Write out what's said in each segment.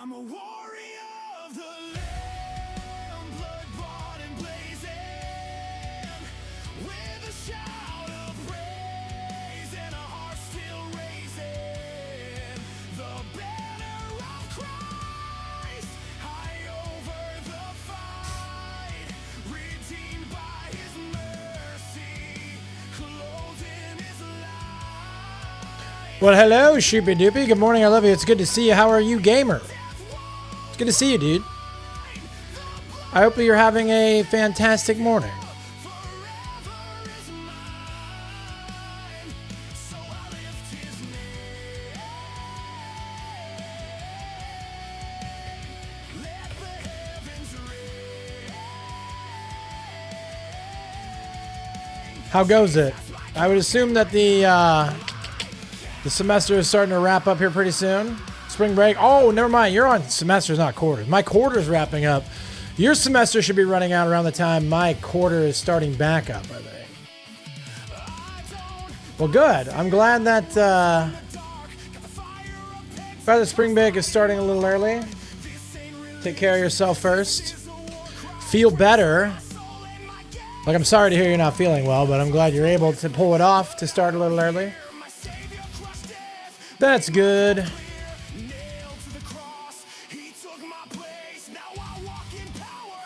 I'm a warrior of the Lamb, blood bought and blazing, with a shout of praise and a heart still raising. The banner of Christ, high over the fight, redeemed by His mercy, clothed in His light. Well, hello, Shoopy Doopy. Good morning. I love you. It's good to see you. How are you, gamer? It's good to see you, dude. I hope that you're having a fantastic morning. How goes it? I would assume that the semester is starting to wrap up here pretty soon. Spring break. Oh, never mind. You're on semesters, not quarters. My quarter's wrapping up. Your semester should be running out around the time my quarter is starting back up, I think. Well, good. I'm glad that the spring break is starting a little early. Take care of yourself first. Feel better. Like, I'm sorry to hear you're not feeling well, but I'm glad you're able to pull it off to start a little early. That's good.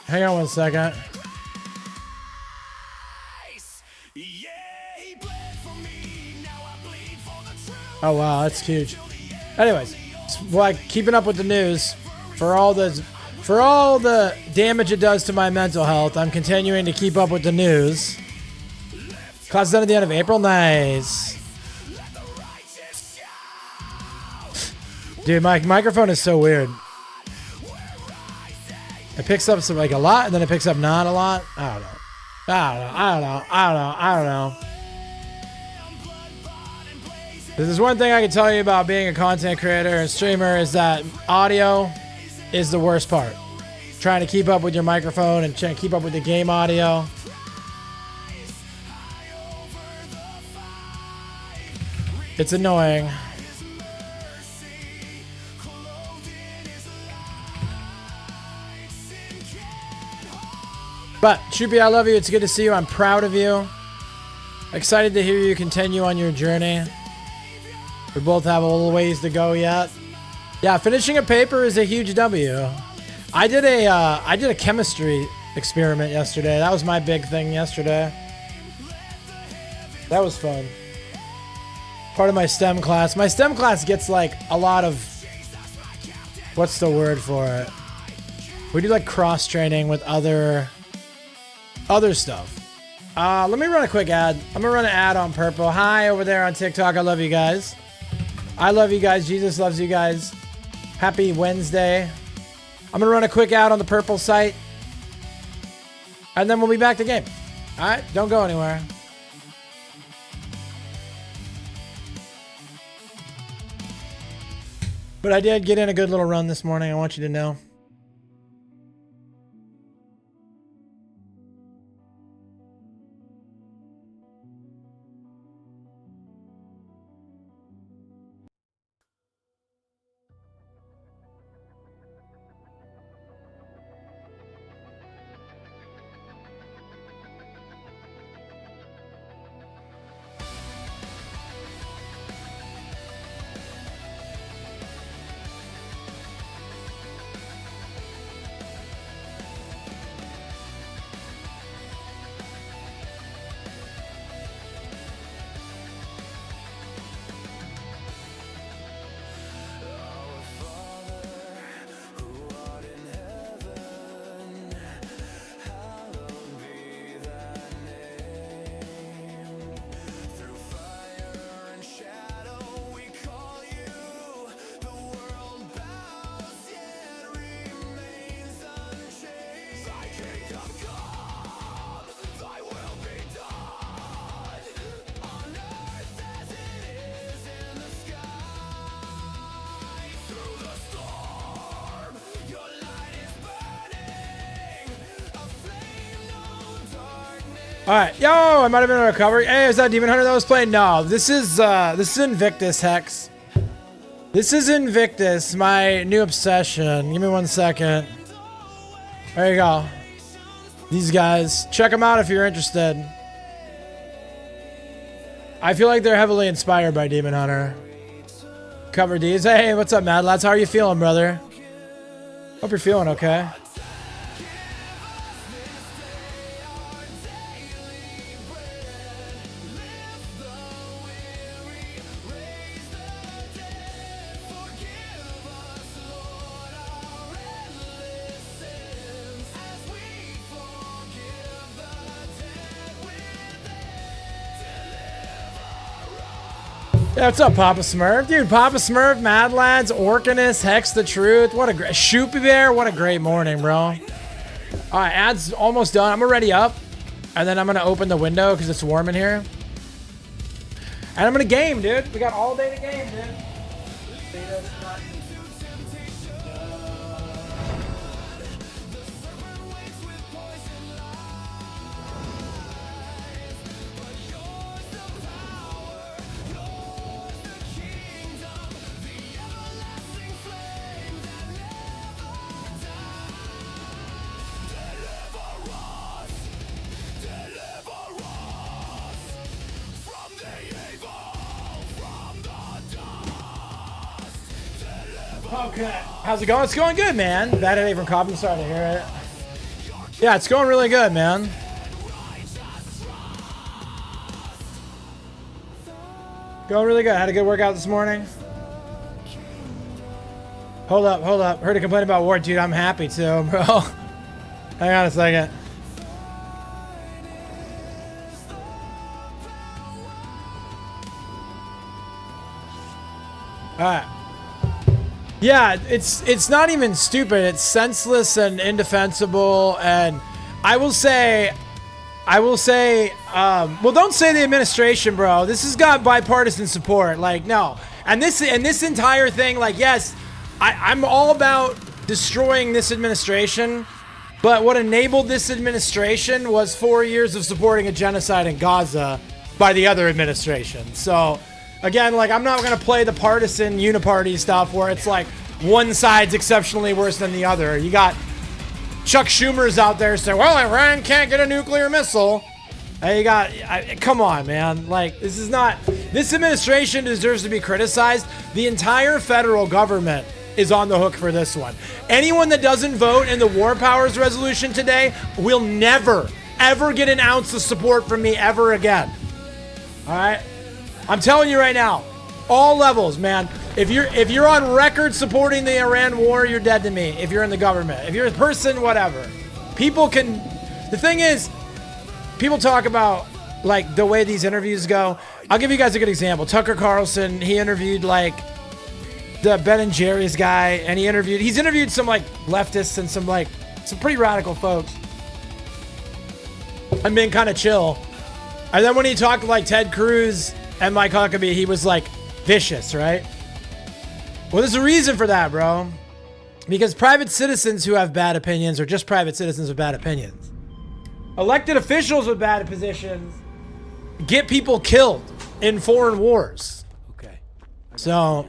Hang on one second. Oh wow, that's huge. Anyways, like keeping up with the news for all the damage it does to my mental health, I'm continuing to keep up with the news. Class is done at the end of April. Nice. Dude, my microphone is so weird. It picks up some, like a lot, and then it picks up not a lot. I don't know. This is one thing I can tell you about being a content creator and streamer is that audio is the worst part. Trying to keep up with your microphone and trying to keep up with the game audio. It's annoying. But, Shoopy, I love you. It's good to see you. I'm proud of you. Excited to hear you continue on your journey. We both have a little ways to go yet. Yeah, finishing a paper is a huge W. I did a chemistry experiment yesterday. That was my big thing yesterday. That was fun. Part of my STEM class. My STEM class gets like a lot of, what's the word for it? We do like cross training with other stuff. Let me run a quick ad. I'm gonna run an ad on Purple. Hi over there on TikTok. I love you guys. I love you guys. Jesus loves you guys. Happy Wednesday. I'm gonna run a quick ad on the Purple site, and then we'll be back to game. All right, don't go anywhere. But I did get in a good little run this morning. I want you to know. All right, yo, I might have been on recovery. Hey, is that Demon Hunter that was playing? No, this is Invictus Hex. This is Invictus, my new obsession. Give me 1 second. There you go. These guys. Check them out if you're interested. I feel like they're heavily inspired by Demon Hunter. Cover D's. Hey, what's up, Mad Lads? How are you feeling, brother? Hope you're feeling okay. Yeah, what's up, Papa Smurf? Dude, Papa Smurf, Mad Lads, Orcanus, Hex the Truth. What a great... Shoopy Bear, what a great morning, bro. All right, ad's almost done. I'm already up. And then I'm going to open the window because it's warm in here. And I'm going to game, dude. We got all day to game, dude. Okay. How's it going? It's going good, man. Bad day from Cobb. I'm sorry to hear it. Yeah, it's going really good, man. Going really good. Had a good workout this morning. Hold up, hold up. Heard a complaint about Ward, dude. I'm happy too, bro. Hang on a second. All right. Yeah, it's not even stupid. It's senseless and indefensible. And I will say, well, don't say the administration, bro. This has got bipartisan support. Like, no. And this entire thing, like, yes, I'm all about destroying this administration. But what enabled this administration was 4 years of supporting a genocide in Gaza by the other administration. So, again, like, I'm not going to play the partisan uniparty stuff where it's like one side's exceptionally worse than the other. You got Chuck Schumer's out there saying, well, Iran can't get a nuclear missile. And you got, come on, man. Like, this administration deserves to be criticized. The entire federal government is on the hook for this one. Anyone that doesn't vote in the War Powers resolution today will never, ever get an ounce of support from me ever again. All right? I'm telling you right now, all levels, man. If you're on record supporting the Iran war, you're dead to me. If you're in the government, if you're a person, whatever. People can. The thing is, people talk about like the way these interviews go. I'll give you guys a good example. Tucker Carlson, he interviewed like the Ben and Jerry's guy, and he's interviewed some like leftists and some pretty radical folks. I'm being kind of chill. And then when he talked to like Ted Cruz and Mike Huckabee, he was like vicious, right? Well, there's a reason for that, bro. Because private citizens who have bad opinions are just private citizens with bad opinions. Elected officials with bad positions get people killed in foreign wars. Okay. So,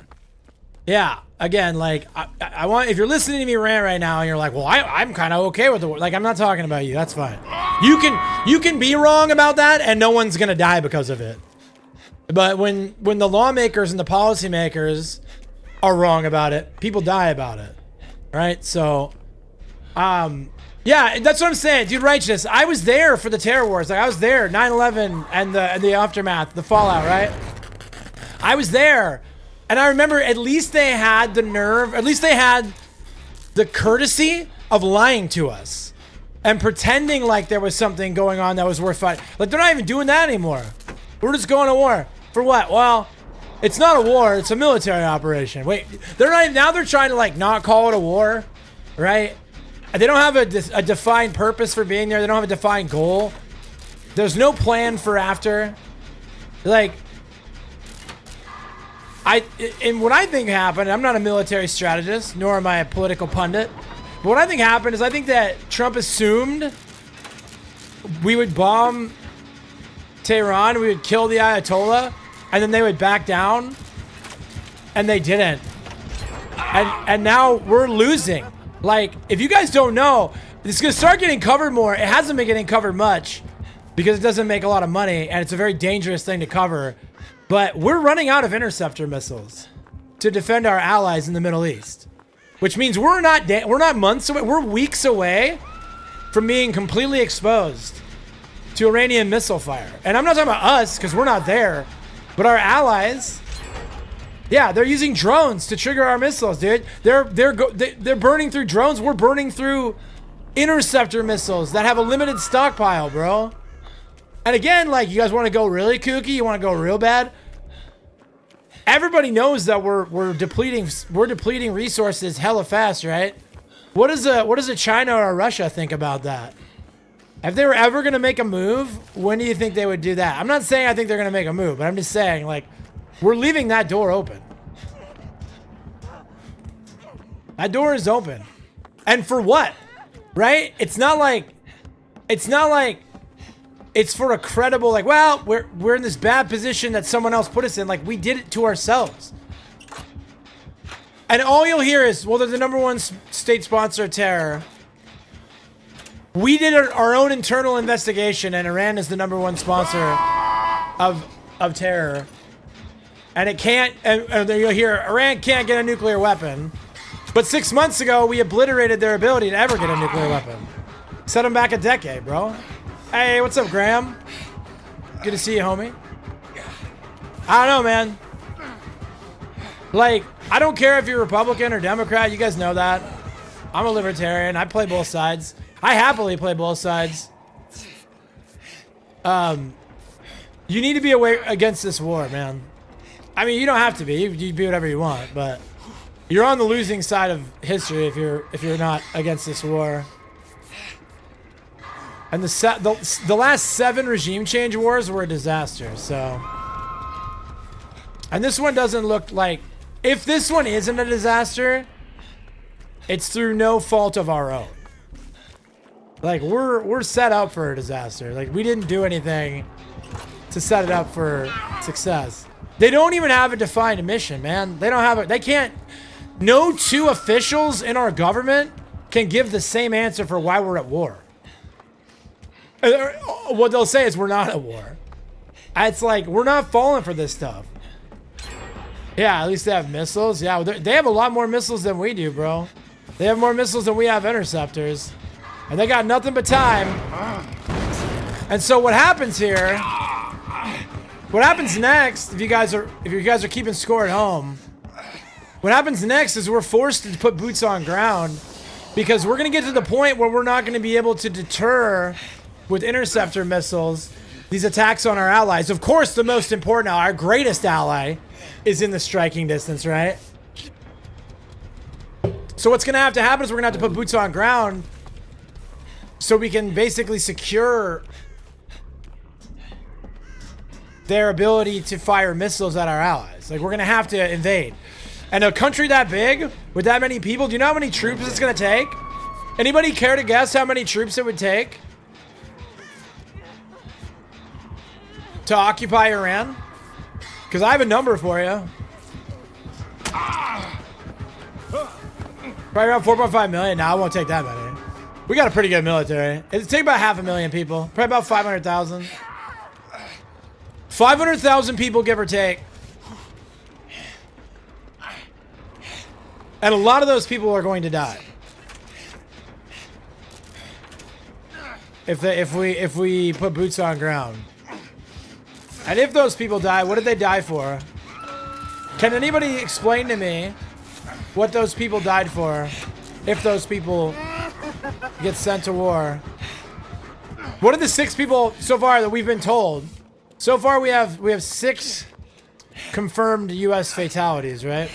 yeah, again, like, I want, if you're listening to me rant right now and you're like, well, I'm kind of okay with the war. Like, I'm not talking about you. That's fine. You can be wrong about that and no one's going to die because of it. But when the lawmakers and the policymakers are wrong about it, people die about it. Right? So, yeah, that's what I'm saying. Dude, Righteous, I was there for the terror wars. Like, I was there, 9/11 and the aftermath, the fallout, right? I was there. And I remember at least they had the nerve, at least they had the courtesy of lying to us and pretending like there was something going on that was worth fighting. Like, they're not even doing that anymore. We're just going to war. For what? Well, it's not a war. It's a military operation. Wait, now they're trying to like not call it a war, right? They don't have a defined purpose for being there. They don't have a defined goal. There's no plan for after. Like, and what I think happened, I'm not a military strategist, nor am I a political pundit. But what I think happened is I think that Trump assumed we would bomb Tehran, we would kill the Ayatollah, and then they would back down, and they didn't. And now we're losing. Like, if you guys don't know, it's gonna start getting covered more. It hasn't been getting covered much because it doesn't make a lot of money and it's a very dangerous thing to cover. But we're running out of interceptor missiles to defend our allies in the Middle East, which means we're not months away. We're weeks away from being completely exposed to Iranian missile fire. And I'm not talking about us because we're not there, but our allies. Yeah, they're using drones to trigger our missiles, dude. They're burning through drones. We're burning through interceptor missiles that have a limited stockpile, bro. And again, like, you guys want to go really kooky? You want to go real bad? Everybody knows that we're depleting resources hella fast, right? What does a China or a Russia think about that? If they were ever gonna make a move, when do you think they would do that? I'm not saying I think they're gonna make a move, but I'm just saying, like, we're leaving that door open. That door is open. And for what? Right? It's not like it's for a credible, like, well, we're in this bad position that someone else put us in. Like, we did it to ourselves. And all you'll hear is, well, they're the #1 state sponsor of terror. We did our own internal investigation, and Iran is the #1 sponsor of terror. And it can't, and you'll hear, Iran can't get a nuclear weapon. But 6 months ago, we obliterated their ability to ever get a nuclear weapon. Set them back a decade, bro. Hey, what's up, Graham? Good to see you, homie. I don't know, man. Like, I don't care if you're Republican or Democrat. You guys know that. I'm a libertarian. I play both sides. I happily play both sides. You need to be aware against this war, man. I mean, you don't have to be. You do whatever you want, but you're on the losing side of history if you're not against this war. And the last 7 regime change wars were a disaster. So, and this one doesn't look like. If this one isn't a disaster, it's through no fault of our own. Like, we're set up for a disaster. Like, we didn't do anything to set it up for success. They don't even have a defined mission, man. They don't have it. They can't. No two officials in our government can give the same answer for why we're at war. What they'll say is we're not at war. It's like, we're not falling for this stuff. Yeah, at least they have missiles. Yeah, they have a lot more missiles than we do, bro. They have more missiles than we have interceptors. And they got nothing but time. And so what happens here, what happens next, if you guys are keeping score at home, what happens next is we're forced to put boots on ground because we're going to get to the point where we're not going to be able to deter with interceptor missiles these attacks on our allies. Of course, the most important ally, our greatest ally, is in the striking distance, right? So what's going to happen is we're going to have to put boots on ground so we can basically secure their ability to fire missiles at our allies. Like, we're going to have to invade. And a country that big, with that many people, do you know how many troops it's going to take? Anybody care to guess how many troops it would take to occupy Iran? Because I have a number for you. Probably around 4.5 million. Now, I won't take that many. We got a pretty good military. It'd take about 500,000 people. Probably about 500,000. 500,000 people, give or take. And a lot of those people are going to die. If we put boots on ground. And if those people die, what did they die for? Can anybody explain to me what those people died for if those people get sent to war? What are the 6 people so far that we've been told? So far we have 6 confirmed US fatalities, right?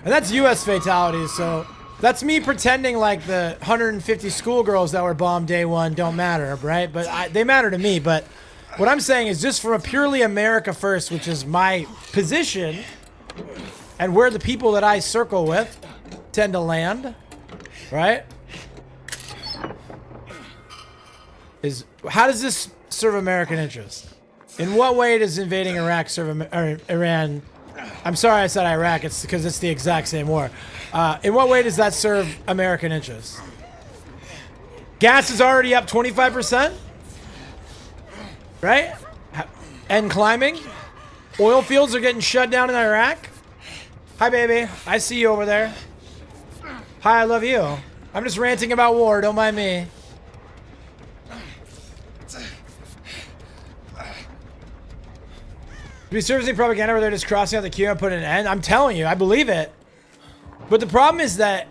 And that's US fatalities, so that's me pretending like the 150 schoolgirls that were bombed day 1 don't matter, right? But they matter to me. But what I'm saying is, just from a purely America first, which is my position, and where the people that I circle with tend to land, right? Is how does this serve American interest? In what way does invading Iraq serve Iran I'm sorry I said Iraq. It's because it's the exact same war. In what way does that serve American interests? Gas is already up 25%, right? And climbing. Oil fields are getting shut down in Iraq. Hi, baby. I see you over there. Hi, I love you. I'm just ranting about war. Don't mind me. To be servicing propaganda where they're just crossing out the queue and putting an end. I'm telling you, I believe it. But the problem is that...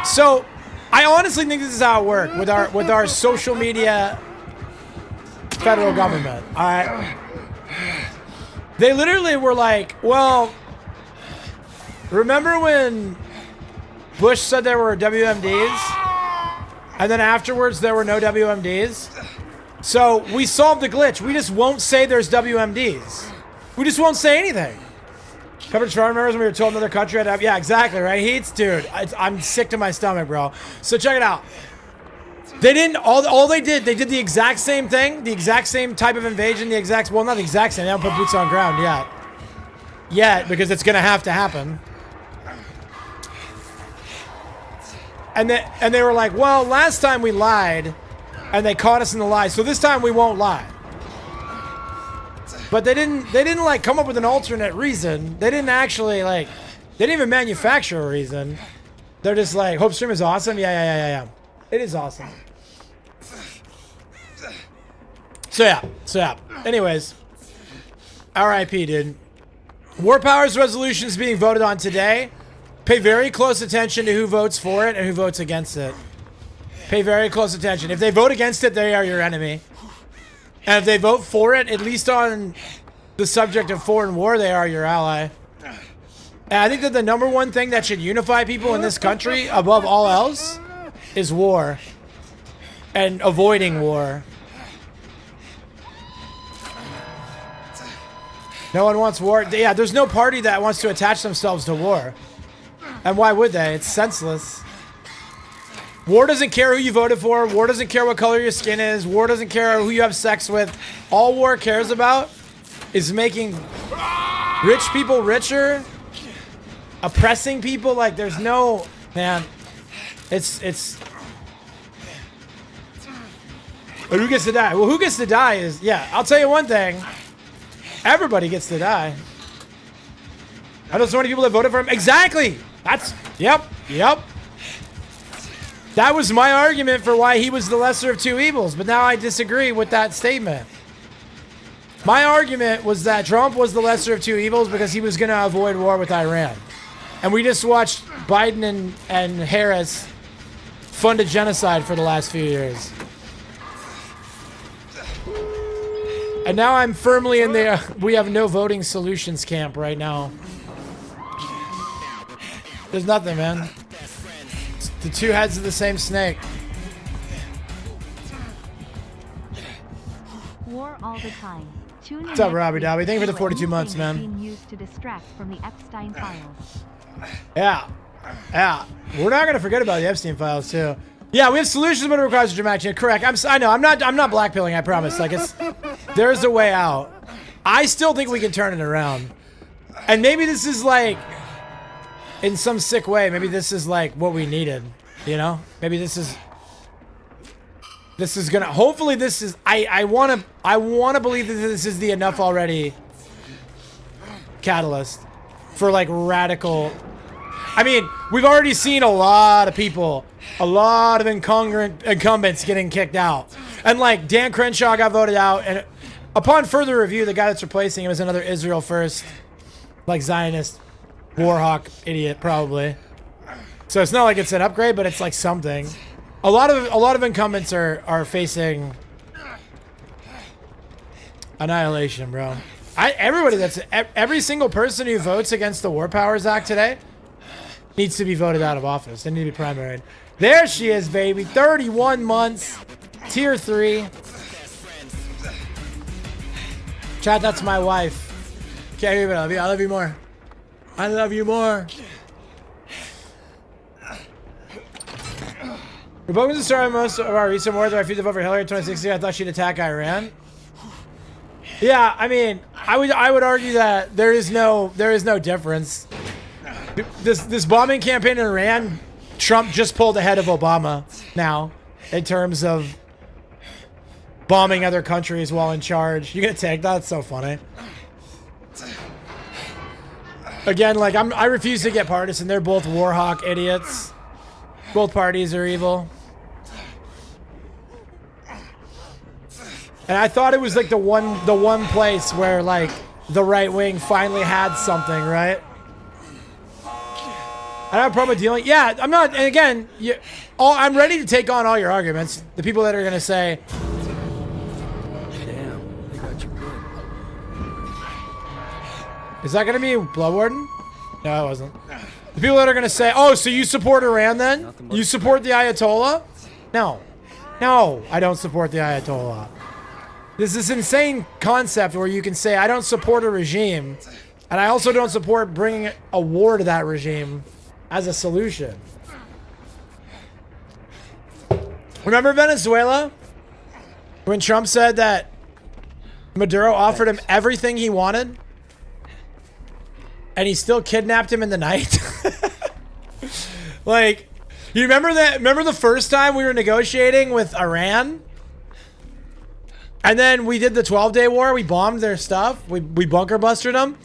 So, I honestly think this is how it works with our social media federal government. Alright? They literally were like, well... Remember when Bush said there were WMDs? And then afterwards there were no WMDs? So we solved the glitch. We just won't say there's WMDs. We just won't say anything. Coverage farm members when we were told another country had to have, yeah, exactly, right? Heats, dude. I'm sick to my stomach, bro. So check it out. They didn't, all they did the exact same thing, the exact same type of invasion, well, not the exact same. They don't put boots on ground yet. Yet, because it's going to have to happen. And they were like, well, last time we lied. And they caught us in the lie, so this time we won't lie. But they didn't like come up with an alternate reason. They didn't actually like, they didn't even manufacture a reason. They're just like, Hope Stream is awesome. Yeah. It is awesome. So yeah. Anyways, R.I.P. dude. War Powers resolution is being voted on today. Pay very close attention to who votes for it and who votes against it. Pay very close attention. If they vote against it, they are your enemy. And if they vote for it, at least on the subject of foreign war, they are your ally. And I think that the number one thing that should unify people in this country, above all else, is war. And avoiding war. No one wants war. Yeah, there's no party that wants to attach themselves to war. And why would they? It's senseless. War doesn't care who you voted for. War doesn't care what color your skin is. War doesn't care who you have sex with. All war cares about is making rich people richer, oppressing people. Like, there's no... Man, it's... But who gets to die? Well, who gets to die is... Yeah, I'll tell you one thing. Everybody gets to die. I know so many people that voted for him. Exactly! That's... Yep. That was my argument for why he was the lesser of two evils, but now I disagree with that statement. My argument was that Trump was the lesser of two evils because he was going to avoid war with Iran. And we just watched Biden and Harris fund a genocide for the last few years. And now I'm firmly in the we have no voting solutions camp right now. There's nothing, man. The two heads of the same snake. War all the time. What's up, Robbie Dobby? Thank you for the 42 months, man. Being used to distract from the Epstein files. Yeah. We're not gonna forget about the Epstein files too. Yeah, we have solutions, but it requires a dramatic change. Correct. I know. I'm not blackpilling. I promise. Like there's a way out. I still think we can turn it around. And maybe this is like, in some sick way, maybe this is like what we needed, you know? Maybe this is gonna, hopefully this is, I wanna believe that this is the enough already catalyst for like radical, I mean, we've already seen a lot of people, a lot of incumbents getting kicked out. And like Dan Crenshaw got voted out, and upon further review, the guy that's replacing him is another Israel first, like Zionist Warhawk idiot, probably. So it's not like it's an upgrade, but it's like something. A lot of incumbents are facing annihilation, bro. Every single person who votes against the War Powers Act today needs to be voted out of office. They need to be primaried. There she is, baby. 31 months, tier 3. Chat, that's my wife. Can't even love you. I love you more. I love you more. Republicans are starting most of our recent wars. I refused to vote for Hillary in 2016. I thought she'd attack Iran. Yeah, I mean, I would argue that there is no difference. This bombing campaign in Iran, Trump just pulled ahead of Obama now in terms of bombing other countries while in charge. You gonna take that? It's so funny. Again, like I refuse to get partisan. They're both war hawk idiots. Both parties are evil. And I thought it was like the one place where like the right wing finally had something, right? I don't have a problem with dealing. Yeah, I'm not. And again, I'm ready to take on all your arguments. The people that are gonna say, Damn, they got you good. is that gonna be Bloodwarden? No, it wasn't. The people that are gonna say, oh, so you support Iran then? You support the Ayatollah? No. No, I don't support the Ayatollah. There's this insane concept where you can say, I don't support a regime, and I also don't support bringing a war to that regime as a solution. Remember Venezuela? When Trump said that Maduro offered him everything he wanted, and he still kidnapped him in the night? Like, you remember that? Remember the first time we were negotiating with Iran? And then we did the 12-day war. We bombed their stuff. We bunker busted them.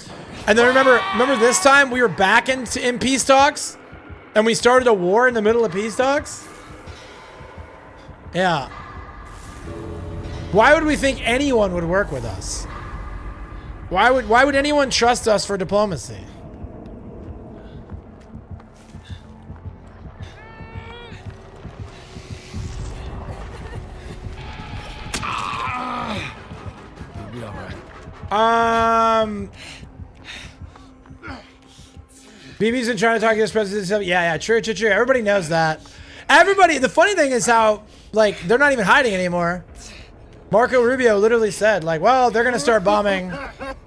And then remember this time we were back in peace talks, and we started a war in the middle of peace talks. Yeah. Why would we think anyone would work with us? Why would anyone trust us for diplomacy? You'll be alright. BB's been trying to talk to this president. Yeah, true. Everybody knows that. Everybody, the funny thing is how, like, they're not even hiding anymore. Marco Rubio literally said, like, well, they're going to start bombing,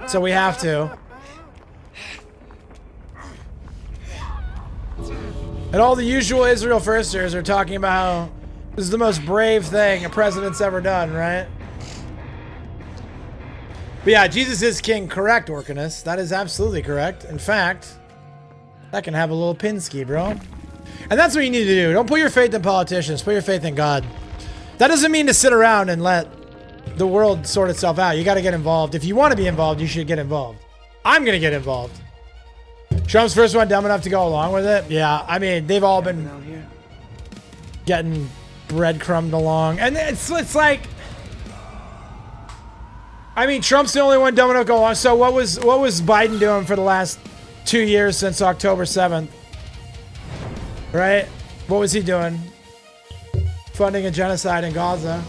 so we have to. And all the usual Israel firsters are talking about how this is the most brave thing a president's ever done, right? But yeah, Jesus is king, correct, Orcanus. That is absolutely correct. In fact, that can have a little Pinsky, bro. And that's what you need to do. Don't put your faith in politicians. Put your faith in God. That doesn't mean to sit around and let the world sort itself out. You got to get involved. If you want to be involved, you should get involved. I'm going to get involved. Trump's first one dumb enough to go along with it. Yeah, I mean, they've all been Down here. getting breadcrumbed along. And it's like, I mean, Trump's the only one dumb enough to go along. So what was Biden doing for the last 2 years since October 7th? Right? What was he doing? Funding a genocide in Gaza.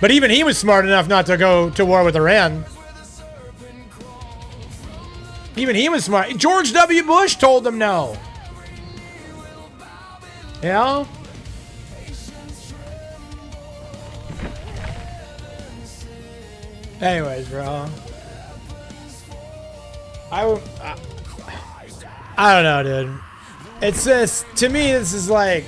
But even he was smart enough not to go to war with Iran. Even he was smart. George W. Bush told them no. You know? Anyways, bro. I don't know, dude. It's this, to me, this is a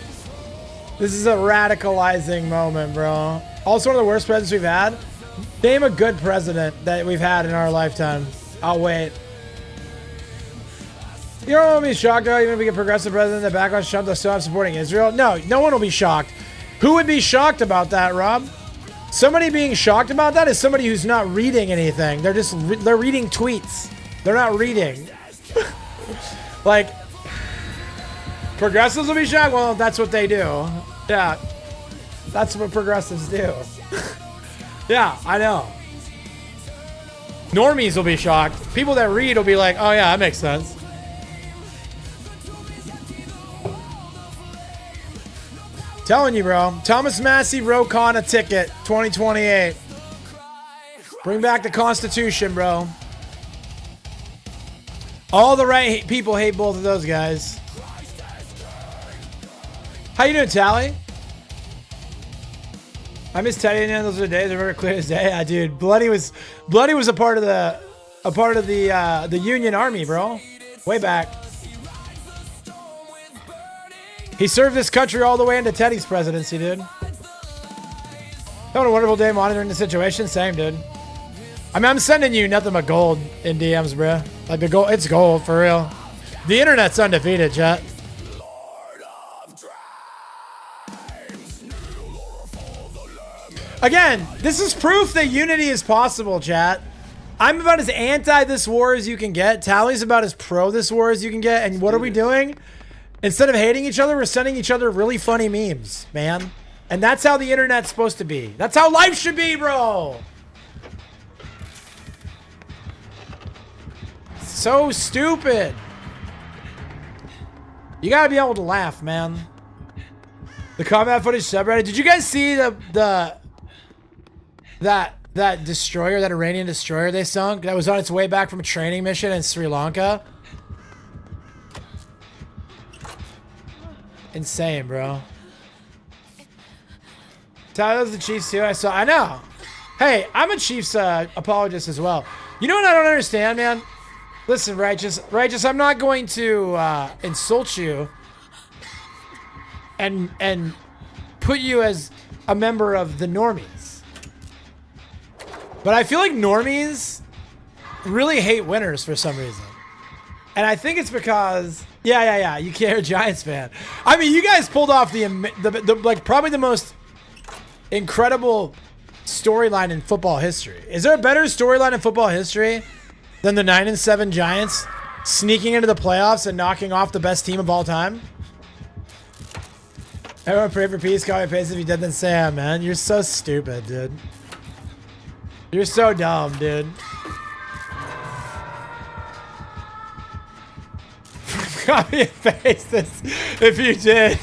radicalizing moment, bro. Also one of the worst presidents we've had. Name a good president that we've had in our lifetime. I'll wait. You don't want to be shocked though, even if we get progressive president in the background, Trump will still have supporting Israel? No, no one will be shocked. Who would be shocked about that, Rob? Somebody being shocked about that is somebody who's not reading anything. They're just, they're reading tweets. They're not reading. Like, progressives will be shocked? Well, that's what they do. Yeah. That's what progressives do. Yeah, I know. Normies will be shocked. People that read will be like, oh yeah, that makes sense. Telling you, bro. Thomas Massey wrote Con a ticket, 2028. Bring back the Constitution, bro. All the right people hate both of those guys. How you doing, Tally? I miss Teddy and those are the days. They're very clear as day. Yeah, dude. Bloody was a part of the Union Army, bro. Way back. He served this country all the way into Teddy's presidency, dude. Having a wonderful day monitoring the situation. Same, dude. I mean, I'm sending you nothing but gold in DMs, bro. Like the gold, it's gold for real. The internet's undefeated, chat. Again, this is proof that unity is possible, chat. I'm about as anti this war as you can get. Tally's about as pro this war as you can get. And what are we doing? Instead of hating each other, we're sending each other really funny memes, man. And that's how the internet's supposed to be. That's how life should be, bro. So stupid. You gotta be able to laugh, man. The combat footage subreddit. Did you guys see that destroyer, that Iranian destroyer they sunk that was on its way back from a training mission in Sri Lanka? Insane, bro. Tyler's the Chiefs too. I know. Hey, I'm a Chiefs apologist as well. You know what I don't understand, man? Listen, Righteous, I'm not going to insult you and put you as a member of the normies. But I feel like normies really hate winners for some reason. And I think it's because, yeah, you can't, you're a Giants fan. I mean, you guys pulled off the like probably the most incredible storyline in football history. Is there a better storyline in football history than the 9-7 Giants sneaking into the playoffs and knocking off the best team of all time? Everyone pray for peace, call me pace if you did, then Sam, man. You're so stupid, dude. You're so dumb, dude. Copy and paste this if you did.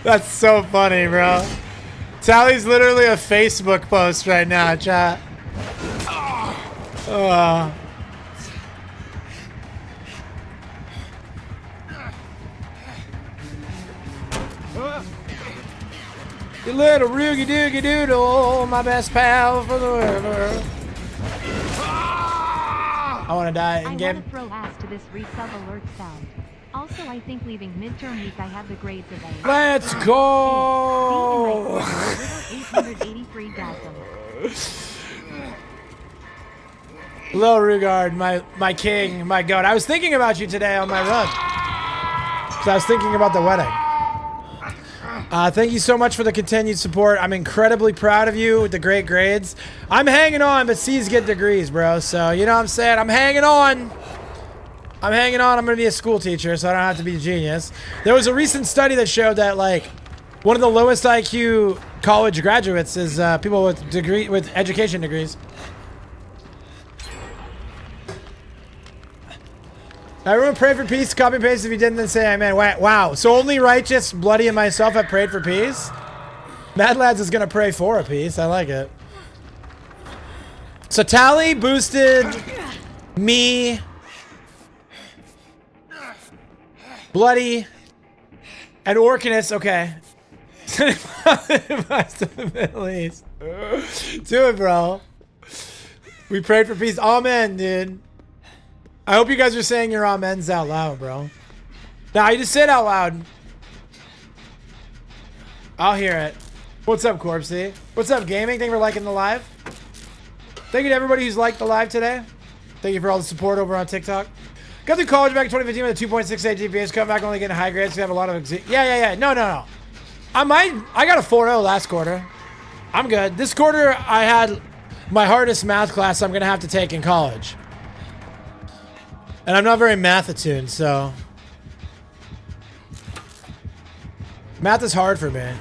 That's so funny, bro. Tally's literally a Facebook post right now, chat. You little roogie doogie doodle, my best pal for the river. I want to die in I game. want to throw ass to this resub alert sound. Also, I think leaving midterm week I have the grades of A. Let's go! 883 Gotham. Lil Rugard, my king, my goat. I was thinking about you today on my run. So I was thinking about the wedding. Thank you so much for the continued support. I'm incredibly proud of you with the great grades. I'm hanging on, but C's get degrees, bro. So, you know what I'm saying? I'm hanging on. I'm hanging on. I'm going to be a school teacher, so I don't have to be a genius. There was a recent study that showed that, like, one of the lowest IQ college graduates is people with education degrees. Everyone pray for peace. Copy and paste if you didn't, then say amen. Wow. So only Righteous, Bloody, and myself have prayed for peace? Mad Lads is going to pray for a peace. I like it. So Tally boosted me, Bloody, and Orcanus. Okay. The Middle East. Do it, bro. We prayed for peace. Amen, dude. I hope you guys are saying your amens out loud, bro. Nah, you just say it out loud. I'll hear it. What's up, Corpsey? What's up, gaming? Thank you for liking the live. Thank you to everybody who's liked the live today. Thank you for all the support over on TikTok. Got through college back in 2015 with a 2.68 GPA. Come back only getting high grades. We have a lot of yeah. No. I got a 4.0 last quarter. I'm good. This quarter, I had my hardest math class I'm gonna have to take in college. And I'm not very math-attuned, so... Math is hard for me.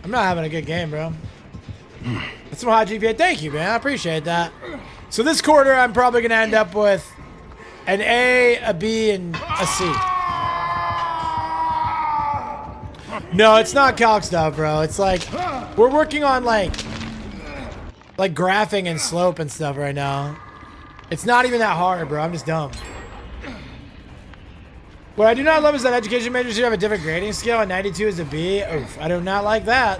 I'm not having a good game, bro. That's some high GPA. Thank you, man. I appreciate that. So this quarter, I'm probably going to end up with an A, a B, and a C. No, it's not calc stuff, bro. It's like we're working on like graphing and slope and stuff right now. It's not even that hard, bro. I'm just dumb. What I do not love is that education majors here have a different grading scale, and 92 is a B. Oof, I do not like that.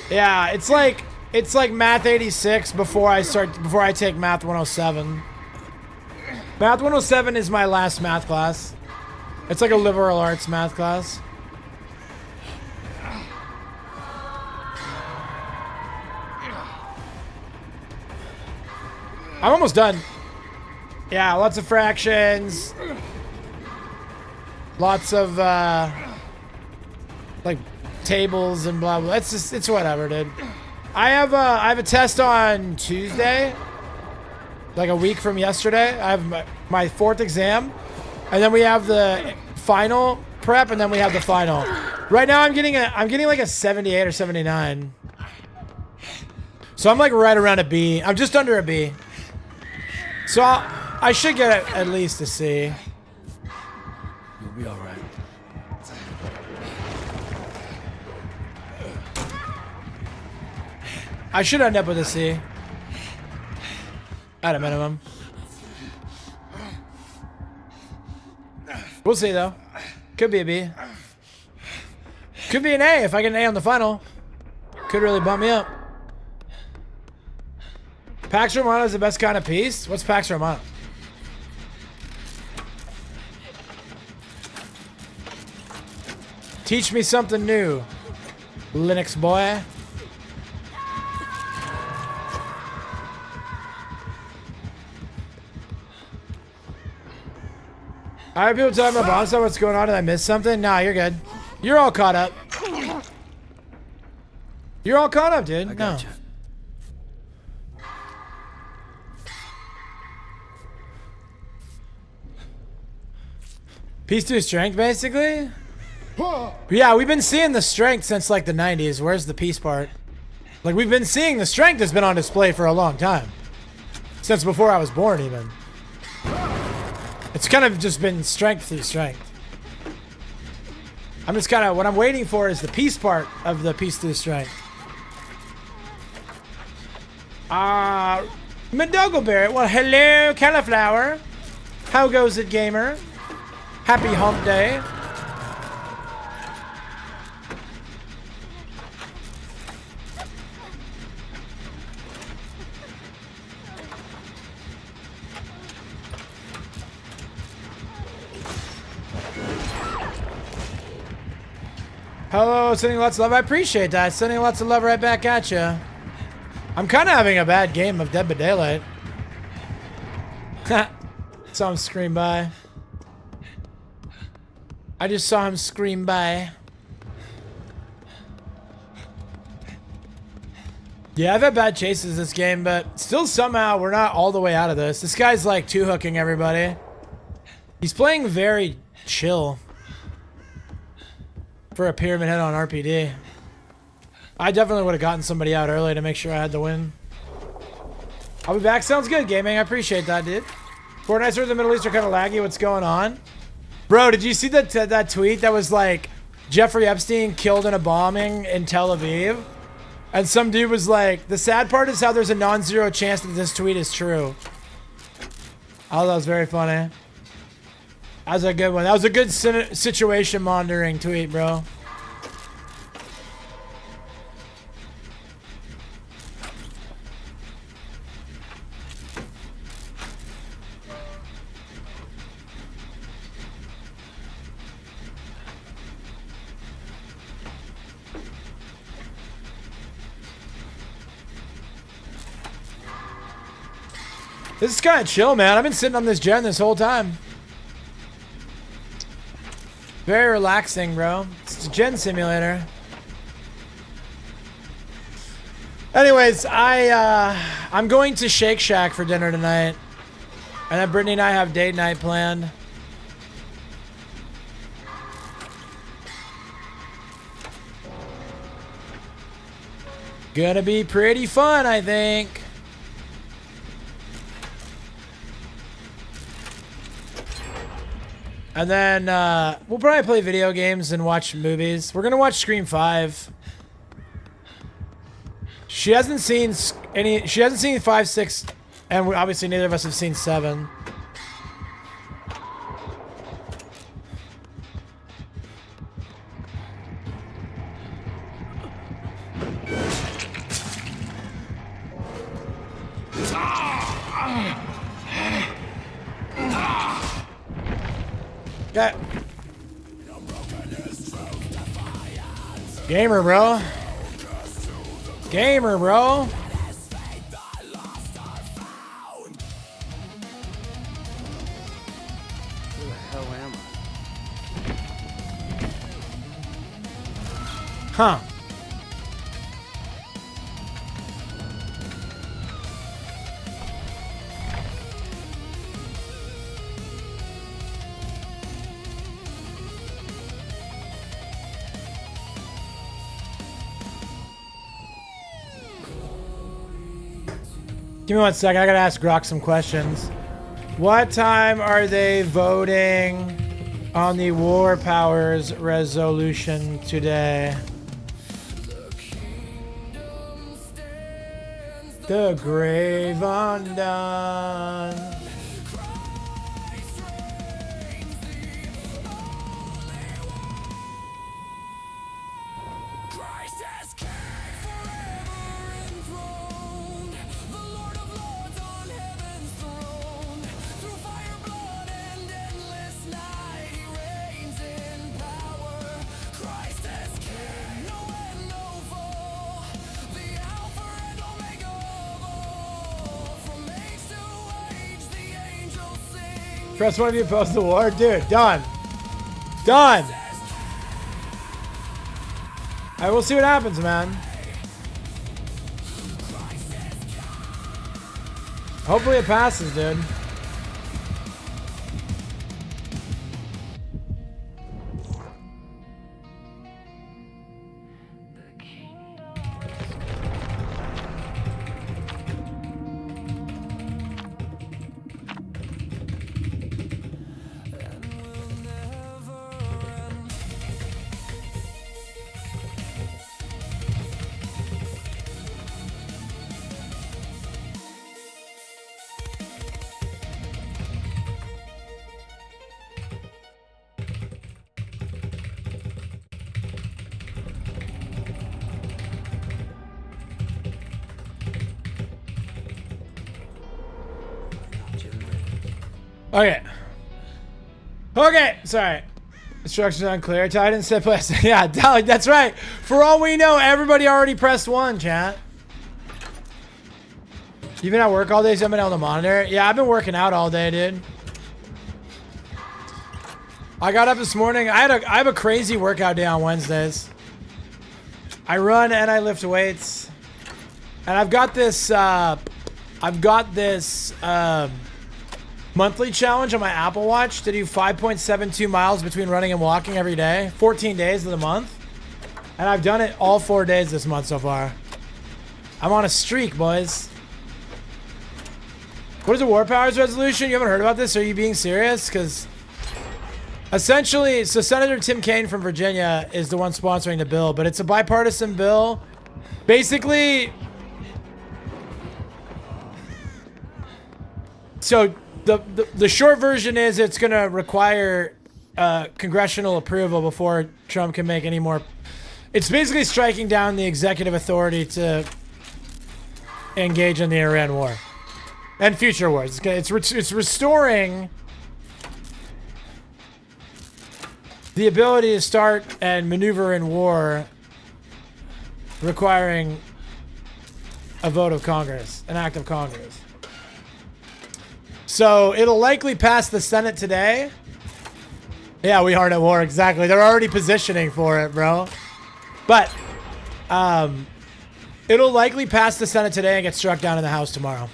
Yeah, it's like It's like Math 86 before I take Math 107. Math 107 is my last math class. It's like a liberal arts math class. I'm almost done. Yeah, lots of fractions. Lots of like tables and blah blah. It's whatever, dude. I have a test on Tuesday, like a week from yesterday. I have my fourth exam, and then we have the final prep, and then we have the final. Right now, I'm getting like a 78 or 79. So I'm like right around a B. I'm just under a B. So I should get at least a C. You'll be all right. I should end up with a C. At a minimum. We'll see though. Could be a B. Could be an A if I get an A on the final. Could really bump me up. Pax Romana is the best kind of piece? What's Pax Romana? Teach me something new, Linux boy. I have people talking about bomb stuff. What's going on? Did I miss something? Nah, you're good. You're all caught up. You're all caught up, dude. I gotcha. No. Peace to strength, basically? Yeah, we've been seeing the strength since like the 90s. Where's the peace part? Like, we've been seeing the strength has been on display for a long time. Since before I was born, even. It's kind of just been strength through strength. I'm just kind of, what I'm waiting for is the peace part of the peace through strength. Medogoberry. Well, hello, cauliflower. How goes it, gamer? Happy hump day. Hello, sending lots of love. I appreciate that. Sending lots of love right back at you. I'm kind of having a bad game of Dead by Daylight. Saw him scream by. I just saw him scream by. Yeah, I've had bad chases this game, but still somehow we're not all the way out of this. This guy's like two-hooking everybody. He's playing very chill for a pyramid head on RPD. I definitely would have gotten somebody out early to make sure I had the win. I'll be back. Sounds good, gaming. I appreciate that, dude. Fortnite servers in the Middle East are kind of laggy. What's going on? Bro, did you see that tweet that was like, Jeffrey Epstein killed in a bombing in Tel Aviv? And some dude was like, the sad part is how there's a non-zero chance that this tweet is true. Oh, that was very funny. That was a good one. That was a good situation monitoring tweet, bro. This is kind of chill, man. I've been sitting on this gen this whole time. Very relaxing, bro. It's a gen simulator. Anyways, I'm going to Shake Shack for dinner tonight. And then Brittany and I have date night planned. Gonna be pretty fun, I think. And then we'll probably play video games and watch movies. We're gonna watch Scream 5. She hasn't seen any. She hasn't seen 5, 6, and obviously neither of us have seen 7. Okay. Gamer, bro. Gamer, bro. Who the hell am I? Huh. Give me 1 second. I gotta ask Grok some questions. What time are they voting on the War Powers resolution today? The grave undone. Christ as King forever enthroned, the Lord of Lords on heaven's throne. Through fire, blood, and endless night, He reigns in power. Christ as King, no end, no fall, the Alpha and Omega of all. From age to age, the angels sing. Press one of you oppose the war? Dude, done. Done. I will see what happens, man. Hopefully it passes, dude. Okay. Okay, sorry. Instructions unclear. Titan said press. Yeah, that's right. For all we know, everybody already pressed one, chat. You've been at work all day, so I've been able to monitor it. Yeah, I've been working out all day, dude. I got up this morning. I have a crazy workout day on Wednesdays. I run and I lift weights. And I've got this monthly challenge on my Apple Watch to do 5.72 miles between running and walking every day, 14 days of the month. And I've done it all 4 days this month so far. I'm on a streak, boys. What is the War Powers resolution? You haven't heard about this? Are you being serious? Because essentially, so Senator Tim Kaine from Virginia is the one sponsoring the bill, but it's a bipartisan bill. Basically, so the short version is it's going to require congressional approval before Trump can make any more. It's basically striking down the executive authority to engage in the Iran war and future wars. It's restoring the ability to start and maneuver in war, requiring a vote of Congress, an act of Congress. So it'll likely pass the Senate today. Yeah, we aren't at war, exactly. They're already positioning for it, bro. But it'll likely pass the Senate today and get struck down in the House tomorrow.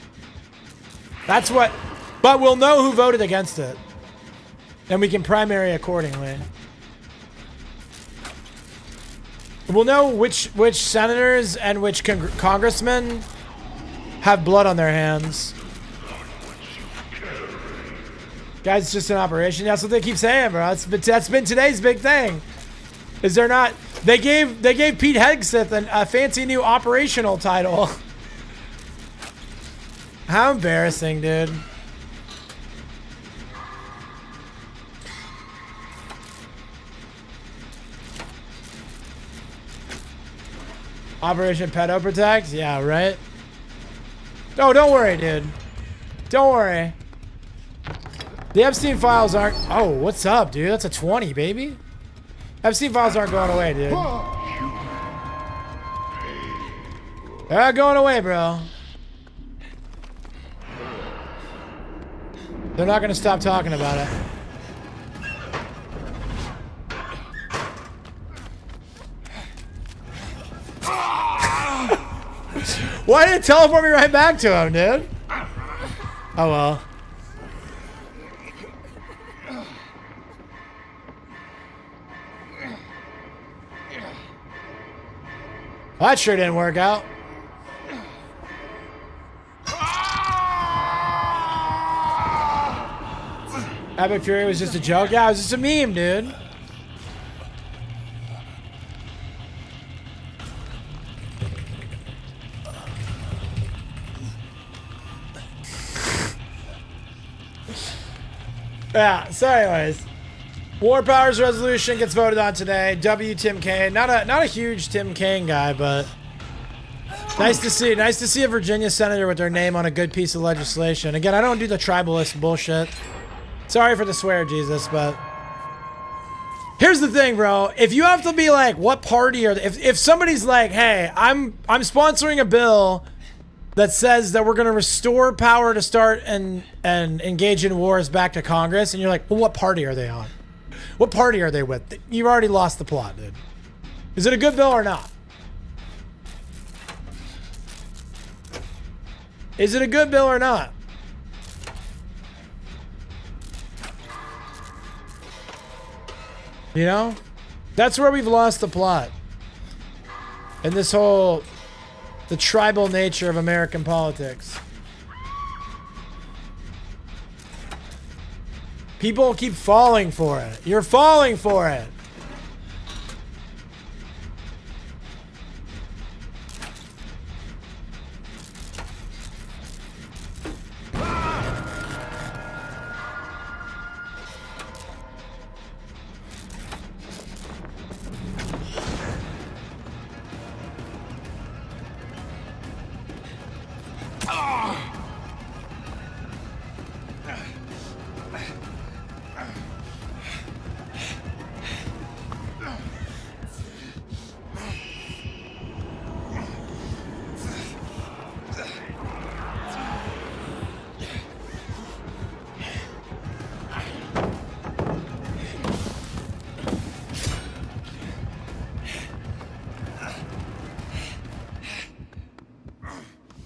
That's what, but we'll know who voted against it. And we can primary accordingly. We'll know which senators and which congressmen have blood on their hands. Guys, it's just an operation. That's what they keep saying, bro. That's been today's big thing. Is there not? They gave Pete Hegseth a fancy new operational title. How embarrassing, dude. Operation Pedo Protect? Yeah, right? Oh, don't worry, dude. Don't worry. The Epstein files aren't... Oh, what's up, dude? That's a 20, baby. Epstein files aren't going away, dude. They're not going away, bro. They're not going to stop talking about it. Why did it teleport me right back to him, dude? Oh, well. That sure didn't work out. Epic Fury was just a joke. Yeah, it was just a meme, dude. Yeah, so anyways. War Powers resolution gets voted on today. W Tim Kaine. Not a huge Tim Kaine guy, but nice to see. Nice to see a Virginia senator with their name on a good piece of legislation. Again, I don't do the tribalist bullshit. Sorry for the swear, Jesus, but here's the thing, bro. If you have to be like, what party are they? If somebody's like, hey, I'm sponsoring a bill that says that we're gonna restore power to start and engage in wars back to Congress, and you're like, well, what party are they on? What party are they with? You've already lost the plot, dude. Is it a good bill or not? Is it a good bill or not? You know? That's where we've lost the plot. And this whole... the tribal nature of American politics. People keep falling for it. You're falling for it.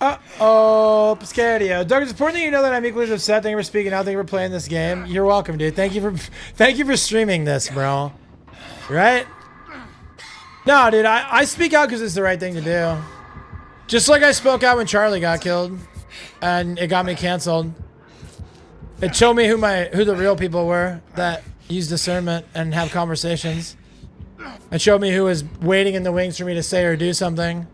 Uh-oh, Piscadio. Doug, it's important that you know that I'm equally upset. Thank you for speaking out. Thank you for playing this game. You're welcome, dude. Thank you for streaming this, bro. Right? No, dude, I speak out because it's the right thing to do. Just like I spoke out when Charlie got killed, and it got me canceled. It showed me who the real people were that use discernment and have conversations. It showed me who was waiting in the wings for me to say or do something,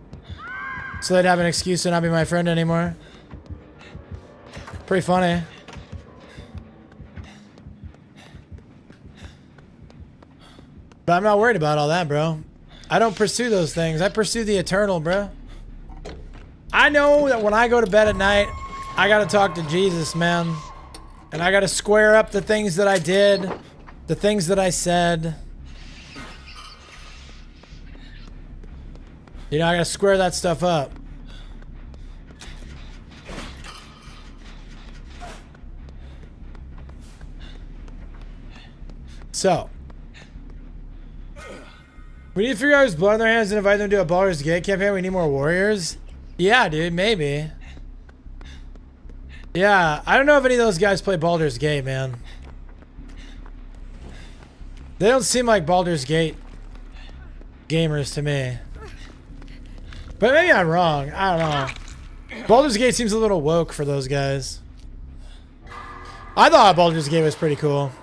so they'd have an excuse to not be my friend anymore. Pretty funny. But I'm not worried about all that, bro. I don't pursue those things. I pursue the eternal, bro. I know that when I go to bed at night, I gotta talk to Jesus, man. And I gotta square up the things that I did, the things that I said. You know, I gotta square that stuff up. So, we need to figure out who's blood on their hands and invite them to a Baldur's Gate campaign. We need more warriors. Yeah, dude, maybe. Yeah, I don't know if any of those guys play Baldur's Gate, man. They don't seem like Baldur's Gate gamers to me. But maybe I'm wrong. I don't know. Baldur's Gate seems a little woke for those guys. I thought Baldur's Gate was pretty cool.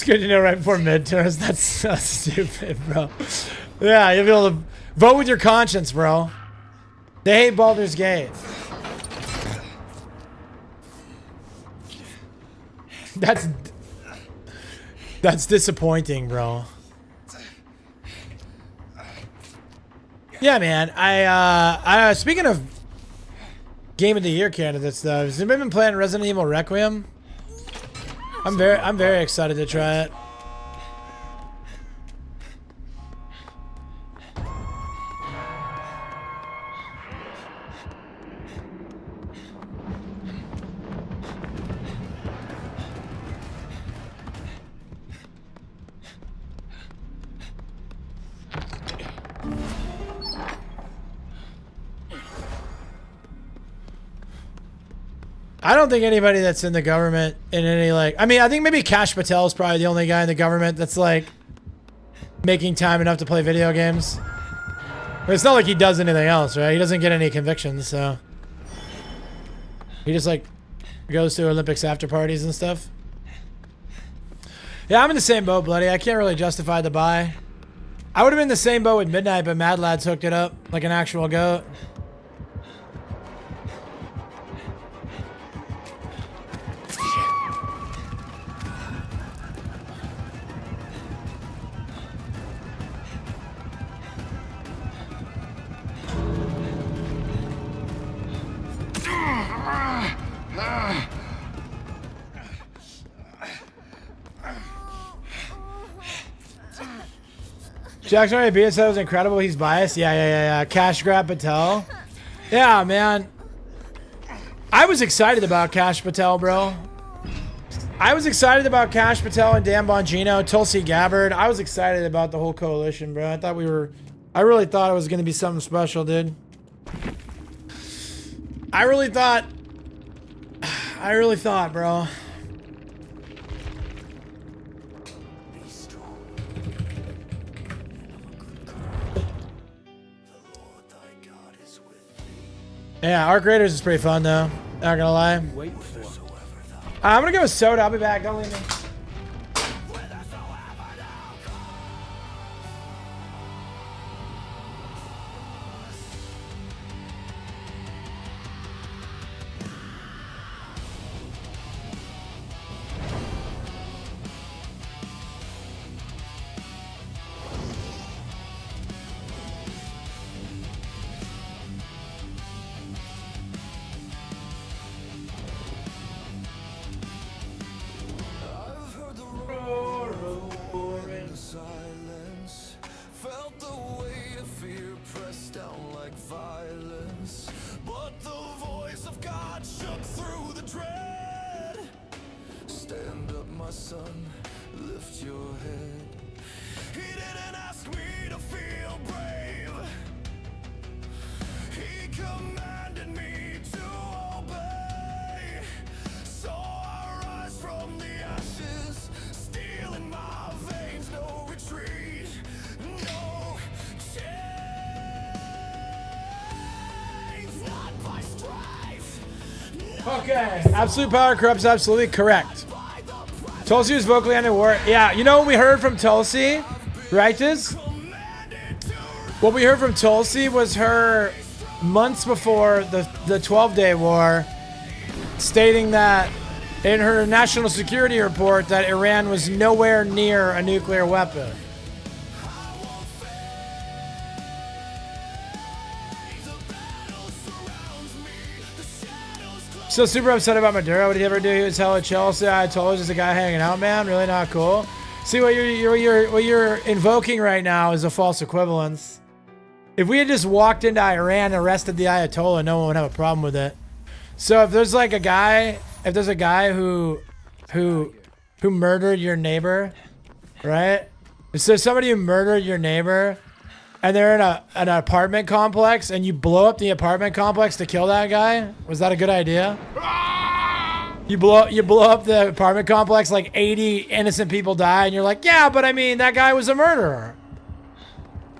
good to know right before midterms. That's so stupid, bro. Yeah, you'll be able to vote with your conscience, bro. They hate Baldur's Gate. That's disappointing, bro. Yeah, man. I speaking of Game of the Year candidates, though, has anybody been playing Resident Evil Requiem? I'm very excited to try it. I don't think anybody that's in the government in any like, I mean, I think maybe Kash Patel is probably the only guy in the government that's like making time enough to play video games. But it's not like he does anything else, right? He doesn't get any convictions, so he just like goes to Olympics after parties and stuff. Yeah, I'm in the same boat, bloody. I can't really justify the buy. I would have been in the same boat with Midnight, but Mad Lads hooked it up like an actual goat. Jackson Rabia said it was incredible. He's biased. Yeah. Kash Grab Patel. Yeah, man. I was excited about Kash Patel, bro. I was excited about Kash Patel and Dan Bongino, Tulsi Gabbard. I was excited about the whole coalition, bro. I really thought it was going to be something special, dude. I really thought, bro. Yeah, Arc Raiders is pretty fun though. Not gonna lie. I'm gonna go with Soda. I'll be back. Don't leave me. Okay, absolute power corrupts absolutely correct. Tulsi was vocally anti-war. Yeah, you know what we heard from Tulsi, right? What we heard from Tulsi was her months before the 12-day war, stating that in her national security report that Iran was nowhere near a nuclear weapon. Still super upset about Maduro. What did he ever do? He was hella chill. So I told you, just a guy hanging out, man. Really not cool. See, what you're invoking right now is a false equivalence. If we had just walked into Iran and arrested the Ayatollah, no one would have a problem with it. So if there's like a guy, who murdered your neighbor, right? If there's somebody who murdered your neighbor, and they're in an apartment complex, and you blow up the apartment complex to kill that guy, was that a good idea? You blow up the apartment complex, like 80 innocent people die, and you're like, yeah, but I mean, that guy was a murderer.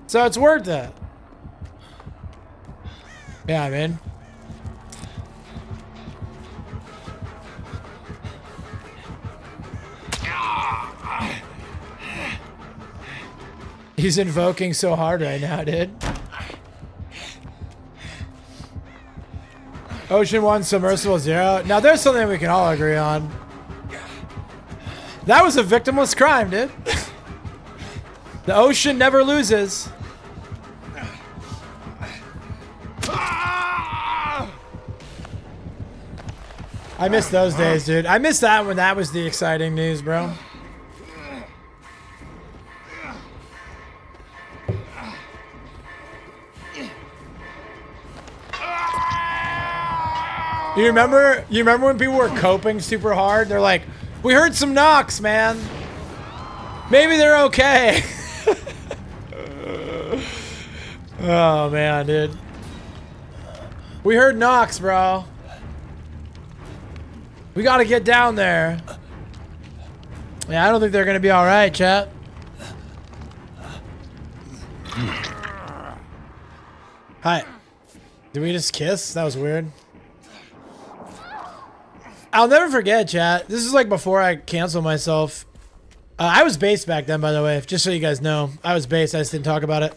So it's worth it. Yeah, I mean. He's invoking so hard right now, dude. Ocean 1, Submersible 0. Now there's something we can all agree on. That was a victimless crime, dude. The ocean never loses. I miss those days, dude. I miss that when that was the exciting news, bro. You remember when people were coping super hard? They're like, we heard some knocks, man. Maybe they're okay. Oh, man, dude. We heard knocks, bro. We gotta get down there. Yeah, I don't think they're gonna be alright, chat. Hi. Did we just kiss? That was weird. I'll never forget, chat. This is like before I cancel myself. I was based back then, by the way, just so you guys know. I was based. I just didn't talk about it.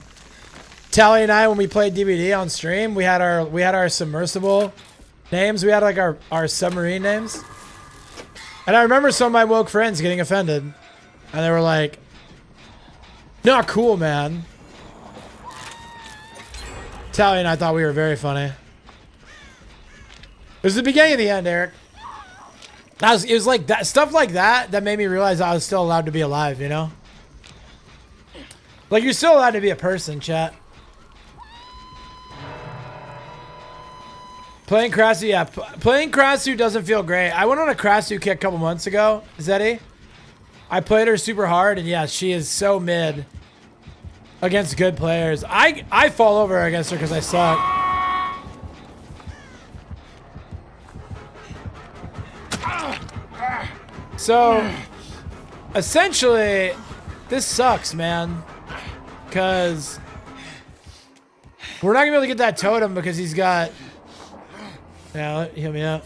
Tally and I, when we played DBD on stream, we had our submersible names. We had like our submarine names. And I remember some of my woke friends getting offended. And they were like, not cool, man. Tally and I thought we were very funny. It was the beginning of the end, Eric. It was like that stuff like that made me realize I was still allowed to be alive, you know? Like, you're still allowed to be a person, chat. Playing Krasu, yeah. Playing Krasu doesn't feel great. I went on a Krasu kick a couple months ago, Zeddy. I played her super hard, and yeah, she is so mid against good players. I fall over against her because I suck. So, essentially, this sucks, man. Because we're not going to be able to get that totem because he's got... Yeah, heal me out.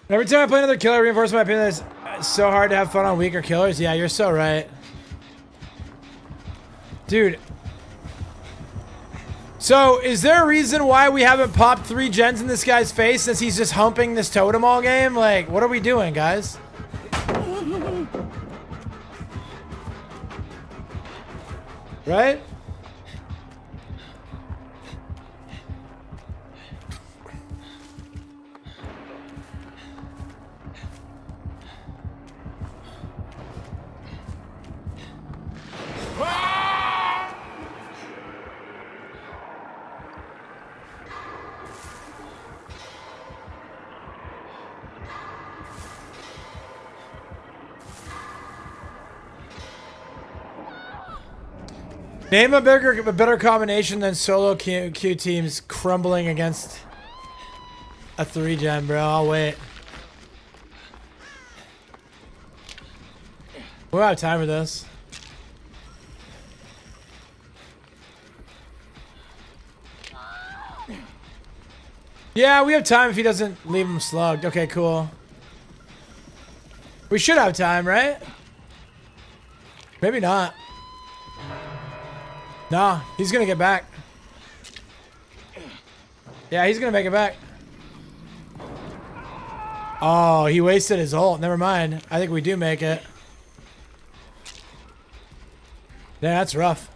Every time I play another killer, I reinforce my opinion that it's so hard to have fun on weaker killers. Yeah, you're so right. Dude. So, is there a reason why we haven't popped 3 gens in this guy's face since he's just humping this totem all game? Like, what are we doing, guys? Right? Name a better combination than solo Q teams crumbling against a 3-gen, bro. I'll wait. We don't have time for this. Yeah, we have time if he doesn't leave him slugged. Okay, cool. We should have time, right? Maybe not. Nah, he's gonna get back. Yeah, he's gonna make it back. Oh, he wasted his ult. Never mind. I think we do make it. Yeah, that's rough.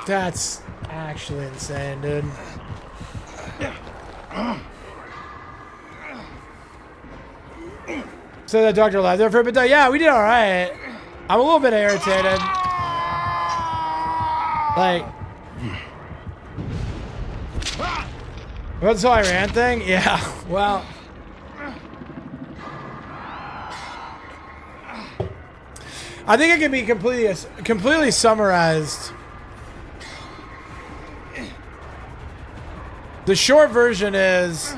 That's actually insane, dude. So the doctor left there for a bit. Yeah, we did all right. I'm a little bit irritated. Like, what's the whole Iran thing? Yeah. Well, I think it can be completely summarized. The short version is,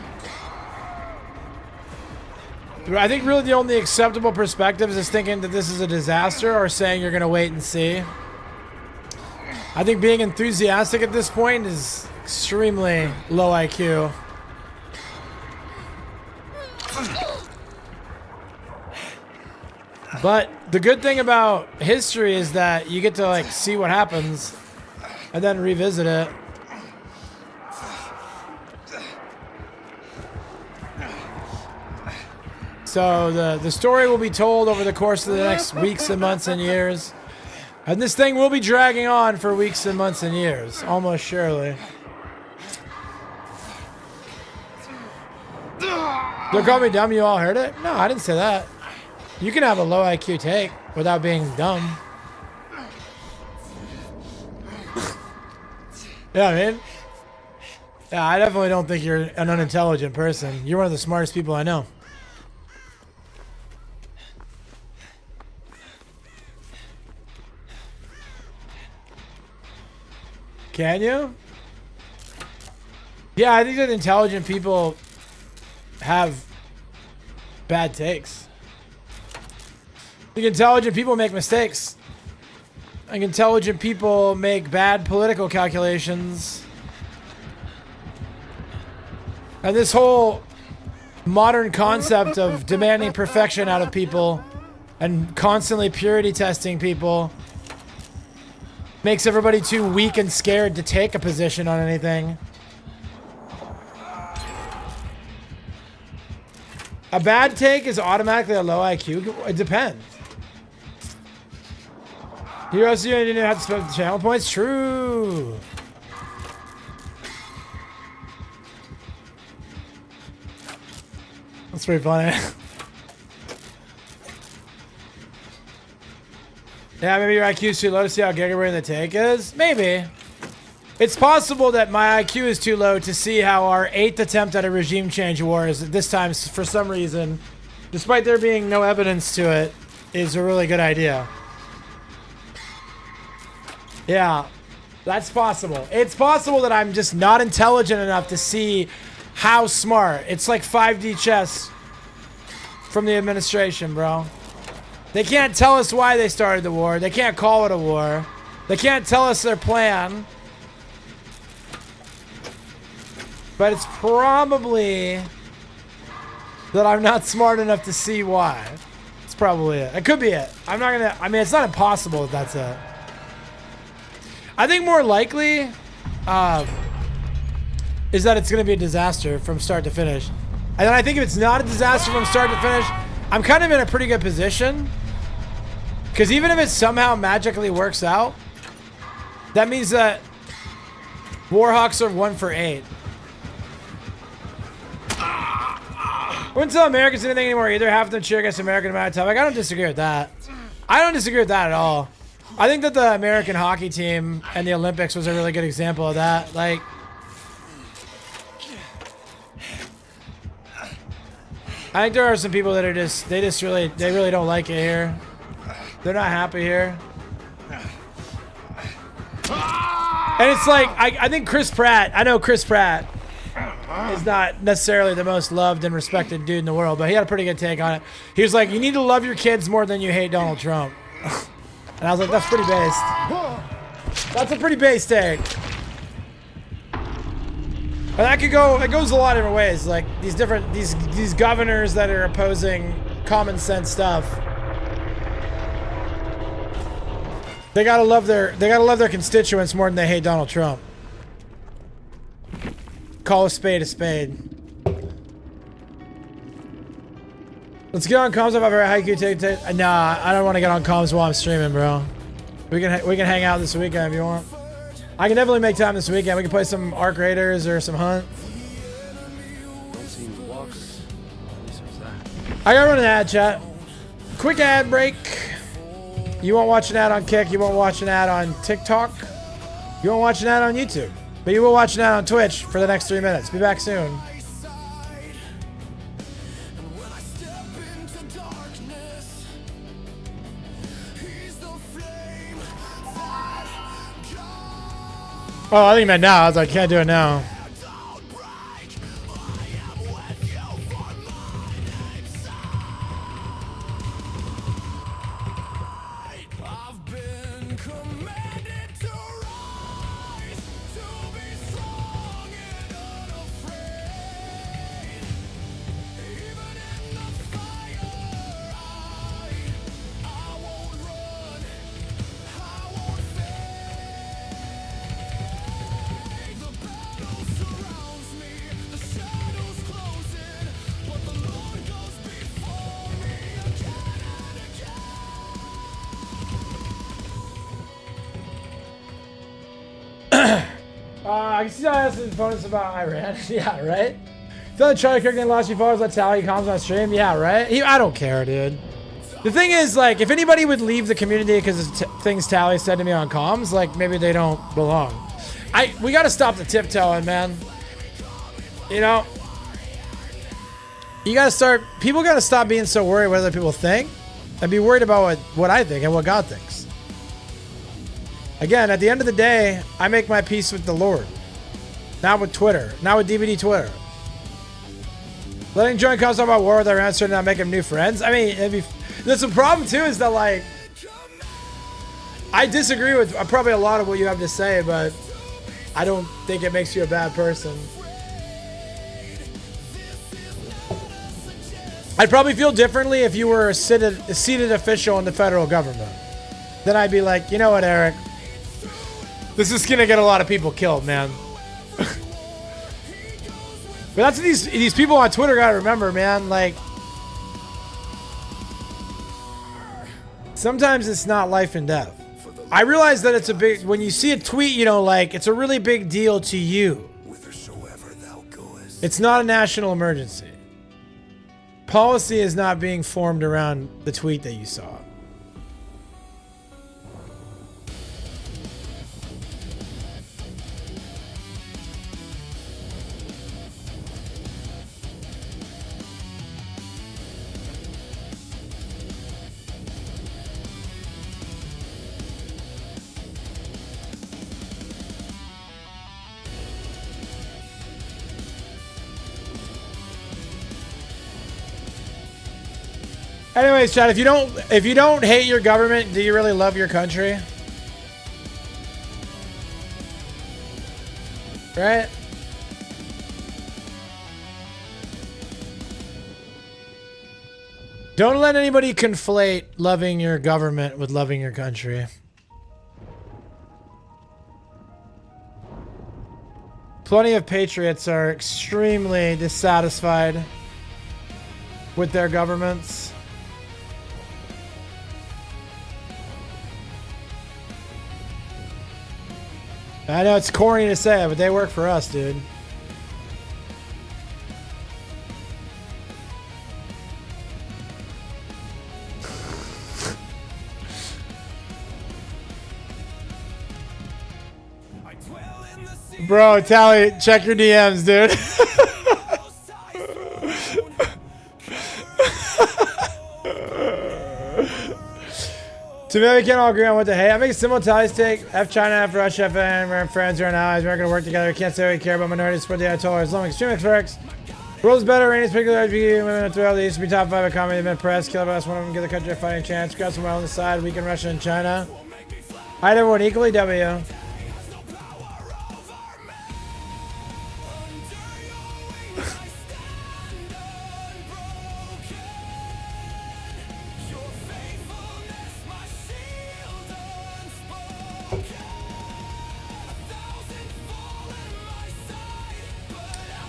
I think really the only acceptable perspectives is thinking that this is a disaster or saying you're going to wait and see. I think being enthusiastic at this point is extremely low IQ. But the good thing about history is that you get to like see what happens and then revisit it. So the story will be told over the course of the next weeks and months and years. And this thing will be dragging on for weeks and months and years, almost surely. Don't call me dumb, you all heard it? No, I didn't say that. You can have a low IQ take without being dumb. Yeah, I mean? Yeah, I definitely don't think you're an unintelligent person. You're one of the smartest people I know. Can you? Yeah, I think that intelligent people have bad takes. I think intelligent people make mistakes. I think intelligent people make bad political calculations. And this whole modern concept of demanding perfection out of people and constantly purity testing people makes everybody too weak and scared to take a position on anything. A bad take is automatically a low IQ. It depends. Heroes, you didn't have to spend the channel points. True. That's pretty funny. Yeah, maybe your IQ is too low to see how gigabrain the take is. Maybe. It's possible that my IQ is too low to see how our 8th attempt at a regime change war is, this time, for some reason, despite there being no evidence to it, is a really good idea. Yeah, that's possible. It's possible that I'm just not intelligent enough to see how smart. It's like 5D chess from the administration, bro. They can't tell us why they started the war. They can't call it a war. They can't tell us their plan. But it's probably that I'm not smart enough to see why. It's probably it. It could be it. I'm not gonna, I mean, it's not impossible if that's it. I think more likely is that it's gonna be a disaster from start to finish. And then I think if it's not a disaster from start to finish, I'm kind of in a pretty good position. Because even if it somehow magically works out, that means that Warhawks are 1 for 8. I wouldn't tell Americans anything anymore either. Half of them cheer against American amount of time. Like, I don't disagree with that. I don't disagree with that at all. I think that the American hockey team and the Olympics was a really good example of that. Like, I think there are some people that are just, they really don't like it here. They're not happy here. And it's like, I think Chris Pratt, I know Chris Pratt is not necessarily the most loved and respected dude in the world, but he had a pretty good take on it. He was like, you need to love your kids more than you hate Donald Trump. And I was like, that's pretty based. That's a pretty base take. And that could go, it goes a lot of different ways. Like these governors that are opposing common sense stuff. They gotta love their constituents more than they hate Donald Trump. Call a spade a spade. Let's get on comms about very haiku take. Nah, I don't want to get on comms while I'm streaming, bro. We can hang out this weekend if you want. I can definitely make time this weekend. We can play some Ark Raiders or some Hunt. Don't see any walkers. At least there's that. I gotta run an ad, chat. Quick ad break. You won't watch an ad on Kick. You won't watch an ad on TikTok. You won't watch an ad on YouTube. But you will watch an ad on Twitch for the next 3 minutes. Be back soon. Oh, I think you meant now. I was like, can't do it now. I've been commanded to rise, to be strong and unafraid. Even in the fire, I won't run, I won't fade. The battle surrounds me, the shadows closing, but the Lord goes before me again and again. I can see how that's bonus about Iran. Yeah, right? Don't try to cook and lost you followers. Let's tally comments on stream. Yeah, right? I don't care, dude. The thing is, like, if anybody would leave the community because of things Tally said to me on comms, like, maybe they don't belong. We gotta stop the tiptoeing, man. You know? People gotta stop being so worried what other people think and be worried about what I think and what God thinks. Again, at the end of the day, I make my peace with the Lord. Not with Twitter. Not with DVD Twitter. Letting join comments talk about war with our answer and not make them new friends. I mean, there's a problem too is that, like, I disagree with probably a lot of what you have to say, but I don't think it makes you a bad person. I'd probably feel differently if you were a seated official in the federal government. Then I'd be like, you know what, Eric? This is gonna get a lot of people killed, man. But that's what these people on Twitter gotta remember, man. Like, sometimes it's not life and death. I realize that it's a big, when you see a tweet, you know, like, it's a really big deal to you. It's not a national emergency. Policy is not being formed around the tweet that you saw. Anyways, Chad, if you don't hate your government, do you really love your country? Right? Don't let anybody conflate loving your government with loving your country. Plenty of patriots are extremely dissatisfied with their governments. I know it's corny to say it, but they work for us, dude. Bro, Tally, check your DMs, dude. To me, we can't all agree on what to hate. I make a similar Tally's take. F China, F Russia, F N. We're friends, we're allies. We're going to work together. We can't say we care about minorities, support the Ayatollah, Islamic extremists, Turks. World is better. Iranians, particularly LGBT women throughout the East, be top 5 economy. They've been pressed. Kill us. One of them give the country a fighting chance. Got some well on the side. Weaken Russia and China. Hide everyone equally. W.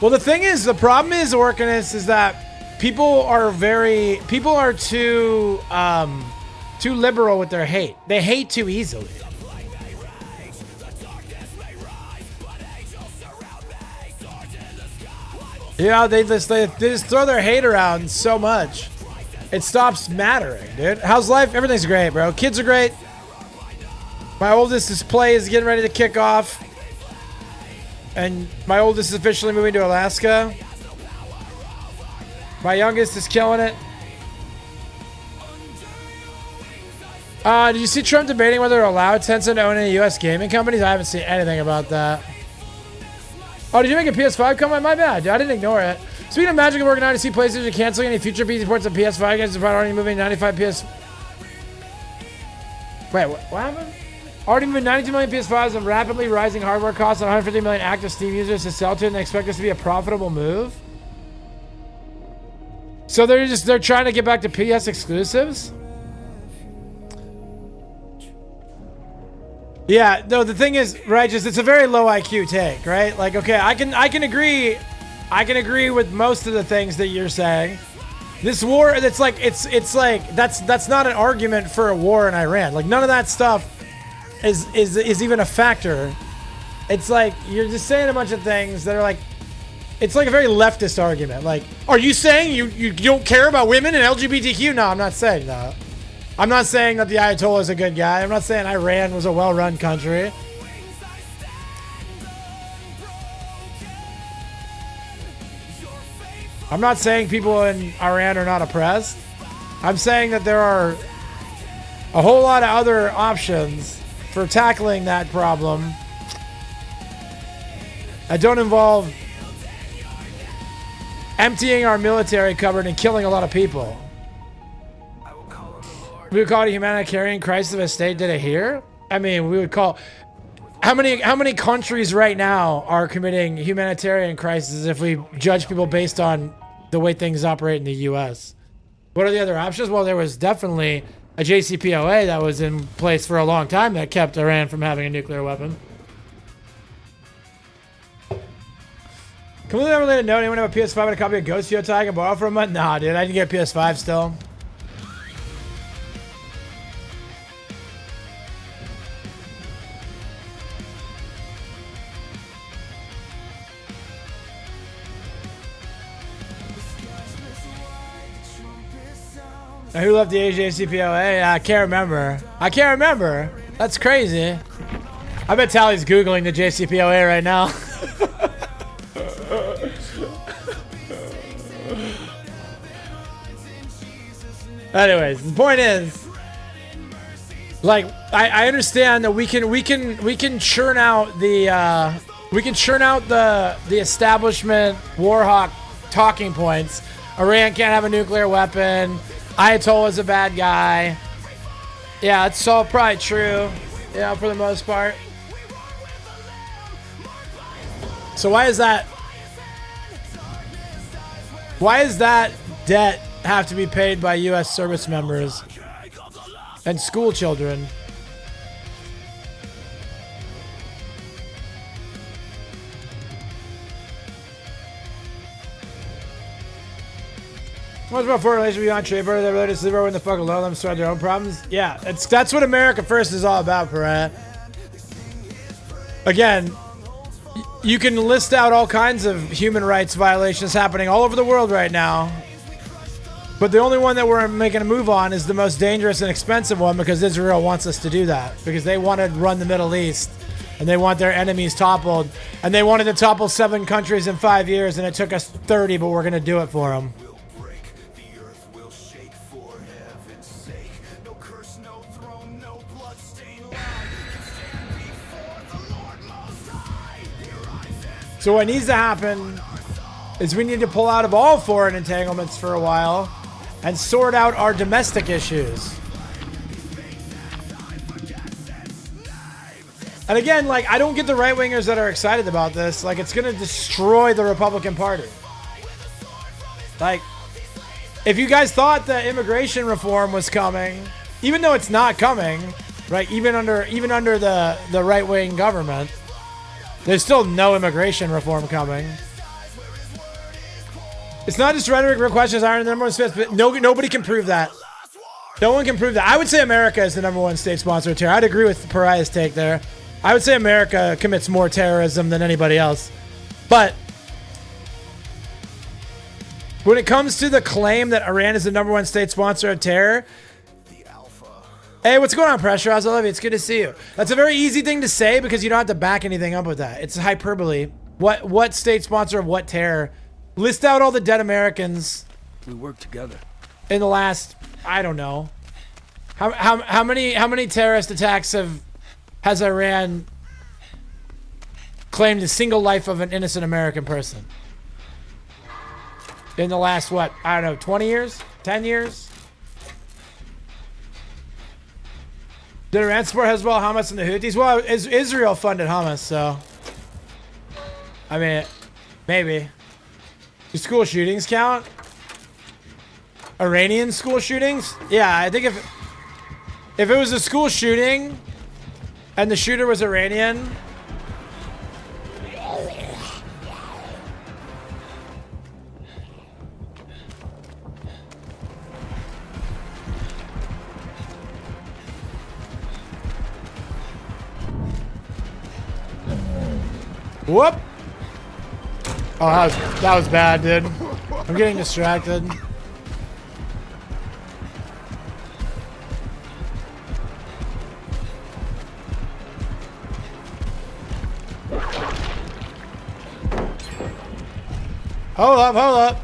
Well, the thing is, the problem is, Orcanus, is that people are too liberal with their hate. They hate too easily. Yeah, they just throw their hate around so much. It stops mattering, dude. How's life? Everything's great, bro. Kids are great. My oldest's play is getting ready to kick off. And my oldest is officially moving to Alaska. My youngest is killing it. Did you see Trump debating whether to allow Tencent to own any U.S. gaming companies? I haven't seen anything about that. Oh, did you make a PS5 come? My bad. I didn't ignore it. Speaking of magic, working out to see PlayStation canceling any future PC ports of PS5 games about already moving 95 PS. Wait, what happened? Already moving 92 million PS5s and rapidly rising hardware costs and 150 million active Steam users to sell to, and they expect this to be a profitable move. So they're trying to get back to PS exclusives. Yeah, no, the thing is, Righteous, it's a very low IQ take, right? Like, okay, I can agree with most of the things that you're saying. This war, it's like that's not an argument for a war in Iran. Like, none of that stuff is even a factor. It's like you're just saying a bunch of things that are like, it's like a very leftist argument. Like, are you saying you don't care about women and LGBTQ? No, I'm not saying that. I'm not saying that the Ayatollah is a good guy. I'm not saying Iran was a well-run country. I'm not saying people in Iran are not oppressed. I'm saying that there are a whole lot of other options for tackling that problem that don't involve emptying our military cupboard and killing a lot of people. We would call it a humanitarian crisis if a state did it here. I mean, we would call... How many countries right now are committing humanitarian crises if we judge people based on the way things operate in the U.S.? What are the other options? Well, there was definitely a JCPOA that was in place for a long time that kept Iran from having a nuclear weapon. Completely unrelated note, anyone have a PS5 and a copy of Ghost Yotai I can borrow for a month? Nah, dude, I didn't get a PS5 still. Now, who left the AJCPOA? I can't remember. That's crazy. I bet Tally's Googling the JCPOA right now. Anyways, the point is, like, I understand that we can churn out the establishment Warhawk talking points. Iran can't have a nuclear weapon. Ayatollah's a bad guy. Yeah, it's all probably true. Yeah, for the most part. So why is that debt have to be paid by U.S. service members and school children? What's about foreign relations beyond trade? Brother, they're related to sleep over in the fuck alone. Let them start their own problems. Yeah, that's what America First is all about, Pariah. Again, you can list out all kinds of human rights violations happening all over the world right now. But the only one that we're making a move on is the most dangerous and expensive one, because Israel wants us to do that. Because they want to run the Middle East. And they want their enemies toppled. And they wanted to topple 7 countries in 5 years, and it took us 30, but we're going to do it for them. So what needs to happen is we need to pull out of all foreign entanglements for a while and sort out our domestic issues. And again, like, I don't get the right-wingers that are excited about this. Like, it's going to destroy the Republican Party. Like, if you guys thought that immigration reform was coming, even though it's not coming, right? Even under the right-wing government, there's still no immigration reform coming. It's not just rhetoric, real questions, Iron, the number one state, but nobody can prove that. No one can prove that. I would say America is the number one state sponsor of terror. I'd agree with Pariah's take there. I would say America commits more terrorism than anybody else. But When it comes to the claim that Iran is the #1 state sponsor of terror, hey, what's going on, Pressurized? I love you. It's good to see you. That's a very easy thing to say because you don't have to back anything up with that. It's hyperbole. What state sponsor of what terror? List out all the dead Americans We work together. in the last, I don't know. How many terrorist attacks has Iran claimed the single life of an innocent American person? In the last, what? I don't know, 20 years? 10 years? Did Iran support Hezbollah, Hamas, and the Houthis? Well, Israel funded Hamas, so... I mean, maybe. Do school shootings count? Iranian school shootings? Yeah, I think if it was a school shooting and the shooter was Iranian... Whoop! Oh, that was bad, dude. I'm getting distracted. Hold up, hold up.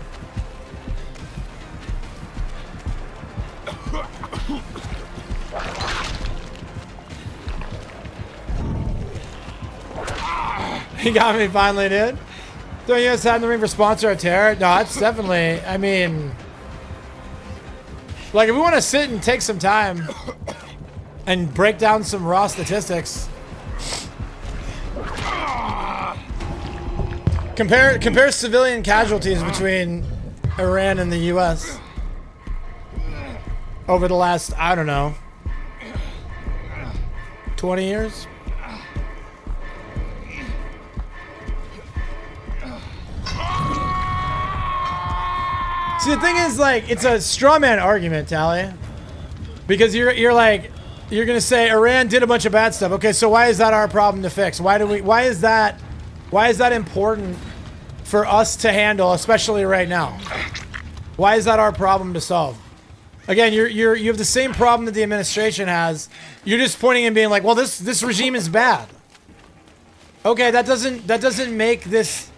He got me finally, dude. Throwing US hat in the ring for sponsor of terror? No, that's definitely, I mean... Like, if we want to sit and take some time and break down some raw statistics... Compare civilian casualties between Iran and the US over the last, I don't know, 20 years? See, the thing is, like, it's a straw man argument, Tally. Because you're like, you're gonna say Iran did a bunch of bad stuff. Okay, so why is that our problem to fix? Why is that important for us to handle, especially right now? Why is that our problem to solve? Again, you have the same problem that the administration has. You're just pointing and being like, well, this regime is bad. Okay, that doesn't make this.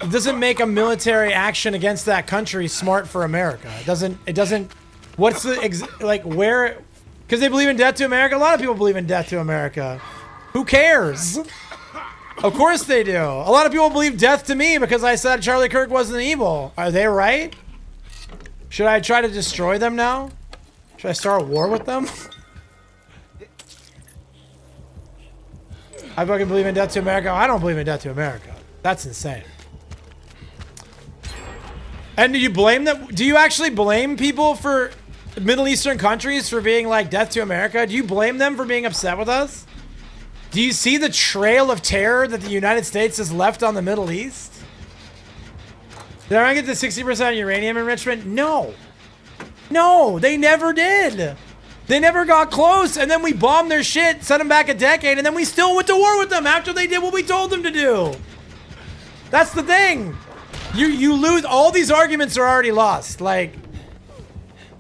It doesn't make a military action against that country smart for America. It doesn't. What's the like where? Because they believe in death to America. A lot of people believe in death to America. Who cares? Of course they do. A lot of people believe death to me because I said Charlie Kirk wasn't evil. Are they right? Should I try to destroy them now? Should I start a war with them? I fucking believe in death to America. I don't believe in death to America. That's insane. And do you blame them? Do you actually blame people for Middle Eastern countries for being like death to America? Do you blame them for being upset with us? Do you see the trail of terror that the United States has left on the Middle East? Did I get to 60% uranium enrichment? No. No, they never did. They never got close, and then we bombed their shit, sent them back a decade, and then we still went to war with them after they did what we told them to do. That's the thing. You lose. All these arguments are already lost. Like,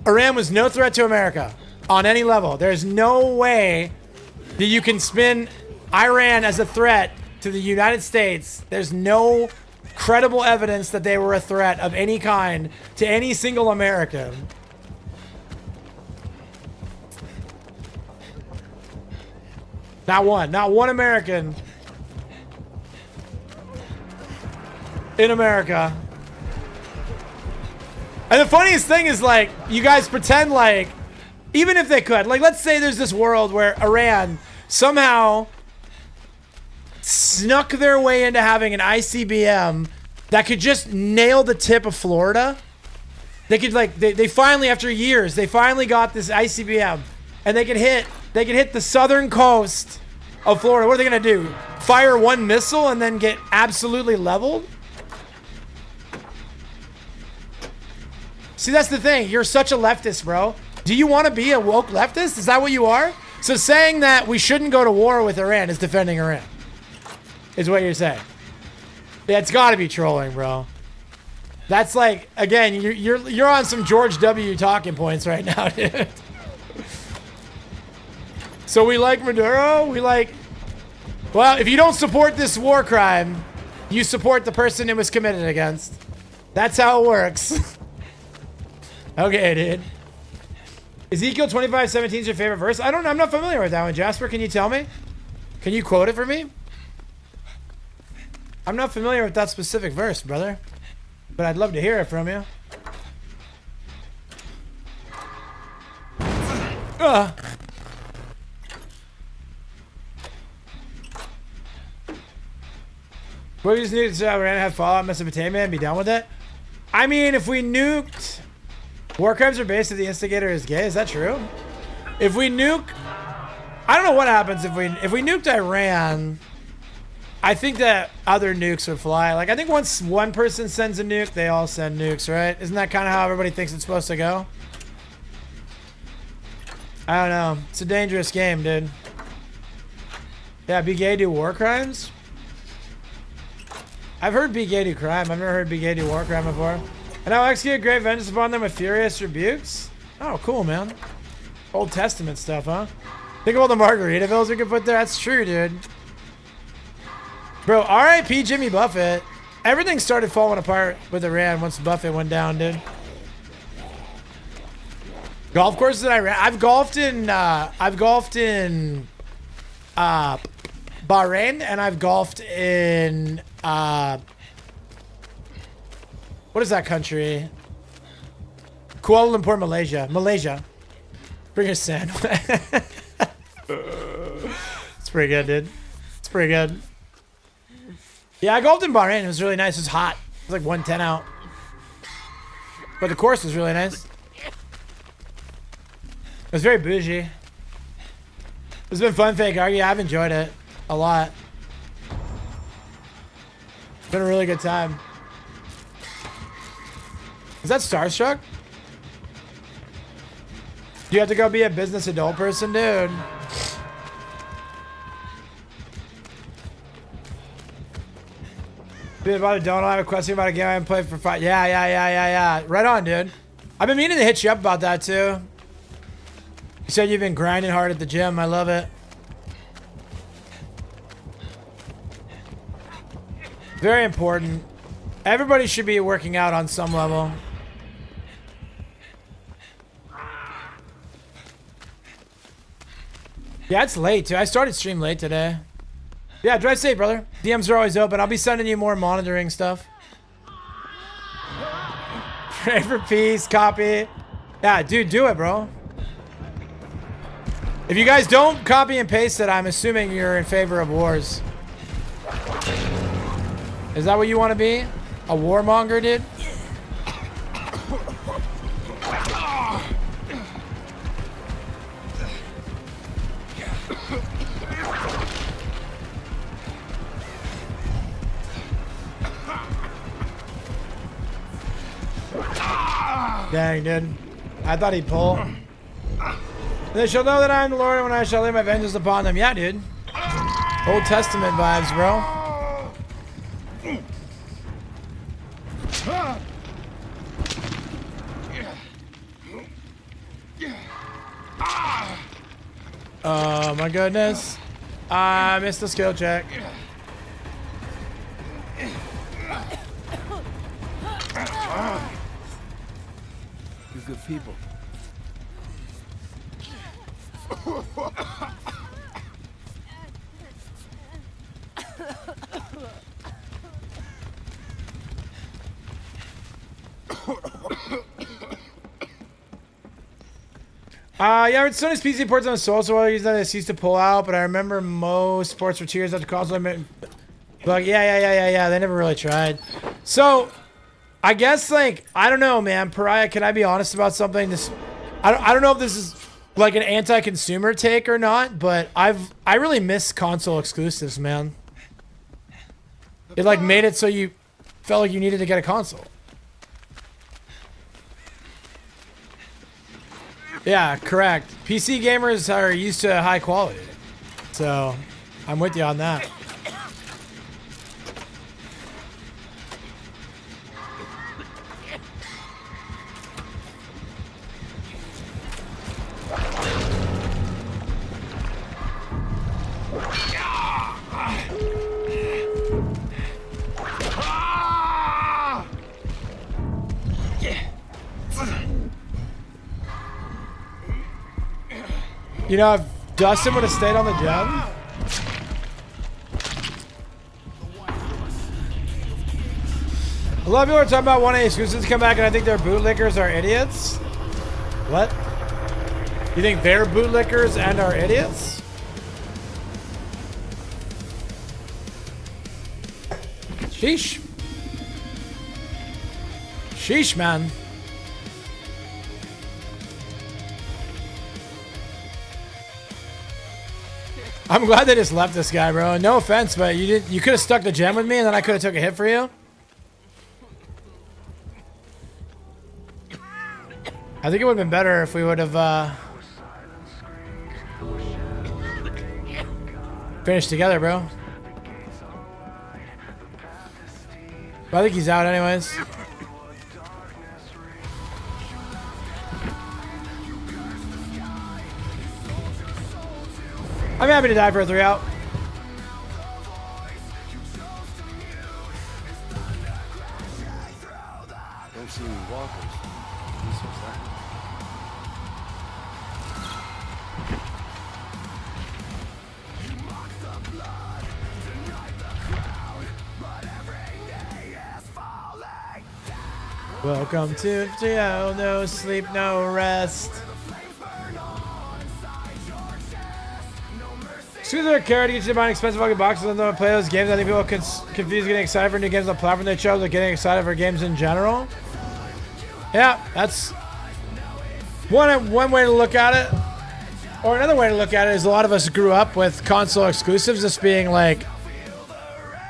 Iran was no threat to America on any level. There's no way that you can spin Iran as a threat to the United States. There's no credible evidence that they were a threat of any kind to any single American. Not one American in America. And the funniest thing is, like, you guys pretend like, even if they could, like, let's say there's this world where Iran somehow snuck their way into having an ICBM that could just nail the tip of Florida. They could, like, they finally, after years, they finally got this ICBM, and they could hit the southern coast of Florida. What are they gonna do? Fire one missile and then get absolutely leveled? See, that's the thing. You're such a leftist, bro. Do you want to be a woke leftist? Is that what you are? So saying that we shouldn't go to war with Iran is defending Iran, is what you're saying. Yeah, it's got to be trolling, bro. That's like, again, you're on some George W. talking points right now, dude. So we like Maduro. We like. Well, if you don't support this war crime, you support the person it was committed against. That's how it works. Okay, dude. Ezekiel 25:17 is your favorite verse? I don't know. I'm not familiar with that one. Jasper, can you tell me? Can you quote it for me? I'm not familiar with that specific verse, brother. But I'd love to hear it from you. We just need to have Fallout Mesopotamia and be done with it. I mean, if we nuked... War crimes are based if the instigator is gay. Is that true? If we nuke... I don't know what happens if we nuked Iran. I think that other nukes would fly. Like, I think once one person sends a nuke, they all send nukes, right? Isn't that kind of how everybody thinks it's supposed to go? I don't know. It's a dangerous game, dude. Yeah, be gay do war crimes? I've heard be gay do crime. I've never heard be gay do war crime before. And I'll execute great vengeance upon them with furious rebukes. Oh, cool, man. Old Testament stuff, huh? Think of all the Margaritavilles we could put there. That's true, dude. Bro, R.I.P. Jimmy Buffett. Everything started falling apart with Iran once Buffett went down, dude. Golf courses in Iran. I've golfed in Bahrain, and I've golfed in what is that country? Kuala Lumpur, Malaysia. Malaysia. Bring a sand. It's pretty good, dude. It's pretty good. Yeah, I golfed in Bahrain. It was really nice. It was hot. It was like 110 out. But the course was really nice. It was very bougie. It's been fun, Fake Argue. I've enjoyed it a lot. It's been a really good time. Is that Starstruck? Do you have to go be a business adult person, dude? Dude, about a donut, I have a question about a game I haven't played for 5. Yeah. Right on, dude. I've been meaning to hit you up about that, too. You said you've been grinding hard at the gym. I love it. Very important. Everybody should be working out on some level. Yeah, it's late, too. I started stream late today. Yeah, drive safe, brother. DMs are always open. I'll be sending you more monitoring stuff. Pray for peace, copy. Yeah, dude, do it, bro. If you guys don't copy and paste it, I'm assuming you're in favor of wars. Is that what you want to be? A warmonger, dude? Dang, dude. I thought he'd pull. They shall know that I am the Lord, and when I shall lay my vengeance upon them. Yeah, dude. Old Testament vibes, bro. Oh my goodness. I missed the skill check. You're good people. Yeah, it's Sony's PC ports on Soul, so I use that as used to pull out, but I remember most ports for 2 years after console. But yeah, they never really tried. So, I guess, like, I don't know, man. Pariah, can I be honest about something? I don't know if this is like an anti-consumer take or not, but I really miss console exclusives, man. It like made it so you felt like you needed to get a console. Yeah, correct. PC gamers are used to high quality. So, I'm with you on that. You know, if Dustin would have stayed on the gem. A lot of people are talking about wanting exclusives to come back, and I think their bootlickers are idiots. What? You think they're bootlickers and are idiots? Sheesh. Sheesh, man. I'm glad they just left this guy, bro. No offense, but you could have stuck the gem with me, and then I could have took a hit for you. I think it would have been better if we would have finished together, bro. But I think he's out anyways. I'm happy to die for a 3 out. Don't see any walkers. At least there's that. Welcome to jail, no sleep, no rest. Excuse me, carrot to get you to buy expensive fucking boxes and then play those games. I think people confuse getting excited for new games on the platform they chose with getting excited for games in general. Yeah, that's one way to look at it. Or another way to look at it is a lot of us grew up with console exclusives just being like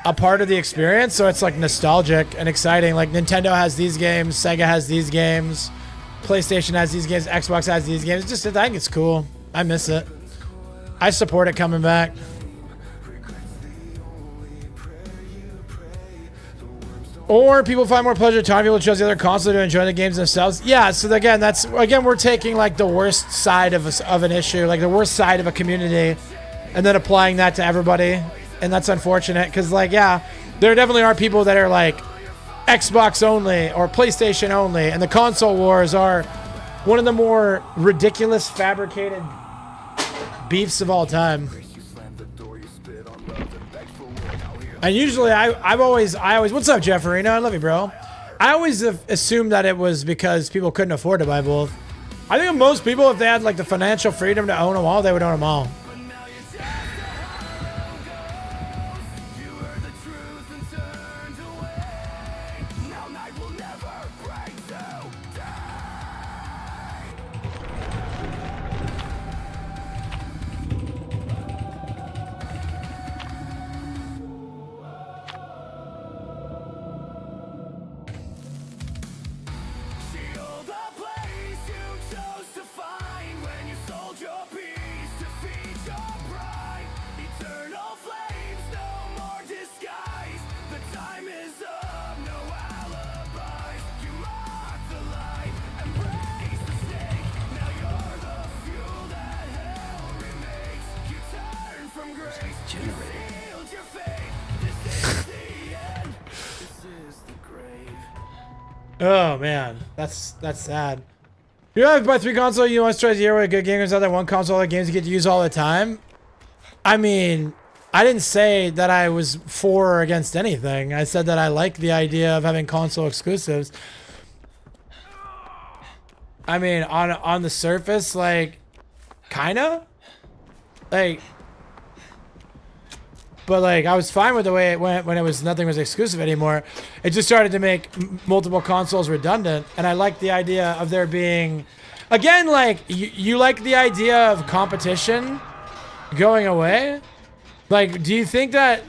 a part of the experience, so it's like nostalgic and exciting. Like Nintendo has these games, Sega has these games, PlayStation has these games, Xbox has these games. Just I think it's cool. I miss it. I support it coming back. Or people find more pleasure telling people to choose the other console to enjoy the games themselves. Yeah, so again, we're taking like the worst side of an issue, like the worst side of a community, and then applying that to everybody. And that's unfortunate because, like, yeah, there definitely are people that are like Xbox only or PlayStation only, and the console wars are one of the more ridiculous fabricated beefs of all time. And usually I always what's up, Jefferino? I love you, bro. I always assumed that it was because people couldn't afford to buy both. I think most people, if they had like the financial freedom to own them all, they would own them all. Oh man, that's sad. You have to buy 3 consoles. You want to try a year with good gamers out there. 1 console, the games you get to use all the time. I mean, I didn't say that I was for or against anything. I said that I like the idea of having console exclusives. I mean, on the surface, like, kinda, like. But like I was fine with the way it went when nothing was exclusive anymore. It just started to make multiple consoles redundant, and I like the idea of there being, again, like you like the idea of competition going away. Like, do you think that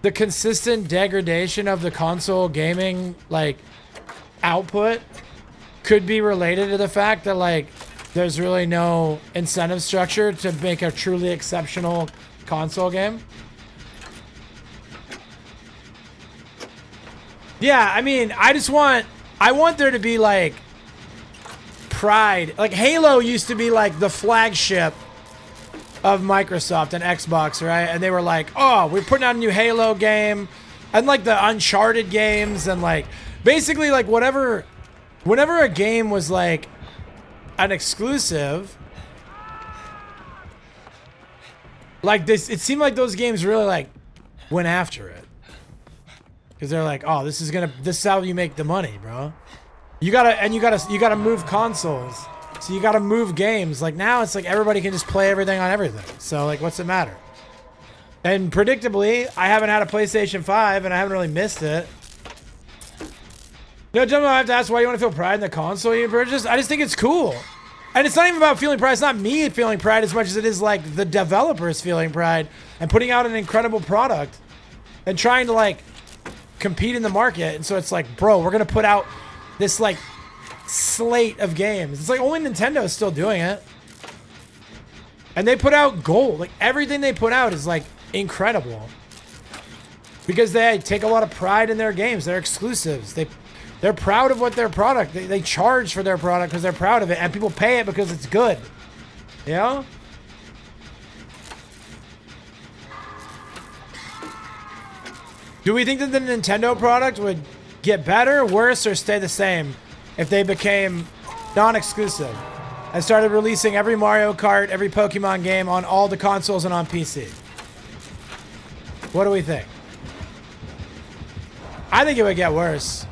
the consistent degradation of the console gaming like output could be related to the fact that like there's really no incentive structure to make a truly exceptional console game? Yeah, I mean, I want there to be like pride. Like Halo used to be like the flagship of Microsoft and Xbox, right? And they were like, oh, we're putting out a new Halo game, and like the Uncharted games, and like basically like whenever a game was like an exclusive, Like this, it seemed like those games really like went after it. Because they're like, oh, this is how you make the money, bro. You gotta move consoles. So you gotta move games. Like now it's like everybody can just play everything on everything. So like what's it matter? And predictably, I haven't had a PlayStation 5 and I haven't really missed it. No, gentlemen, I have to ask why you want to feel pride in the console you purchased. I just think it's cool. And it's not even about feeling pride. It's not me feeling pride as much as it is like the developers feeling pride and putting out an incredible product and trying to like compete in the market. And so it's like, bro, we're going to put out this like slate of games. It's like only Nintendo is still doing it. And they put out gold. Like everything they put out is like incredible. Because they take a lot of pride in their games. They're exclusives. They're proud of what their product. They charge for their product because they're proud of it, and people pay it because it's good. You know? Do we think that the Nintendo product would get better, worse, or stay the same if they became non-exclusive and started releasing every Mario Kart, every Pokemon game on all the consoles and on PC? What do we think? I think it would get worse.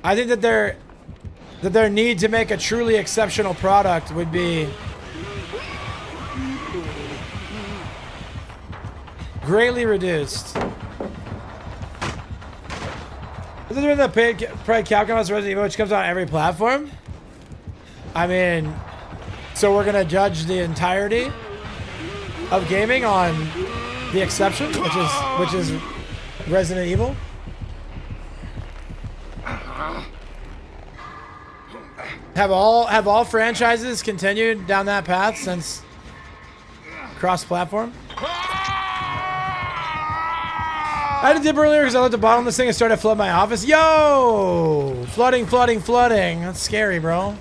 I think that their need to make a truly exceptional product would be greatly reduced. Isn't there the paid Capcom has Resident Evil, which comes out on every platform? I mean, so we're gonna judge the entirety of gaming on the exception, which is Resident Evil. Have all franchises continued down that path since cross-platform? I had to dip earlier because I let the bottom of this thing and started to flood my office. Yo! Flooding. That's scary, bro.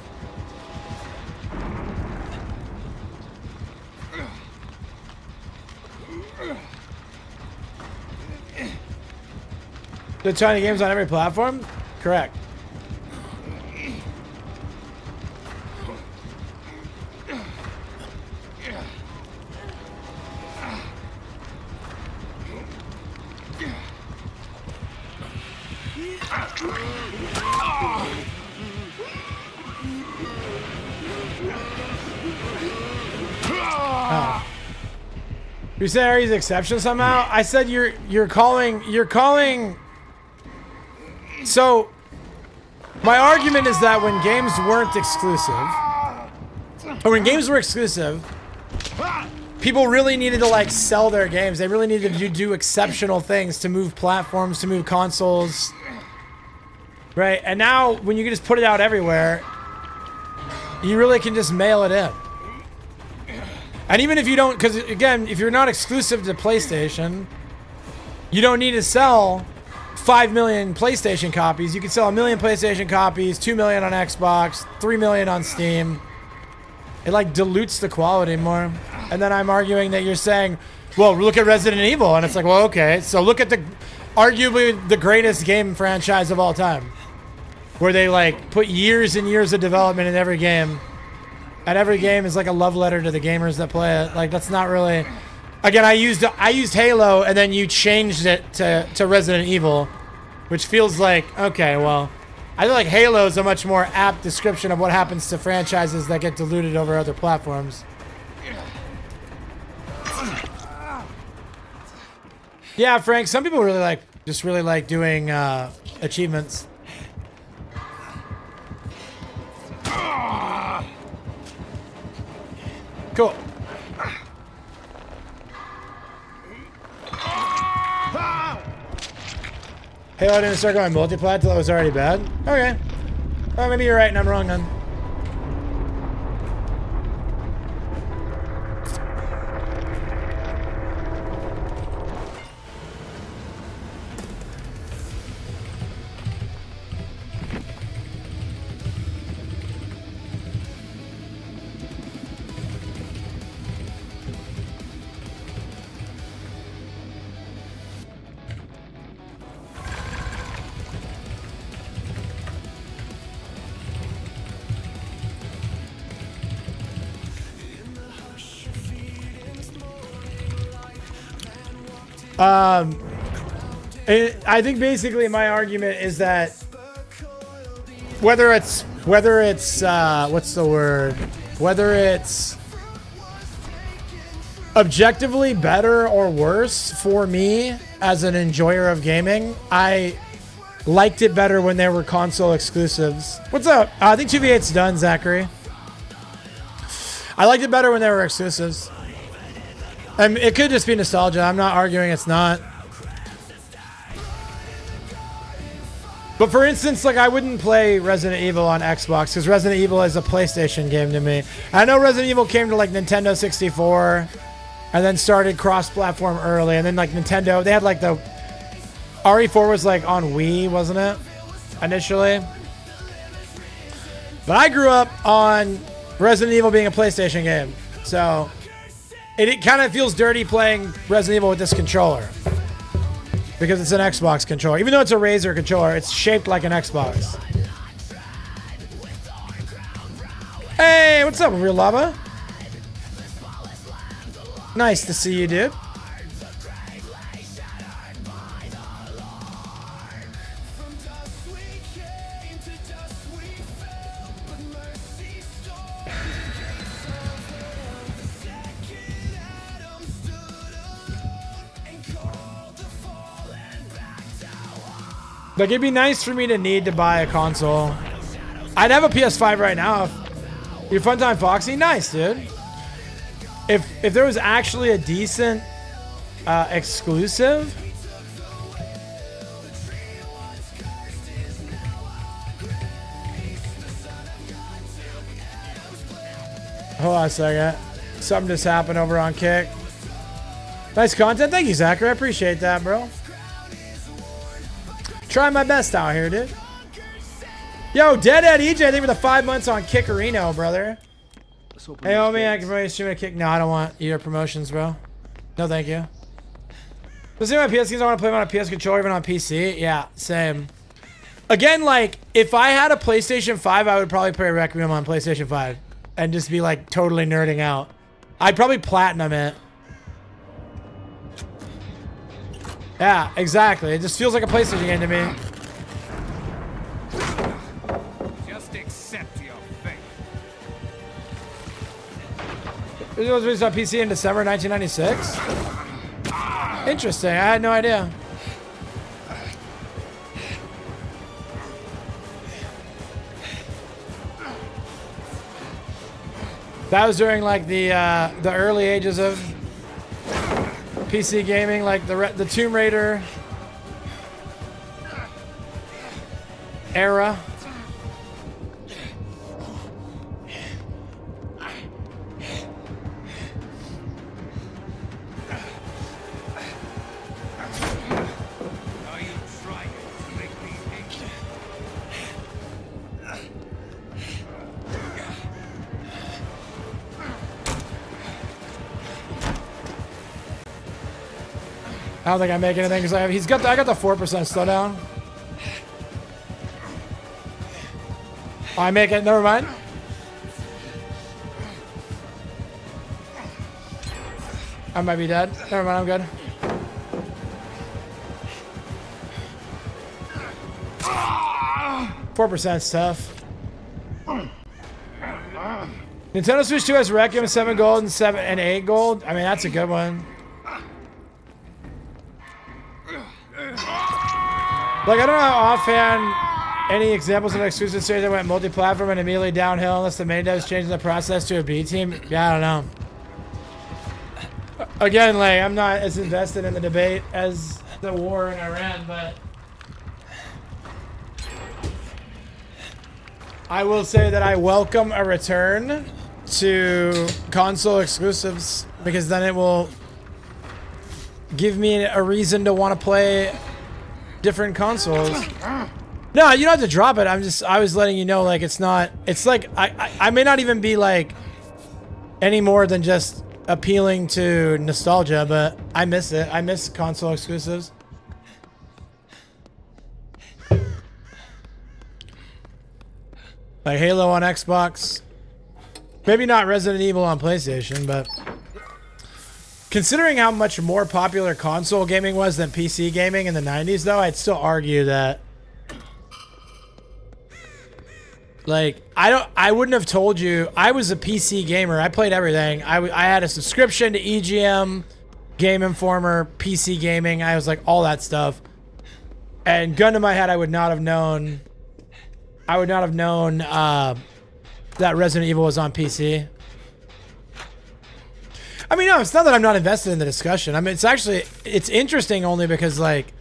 The China games on every platform? Correct. Oh. You're saying he's exception somehow? I said you're calling. So my argument is that when games weren't exclusive, or when games were exclusive, people really needed to like sell their games. They really needed to do exceptional things to move platforms, to move consoles. Right? And now when you can just put it out everywhere, you really can just mail it in. And even if you don't, because again, if you're not exclusive to PlayStation, you don't need to sell 5 million PlayStation copies. You can sell 1 million PlayStation copies, 2 million on Xbox, 3 million on Steam. It like dilutes the quality more. And then I'm arguing that you're saying, well, look at Resident Evil. And it's like, well, okay. So look at arguably the greatest game franchise of all time, where they like put years and years of development in every game. And every game is like a love letter to the gamers that play it. Like that's not really. Again, I used Halo, and then you changed it to Resident Evil, which feels like okay. Well, I feel like Halo is a much more apt description of what happens to franchises that get diluted over other platforms. Yeah, Frank. Some people really like doing achievements. Cool. Halo didn't start going multiplat till it was already bad? Okay. Well, maybe you're right and I'm wrong then. I think basically my argument is that whether it's what's the word? Whether it's objectively better or worse for me as an enjoyer of gaming, I liked it better when there were console exclusives. What's up? I think 2v8's done, Zachary. I liked it better when there were exclusives. It could just be nostalgia. I'm not arguing it's not. But for instance, like I wouldn't play Resident Evil on Xbox because Resident Evil is a PlayStation game to me. I know Resident Evil came to like Nintendo 64 and then started cross-platform early, and then like Nintendo, they had like the RE4 was like on Wii, wasn't it? Initially. But I grew up on Resident Evil being a PlayStation game. So it kind of feels dirty playing Resident Evil with this controller. Because it's an Xbox controller. Even though it's a Razer controller, it's shaped like an Xbox. Hey, what's up, Real Lava? Nice to see you, dude. Like, it'd be nice for me to need to buy a console. I'd have a PS5 right now. Your Funtime Foxy? Nice, dude. If there was actually a decent exclusive. Hold on a second. Something just happened over on Kick. Nice content. Thank you, Zachary. I appreciate that, bro. Trying my best out here, dude. Yo, Deadhead EJ, thank you for the 5 months on Kickerino, brother. Hey, homie, I can probably stream a Kick. No, I don't want your promotions, bro. No, thank you. The same on PS games, I want to play them on a PS controller, even on PC. Yeah, same. Again, like, if I had a PlayStation 5, I would probably play Requiem on PlayStation 5 and just be, like, totally nerding out. I'd probably platinum it. Yeah, exactly. It just feels like a PlayStation game to me. Just accept your fate. It was released on PC in December 1996. Interesting. I had no idea. That was during like the early ages of PC gaming, like the Tomb Raider era. Are you trying to make me hate you? I don't think I make anything because I got the 4% slowdown. Oh, I make it. Never mind. I might be dead. Never mind. I'm good. %'s tough. Nintendo Switch 2 has Requiem 7 gold and 7 and 8 gold. I mean, that's a good one. Like, I don't know offhand any examples of an exclusive series that went multi-platform and immediately downhill unless the main devs changing the process to a B team. Yeah, I don't know. Again, like, I'm not as invested in the debate as the war in Iran, but I will say that I welcome a return to console exclusives because then it will give me a reason to want to play different consoles. No, you don't have to drop it. I was letting you know, like, it's not, it's like, I may not even be like any more than just appealing to nostalgia, but I miss it. I miss console exclusives. Like Halo on Xbox. Maybe not Resident Evil on PlayStation, but Considering how much more popular console gaming was than PC gaming in the 90s, though, I'd still argue that, like, I wouldn't have told you. I was a PC gamer. I played everything. I had a subscription to EGM, Game Informer, PC gaming. I was like all that stuff. And gun to my head, I would not have known that Resident Evil was on PC. I mean, no, it's not that I'm not invested in the discussion. I mean, it's interesting only because, like,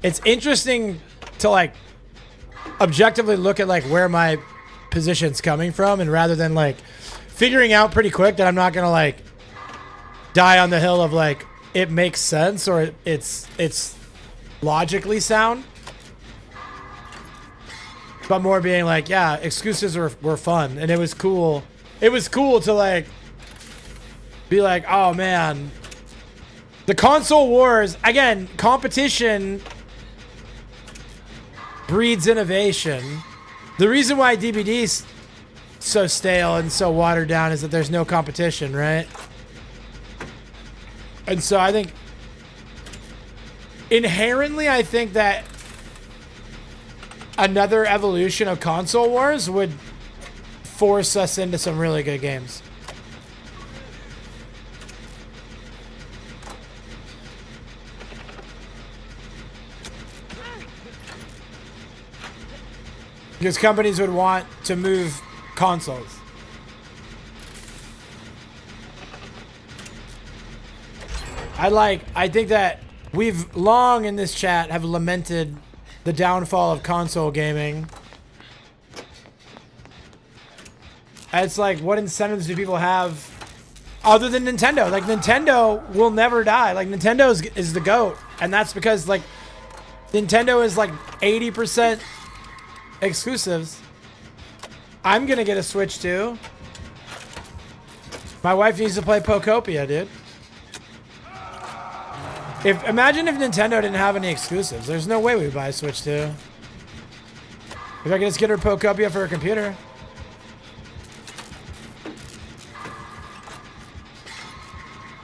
it's interesting to, like, objectively look at, like, where my position's coming from, and rather than, like, figuring out pretty quick that I'm not gonna, like, die on the hill of, like, it makes sense or it's logically sound, but more being like, yeah, exclusives were fun, and it was cool. It was cool to, like, be like, oh man, the console wars, again, competition breeds innovation. The reason why DVD's so stale and so watered down is that there's no competition, right? And so I think inherently, I think that another evolution of console wars would force us into some really good games. Because companies would want to move consoles. I think that we've long in this chat have lamented the downfall of console gaming. And it's like, what incentives do people have other than Nintendo? Like, Nintendo will never die. Like, Nintendo is the GOAT. And that's because, like, Nintendo is like 80% exclusives. I'm gonna get a Switch too. My wife needs to play Pokopia, dude. Imagine if Nintendo didn't have any exclusives. There's no way we'd buy a Switch 2. If I could just get her Pokopia for her computer.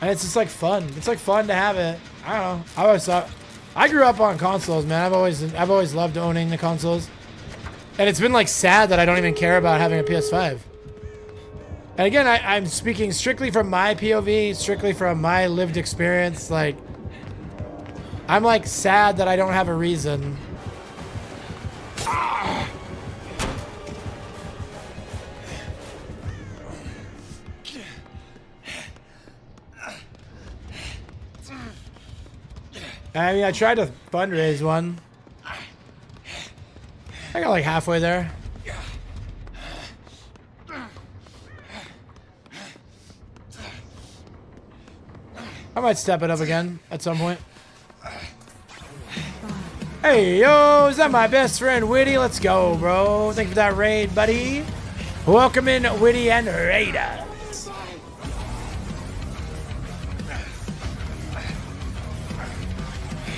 And it's just like fun. It's like fun to have it. I don't know. I always thought, I grew up on consoles, man. I've always loved owning the consoles. And it's been like sad that I don't even care about having a PS5. And again, I'm speaking strictly from my POV, strictly from my lived experience. Like, I'm like sad that I don't have a reason. I mean, I tried to fundraise one. I got like halfway there. I might step it up again at some point. Hey, yo, is that my best friend, Witty? Let's go, bro. Thank you for that raid, buddy. Welcome in, Witty and Raiders.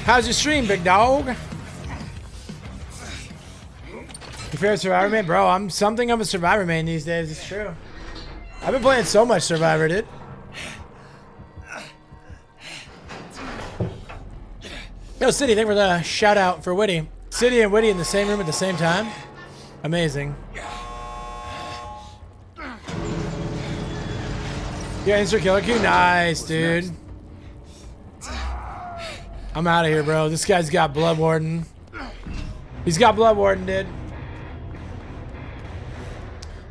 How's your stream, big dog? Your favorite Survivor main? Bro, I'm something of a Survivor main these days. It's true. I've been playing so much Survivor, dude. Yo, City, thank you for the shout out for Witty. City and Witty in the same room at the same time. Amazing. Yeah, insert killer Q. Nice, dude. I'm out of here, bro. This guy's got Blood Warden. He's got Blood Warden, dude.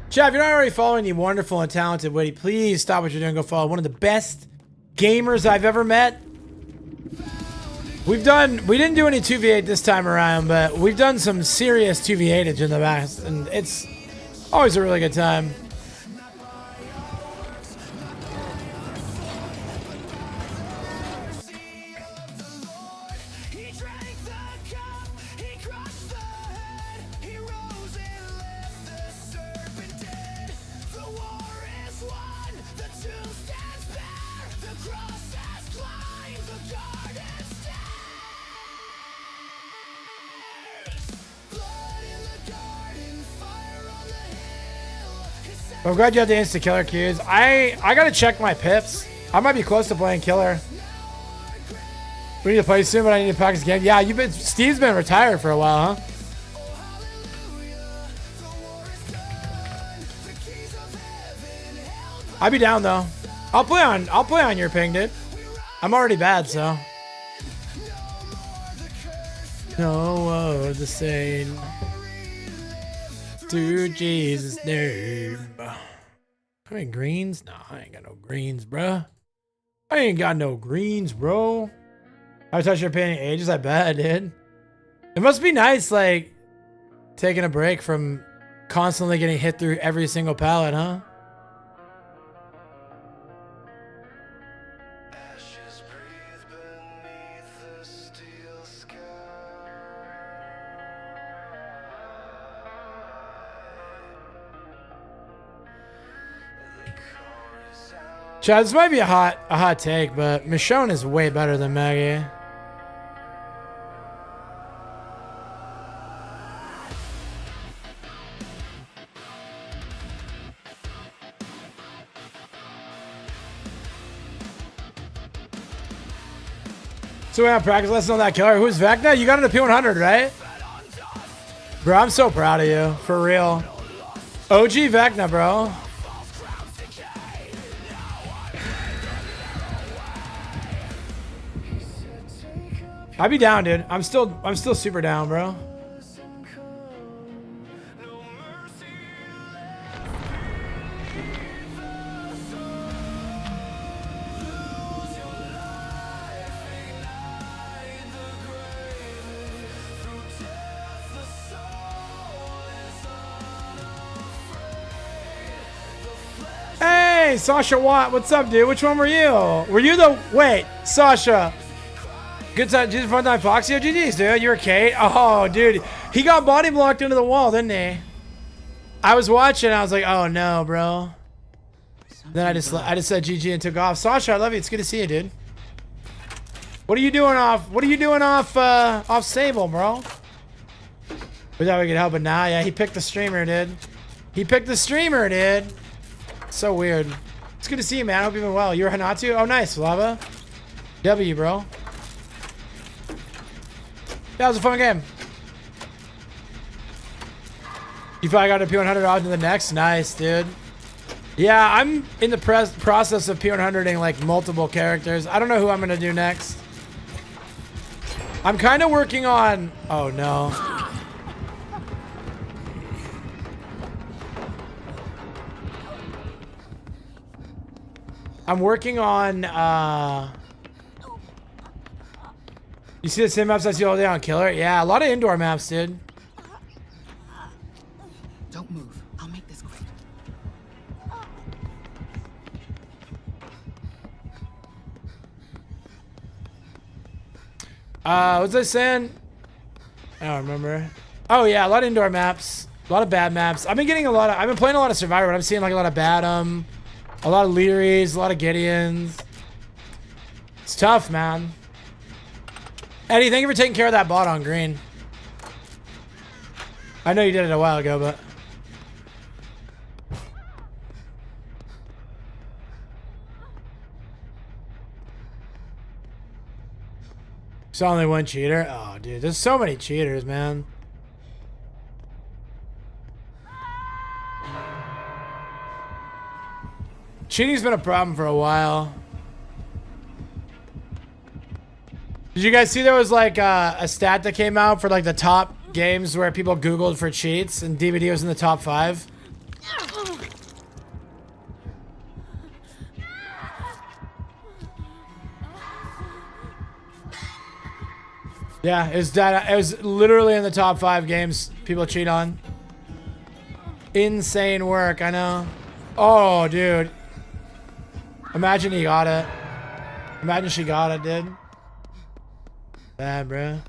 Chat, if you're not already following the wonderful and talented Witty, please stop what you're doing. Go follow one of the best gamers I've ever met. We didn't do any 2v8 this time around, but we've done some serious 2v8age in the past, and it's always a really good time. I'm glad you had the insta killer cues. I gotta check my pips. I might be close to playing killer. We need to play soon, but I need to practice game. Yeah, Steve's been retired for a while, huh? I'd be down though. I'll play on your ping, dude. I'm already bad, so. No word to say to Jesus' name. I mean greens? Nah, I ain't got no greens, bruh. I ain't got no greens, bro. I touched your painting ages, I bet I did. It must be nice, like, taking a break from constantly getting hit through every single pallet, huh? Chad, this might be a hot take, but Michonne is way better than Maggie. So we have practice lessons on that killer. Who's Vecna? You got into P100, right? Bro, I'm so proud of you. For real. OG Vecna, bro. I'd be down, dude. I'm still super down, bro. Hey, Sasha Watt, what's up, dude? Which one were you? Were you the... Wait, Sasha. Good time, just fun time, Foxy. GG's, dude. You were Kate. Oh, dude, he got body blocked into the wall, didn't he? I was watching. I was like, oh no, bro. Then I just said GG and took off. Sasha, I love you. It's good to see you, dude. What are you doing off? What are you doing off Sable, bro? We thought we could help, but nah, yeah, he picked the streamer, dude. He picked the streamer, dude. So weird. It's good to see you, man. I hope you've been well. You're Hanatu? Oh, nice, Lava. W, bro. That was a fun game. You probably got a P100 on to the next. Nice, dude. Yeah, I'm in the process of P100ing like multiple characters. I don't know who I'm gonna do next. I'm kind of working on... Oh, no. I'm working on... You see the same maps I see all day on Killer? Yeah, a lot of indoor maps, dude. Don't move. I'll make this quick. What was I saying? I don't remember. Oh yeah, a lot of indoor maps. A lot of bad maps. I've been playing a lot of Survivor, but I'm seeing like a lot of Badum, a lot of Learys, a lot of Gideons. It's tough, man. Eddie, thank you for taking care of that bot on green. I know you did it a while ago, but... Saw only one cheater? Oh, dude, there's so many cheaters, man. Cheating's been a problem for a while. Did you guys see there was like a stat that came out for like the top games where people Googled for cheats and DVD was in the top 5? Yeah, it was literally in the top 5 games people cheat on. Insane work, I know. Oh, dude. Imagine he got it. Imagine she got it, dude. Bad, bro.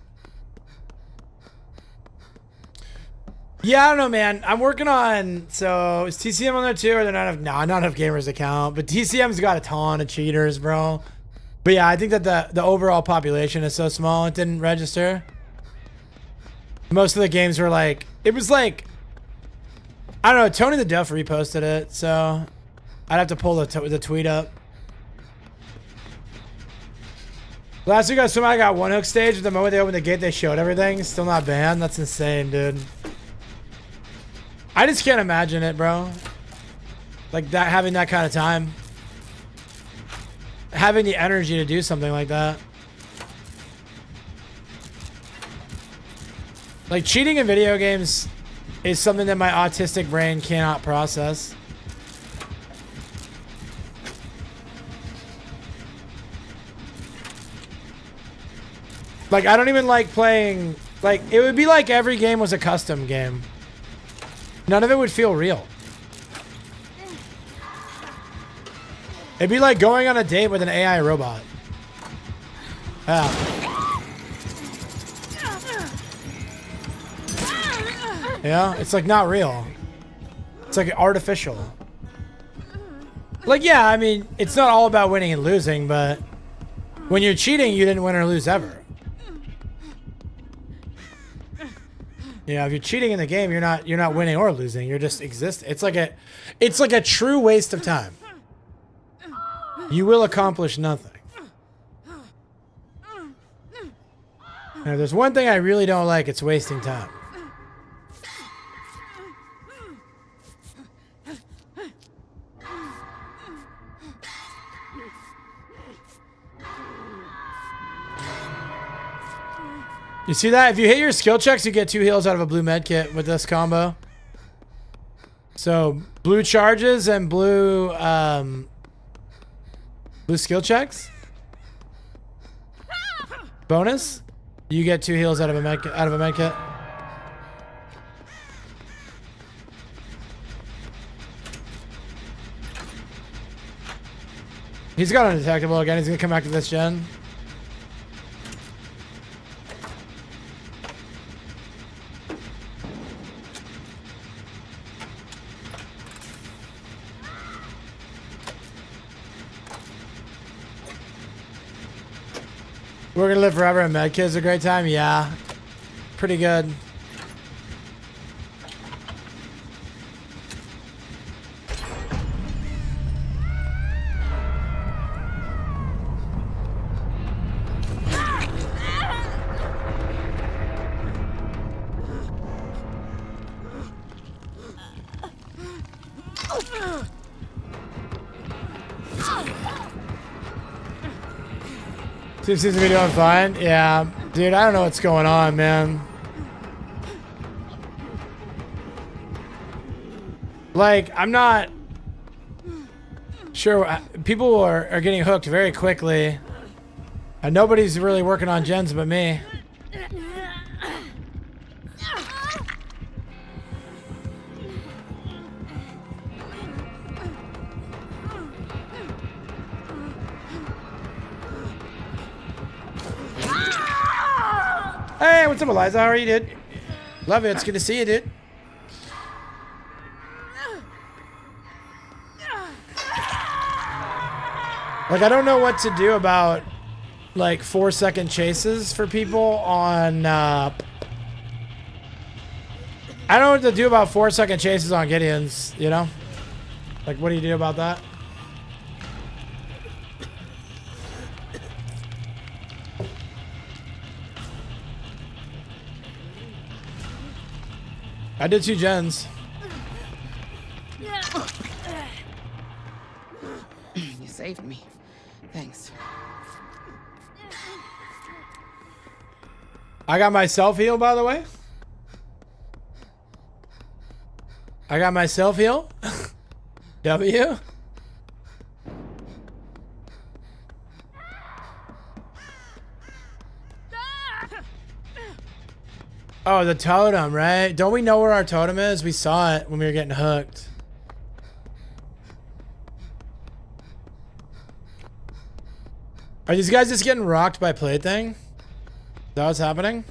Yeah, I don't know, man. I'm working on... So, is TCM on there too? Or they're not enough... Nah, not enough gamers account. But TCM's got a ton of cheaters, bro. But yeah, I think that the overall population is so small, it didn't register. Most of the games were like... It was like... I don't know, Tony the Duff reposted it, so... I'd have to pull the tweet up. Last week, somebody got one hook stage. The moment they opened the gate, they showed everything. Still not banned. That's insane, dude. I just can't imagine it, bro. Like that, having that kind of time. Having the energy to do something like that. Like cheating in video games is something that my autistic brain cannot process. Like, I don't even like playing... Like, it would be like every game was a custom game. None of it would feel real. It'd be like going on a date with an AI robot. Yeah. Yeah, it's like not real. It's like artificial. Like, yeah, I mean, it's not all about winning and losing, but when you're cheating, you didn't win or lose ever. Yeah, if you're cheating in the game, you're not winning or losing. You're just existing. It's like a true waste of time. You will accomplish nothing. Now, there's one thing I really don't like, it's wasting time. You see that? If you hit your skill checks, you get 2 heals out of a blue med kit with this combo. So, blue charges and blue skill checks. Bonus, you get 2 heals out of a med kit. He's got undetectable again. He's gonna come back to this gen. We're gonna live forever and Medkit's a great time? Yeah. Pretty good. Seems to be doing fine. Yeah. Dude, I don't know what's going on, man. Like, I'm not sure. People are getting hooked very quickly. And nobody's really working on gens but me. Hey, what's up, Eliza? How are you, dude? Love it. It's good to see you, dude. Like, I don't know what to do about, like, 4-second chases for people on, I don't know what to do about 4-second chases on Gideons, you know? Like, what do you do about that? I did 2 gens. You saved me. Thanks. I got my self heal, by the way. I got my self heal. W. Oh, the totem, right? Don't we know where our totem is? We saw it when we were getting hooked. Are these guys just getting rocked by Plaything? Is that what's happening?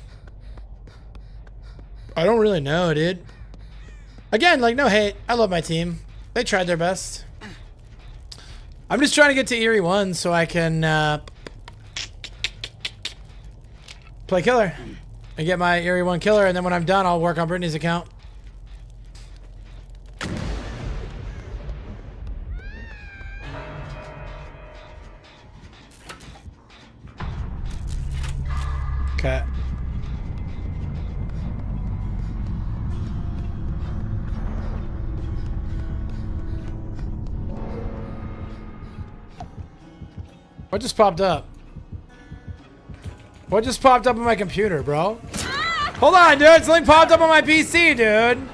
I don't really know, dude. Again, like, no hate. I love my team. They tried their best. I'm just trying to get to Eerie 1 so I can play killer. And get my Eerie 1 killer, and then when I'm done, I'll work on Brittany's account. Okay. What just popped up? What just popped up on my computer, bro? Hold on, dude. Something popped up on my PC, dude.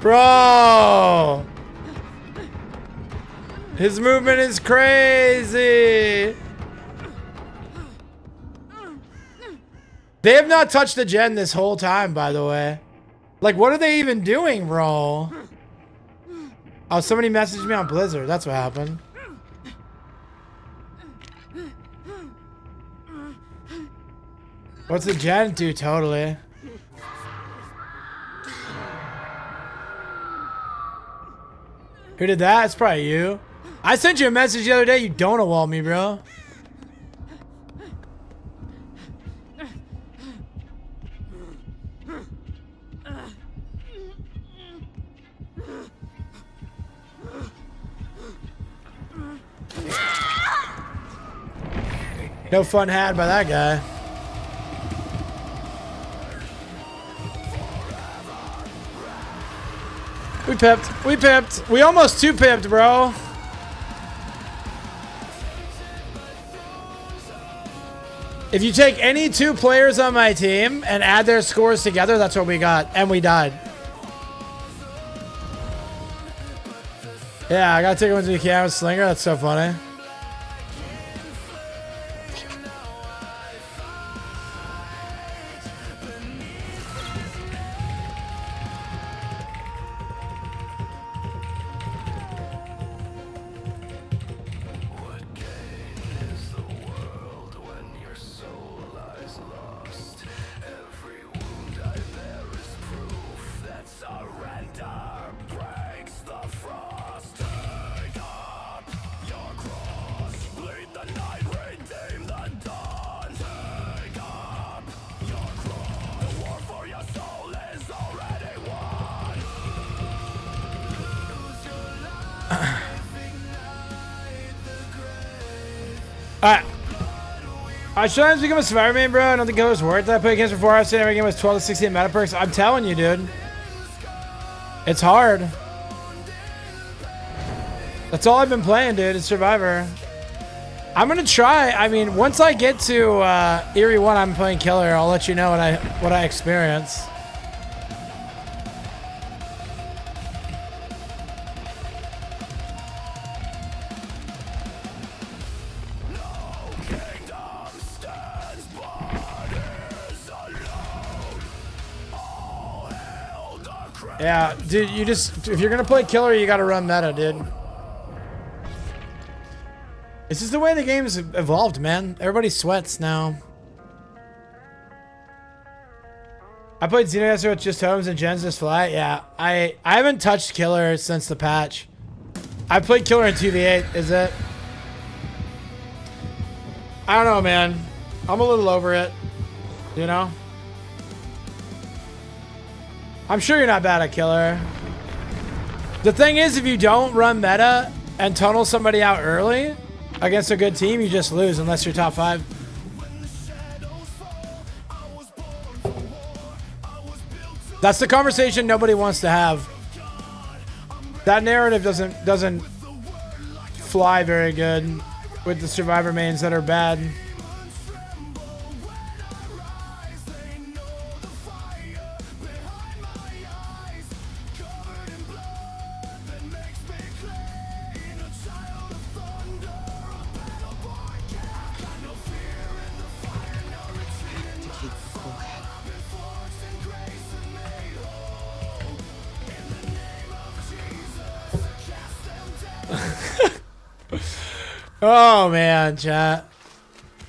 Bro, his movement is crazy. They have not touched the gen this whole time, by the way. Like, what are they even doing, bro? Oh, somebody messaged me on Blizzard. That's what happened. What's the gen do? Totally. Who did that? It's probably you. I sent you a message the other day. You don't wall me, bro. No fun had by that guy. We pipped. We pipped. We almost two-pipped, bro. If you take any two players on my team and add their scores together, that's what we got. And we died. Yeah, I gotta take him into the camera slinger. That's so funny. I should have become a survivor main, bro. I don't think it was worth it. I played against before. I've seen every game was 12 to 16 meta perks. I'm telling you, dude. It's hard. That's all I've been playing, dude. It's Survivor. I'm gonna try. I mean, once I get to Eerie 1, I'm playing Killer. I'll let you know what I experience. Yeah, dude, you just, if you're gonna play Killer, you gotta run meta, dude. This is the way the game's evolved, man. Everybody sweats now. I played Xeno yesterday with just Holmes and Gens this flat. Yeah, I haven't touched Killer since the patch. I played Killer in 2v8, is it? I don't know, man. I'm a little over it, you know? I'm sure you're not bad at Killer. The thing is, if you don't run meta and tunnel somebody out early against a good team, you just lose unless you're top 5. That's the conversation nobody wants to have. That narrative doesn't fly very good with the Survivor mains that are bad. Oh man, chat.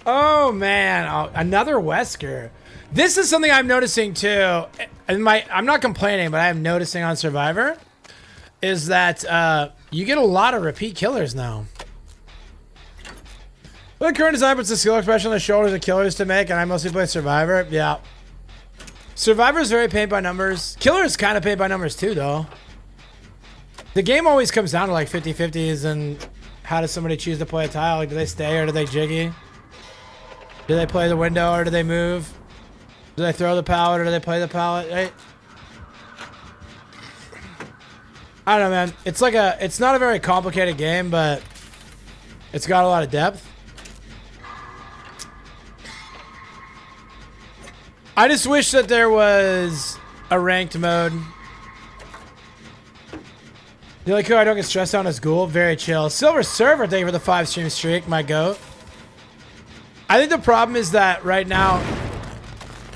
Oh man, oh, another Wesker. This is something I'm noticing too. And I'm not complaining, but I am noticing on Survivor is that you get a lot of repeat killers now. The current design puts the skill expression on the shoulders of killers to make, and I mostly play Survivor. Yeah. Survivor's very paint by numbers. Killer's kind of paint by numbers too, though. The game always comes down to like 50-50s and how does somebody choose to play a tile? Like, do they stay or do they jiggy? Do they play the window or do they move? Do they throw the pallet or do they play the pallet? Right? I don't know, man. It's not a very complicated game, but it's got a lot of depth. I just wish that there was a ranked mode. You're like, oh, I don't get stressed out on his ghoul. Very chill. Silver Server, thank you for the 5-stream streak, my goat. I think the problem is that right now,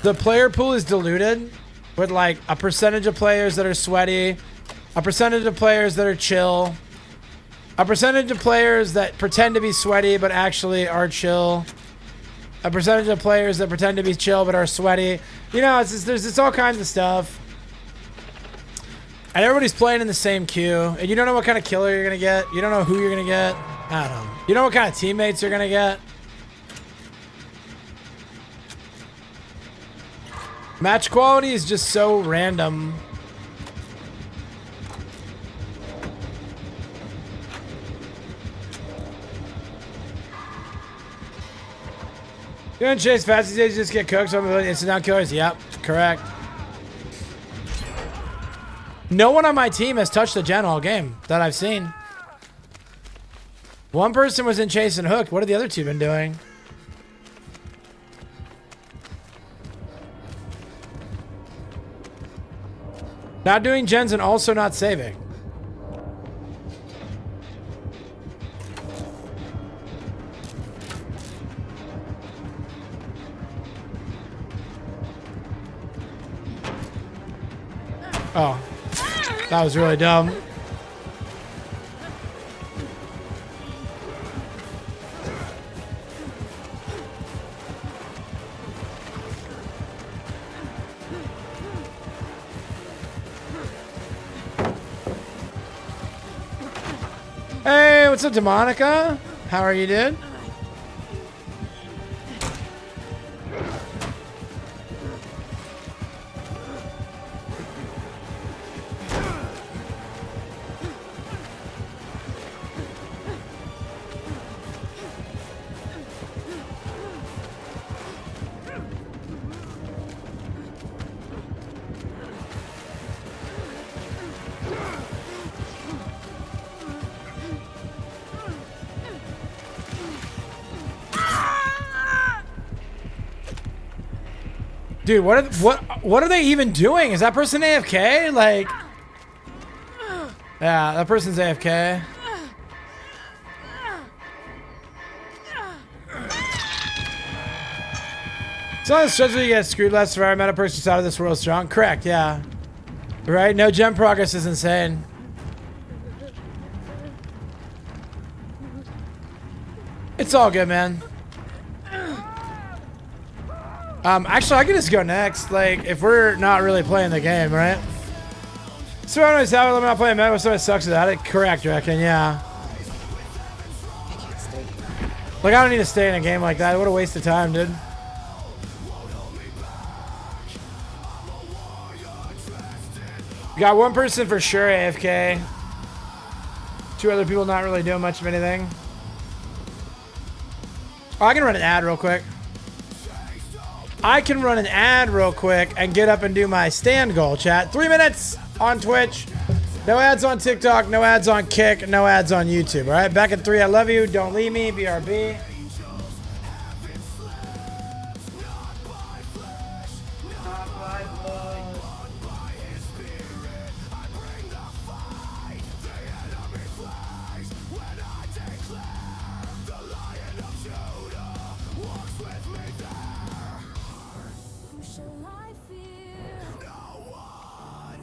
the player pool is diluted with like a percentage of players that are sweaty, a percentage of players that are chill, a percentage of players that pretend to be sweaty but actually are chill, a percentage of players that pretend to be chill but are sweaty. You know, there's all kinds of stuff. And everybody's playing in the same queue. And you don't know what kind of killer you're going to get. You don't know who you're going to get. I don't know. You know what kind of teammates you're going to get. Match quality is just so random. You don't chase fast these days, you just get cooked. Some of the instant down killers. Yep, correct. No one on my team has touched the gen all game that I've seen. One person was in chase and hooked. What have the other two been doing? Not doing gens and also not saving. Oh, that was really dumb. Hey, what's up, Demonica? How are you, dude? Dude, what are they even doing? Is that person AFK? Like, yeah, that person's AFK. It's not a stretch where you get screwed less Survivor meta person's out of this world strong. Correct, yeah. Right? No gem progress is insane. It's all good, man. Actually, I can just go next. Like, if we're not really playing the game, right? So I'm not playing meta, so it sucks at it. Correct, you reckon? Yeah. I can't stay here. Like, I don't need to stay in a game like that. What a waste of time, dude. We got one person for sure AFK. Two other people not really doing much of anything. Oh, I can run an ad real quick. I can run an ad real quick and get up and do my stand goal, chat. 3 minutes on Twitch. No ads on TikTok. No ads on Kick. No ads on YouTube. All right, back at 3. I love you. Don't leave me. BRB. Who shall I fear? No one.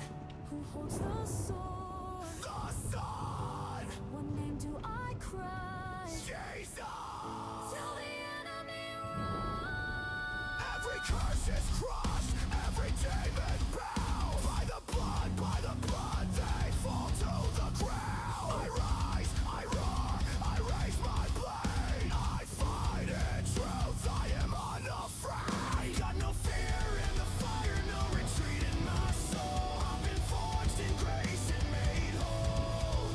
Who holds the sword? The sun. What name do I cry Jesus! Tell the enemy run! Every curse is crushed, every demon bow. By the blood, they fall to the ground. I rise, I roar, I raise my blade. I fight in truth, I am unafraid. Got no fear in the fire, no retreat in my soul. I've been forged in grace and made whole.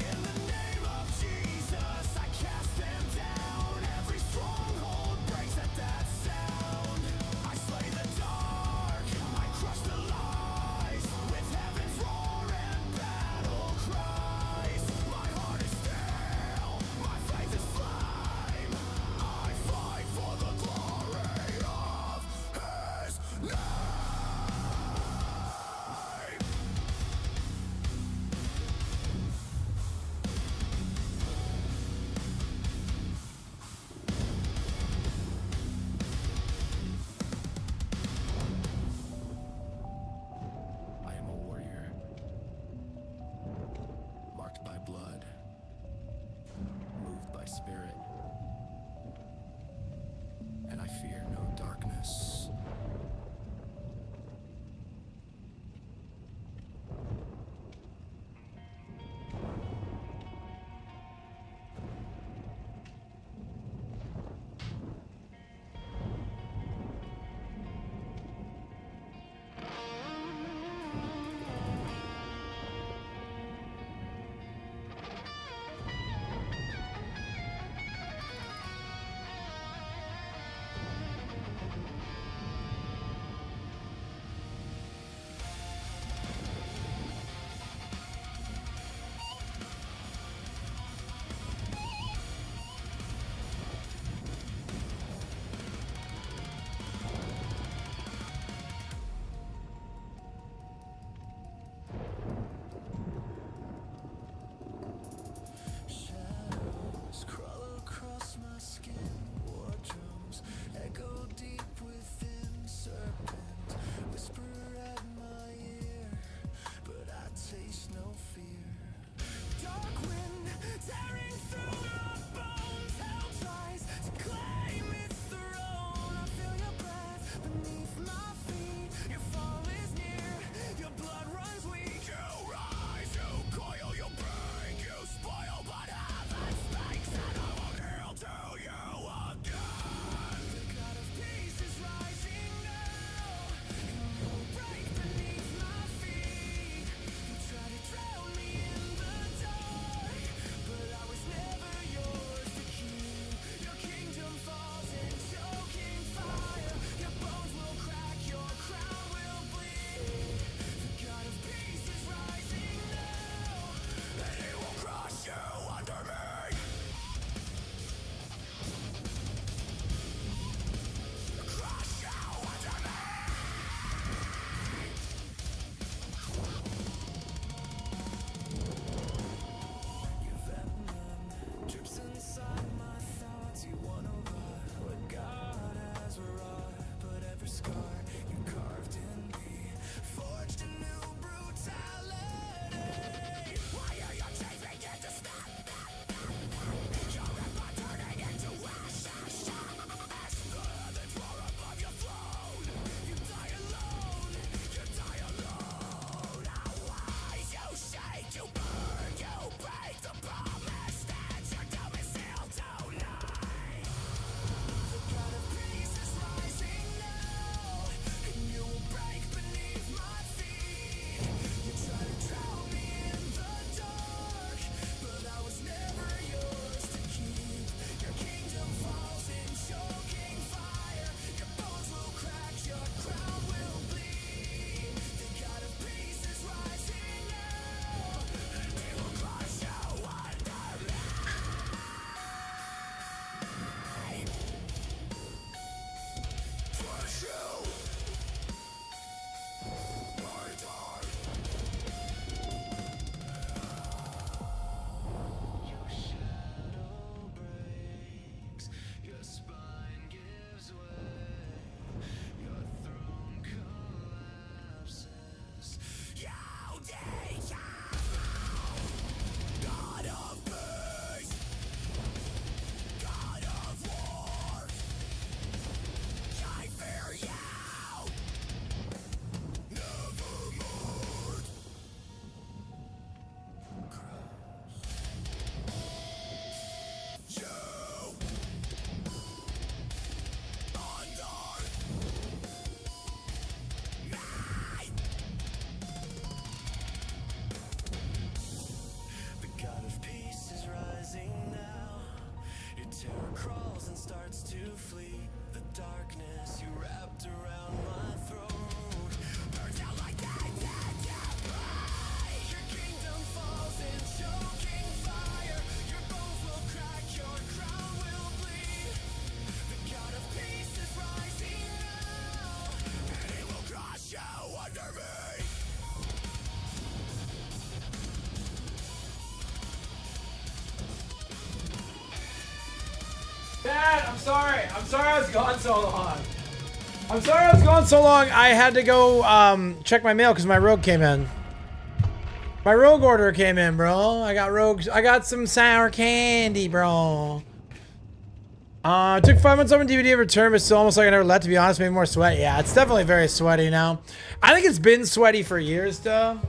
In the name of Jesus, I cast them down. Every stronghold breaks at that sound. I slay the dark, I crush the light. Dad, I'm sorry. I'm sorry I was gone so long. I'm sorry I was gone so long. I had to go check my mail because my rogue came in. My rogue order came in, bro. I got rogues. I got some sour candy, bro. It took 5 months on DVD to return, but still almost like I never left, to be honest. Maybe more sweat. Yeah, it's definitely very sweaty now. I think it's been sweaty for years, though.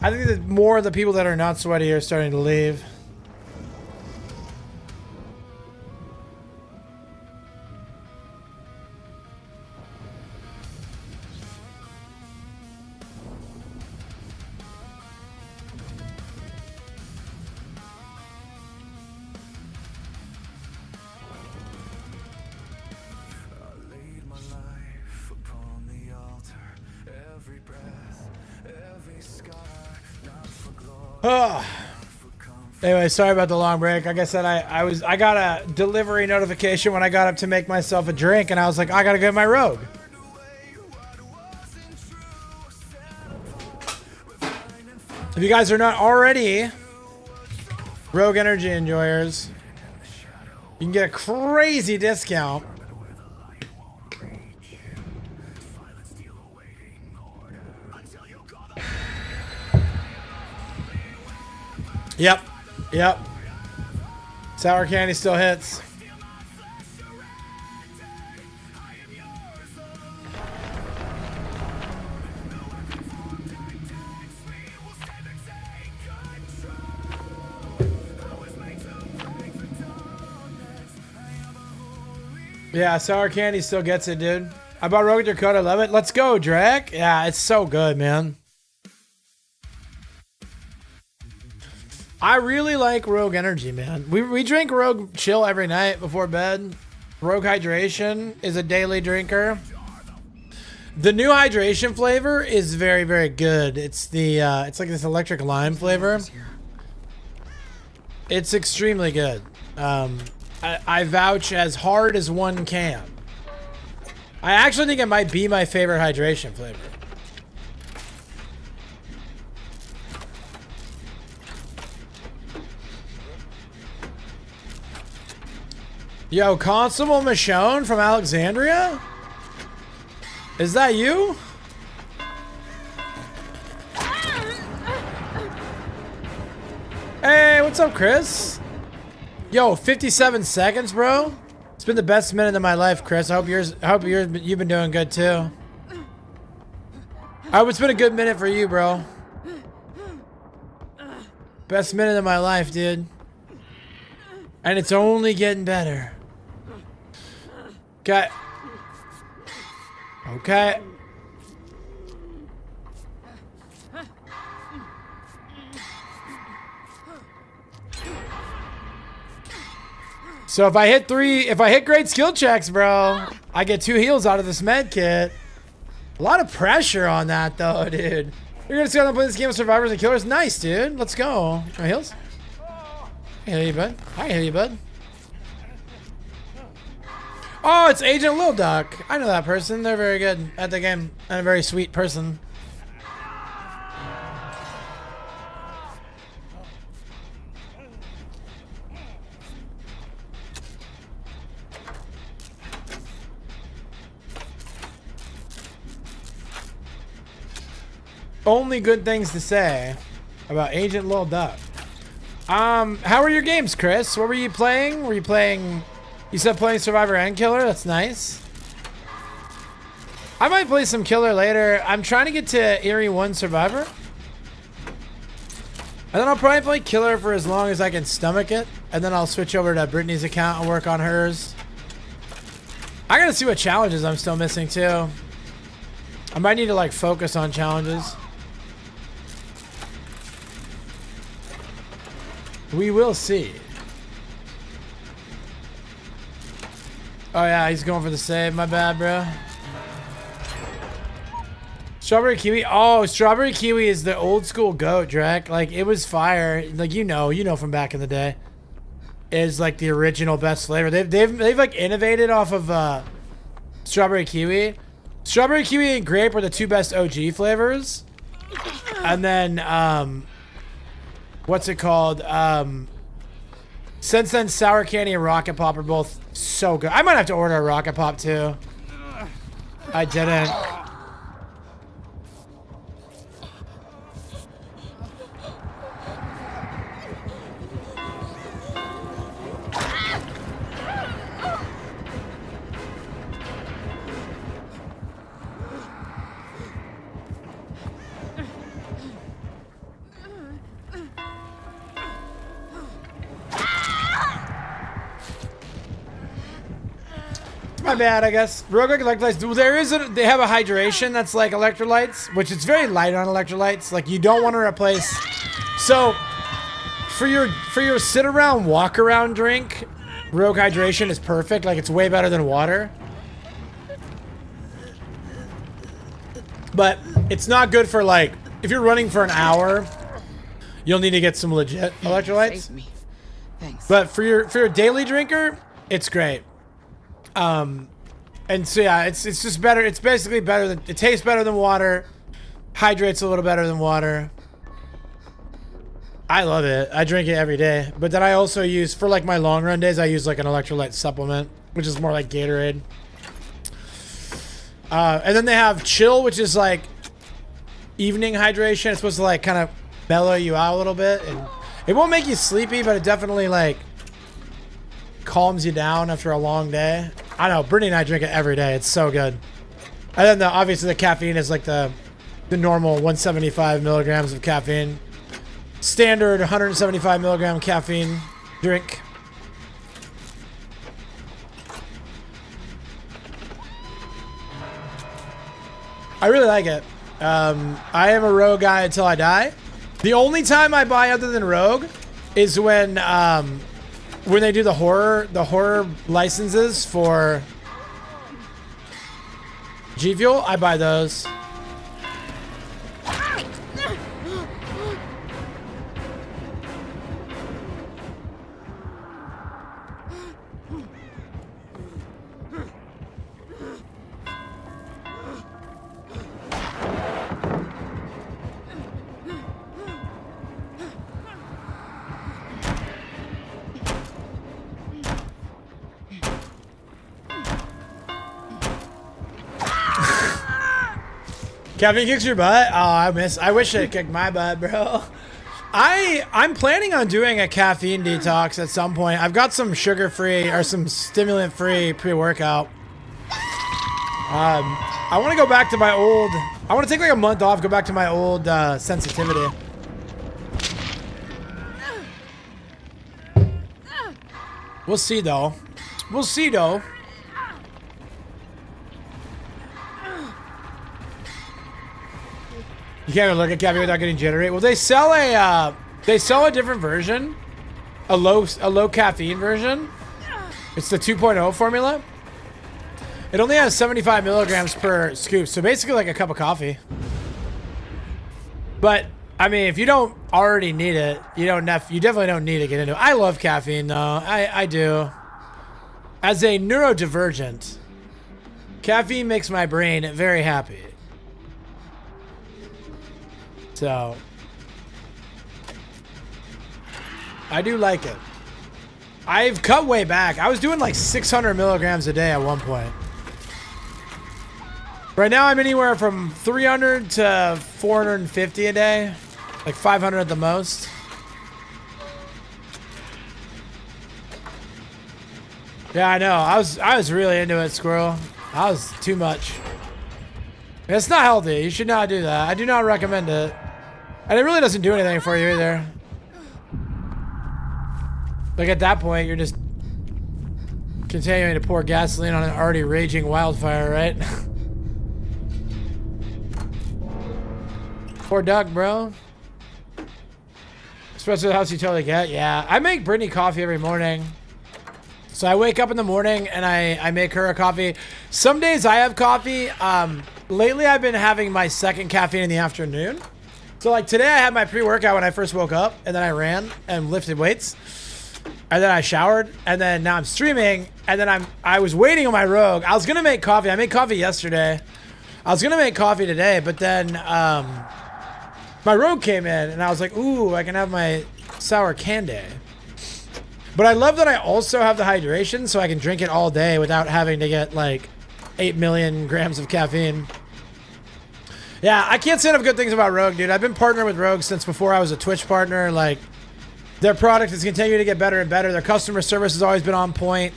I think that more of the people that are not sweaty are starting to leave. Oh. Anyway, sorry about the long break. Like I said, I got a delivery notification when I got up to make myself a drink, and I was like, I gotta get my rogue. If you guys are not already Rogue Energy enjoyers, you can get a crazy discount. Yep. Yep. Sour candy still hits. Yeah, sour candy still gets it, dude. I bought Rogue Dakota. I love it. Let's go, Drake. Yeah, it's so good, man. I really like Rogue Energy, man. We drink Rogue Chill every night before bed. Rogue Hydration is a daily drinker. The new hydration flavor is very, very good. It's the it's like this electric lime flavor. It's extremely good. I vouch as hard as one can. I actually think it might be my favorite hydration flavor. Yo, Constable Michonne from Alexandria? Is that you? Hey, what's up, Chris? Yo, 57 seconds, bro. It's been the best minute of my life, Chris. I hope you've been doing good too. I hope it's been a good minute for you, bro. Best minute of my life, dude. And it's only getting better. Okay. Okay. So if I hit great skill checks, bro, I get 2 heals out of this med kit. A lot of pressure on that, though, dude. You're gonna go and play this game with survivors and killers. Nice, dude. Let's go. My heals. I heal you, bud. I heal you, bud. Oh, it's Agent Lil Duck. I know that person. They're very good at the game and a very sweet person. Only good things to say about Agent Lil Duck. How were your games, Chris? What were you playing? Were you playing... You said playing Survivor and Killer? That's nice. I might play some Killer later. I'm trying to get to Eerie 1 Survivor. And then I'll probably play Killer for as long as I can stomach it. And then I'll switch over to Brittany's account and work on hers. I gotta see what challenges I'm still missing, too. I might need to, like, focus on challenges. We will see. Oh yeah, he's going for the save. My bad, bro. Strawberry Kiwi. Oh, Strawberry Kiwi is the old school goat, Drek. Like, it was fire. Like, you know from back in the day. Is like the original best flavor. They've like innovated off of Strawberry Kiwi. Strawberry Kiwi and grape are the 2 best OG flavors. And then what's it called? Since then, Sour Candy and Rocket Pop are both so good. I might have to order a Rocket Pop too. I didn't. My bad, I guess. Rogue electrolytes. Well, they have a hydration that's like electrolytes, which is very light on electrolytes. Like you don't want to replace. So for your sit around, walk around drink, Rogue hydration is perfect. Like it's way better than water. But it's not good for like if you're running for an hour, you'll need to get some legit electrolytes. Save me. Thanks. But for your daily drinker, it's great. And so yeah, it's just better. It's basically better than, it tastes better than water, hydrates a little better than water. I love it. I drink it every day. But then I also use, for like my long run days, I use like an electrolyte supplement, which is more like Gatorade. And then they have Chill, which is like evening hydration. It's supposed to like kind of mellow you out a little bit, and it won't make you sleepy, but it definitely like calms you down after a long day. I know, Brittany and I drink it every day. It's so good. And then obviously the caffeine is like the normal 175 milligrams of caffeine. Standard 175 milligram caffeine drink. I really like it. I am a Rogue guy until I die. The only time I buy other than Rogue is when they do the horror licenses for G Fuel. I buy those. Caffeine kicks your butt? Oh, I wish it kicked my butt, bro. I'm planning on doing a caffeine detox at some point. I've got some sugar-free or some stimulant-free pre-workout. I want to go back to my old... I want to take like a month off, go back to my old sensitivity. We'll see, though. We'll see, though. You can't even look at caffeine without getting jittery. Well, they sell a different version, a low caffeine version. It's the 2.0 formula. It only has 75 milligrams per scoop, so basically like a cup of coffee. But I mean, if you don't already need it, you definitely don't need to get into it. I love caffeine though. I do. As a neurodivergent, caffeine makes my brain very happy. So, I do like it. I've cut way back. I was doing like 600 milligrams a day at one point. Right now I'm anywhere from 300 to 450 a day. Like 500 at the most. Yeah, I know. I was really into it, Squirrel. I was too much. It's not healthy. You should not do that. I do not recommend it. And it really doesn't do anything for you either. Like at that point, you're just continuing to pour gasoline on an already raging wildfire, right? Poor duck, bro. Espresso the house you totally get. Yeah, I make Brittany coffee every morning. So I wake up in the morning and I make her a coffee. Some days I have coffee. Lately I've been having my second caffeine in the afternoon. So like today I had my pre-workout when I first woke up, and then I ran and lifted weights, and then I showered, and then now I'm streaming, and then I was waiting on my Rogue. I was gonna make coffee. I made coffee yesterday. I was gonna make coffee today, but then my Rogue came in, and I was like, ooh, I can have my sour candy. But I love that I also have the hydration so I can drink it all day without having to get like 8 million grams of caffeine. Yeah, I can't say enough good things about Rogue, dude. I've been partnering with Rogue since before I was a Twitch partner. Like, their product is continuing to get better and better. Their customer service has always been on point.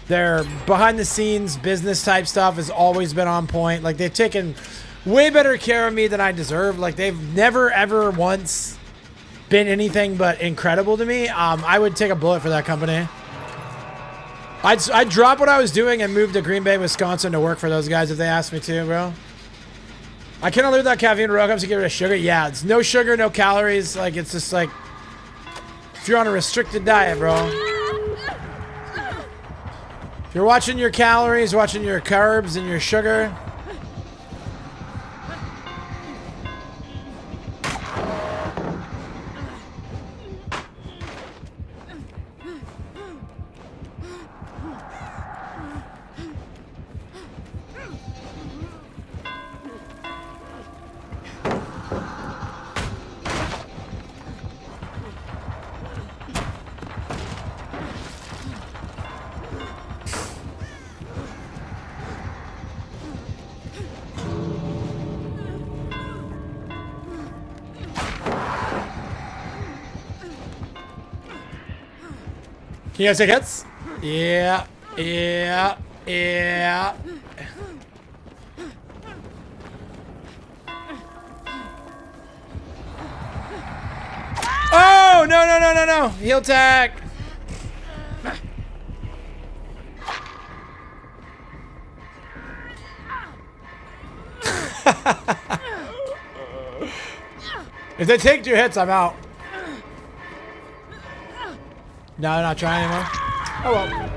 Their behind the scenes business type stuff has always been on point. Like, they've taken way better care of me than I deserve. Like, they've never ever once been anything but incredible to me. I would take a bullet for that company. I'd drop what I was doing and move to Green Bay, Wisconsin to work for those guys if they asked me to, bro. I cannot live without caffeine. Rogue comes to get rid of sugar. Yeah, it's no sugar, no calories. Like, it's just like, if you're on a restricted diet, bro. If you're watching your calories, watching your carbs and your sugar. Can you guys take hits? Yeah, yeah, yeah. Oh, no, no, no, no, no. Heel tag. If they take 2 hits, I'm out. No, they're not trying anymore. Oh well.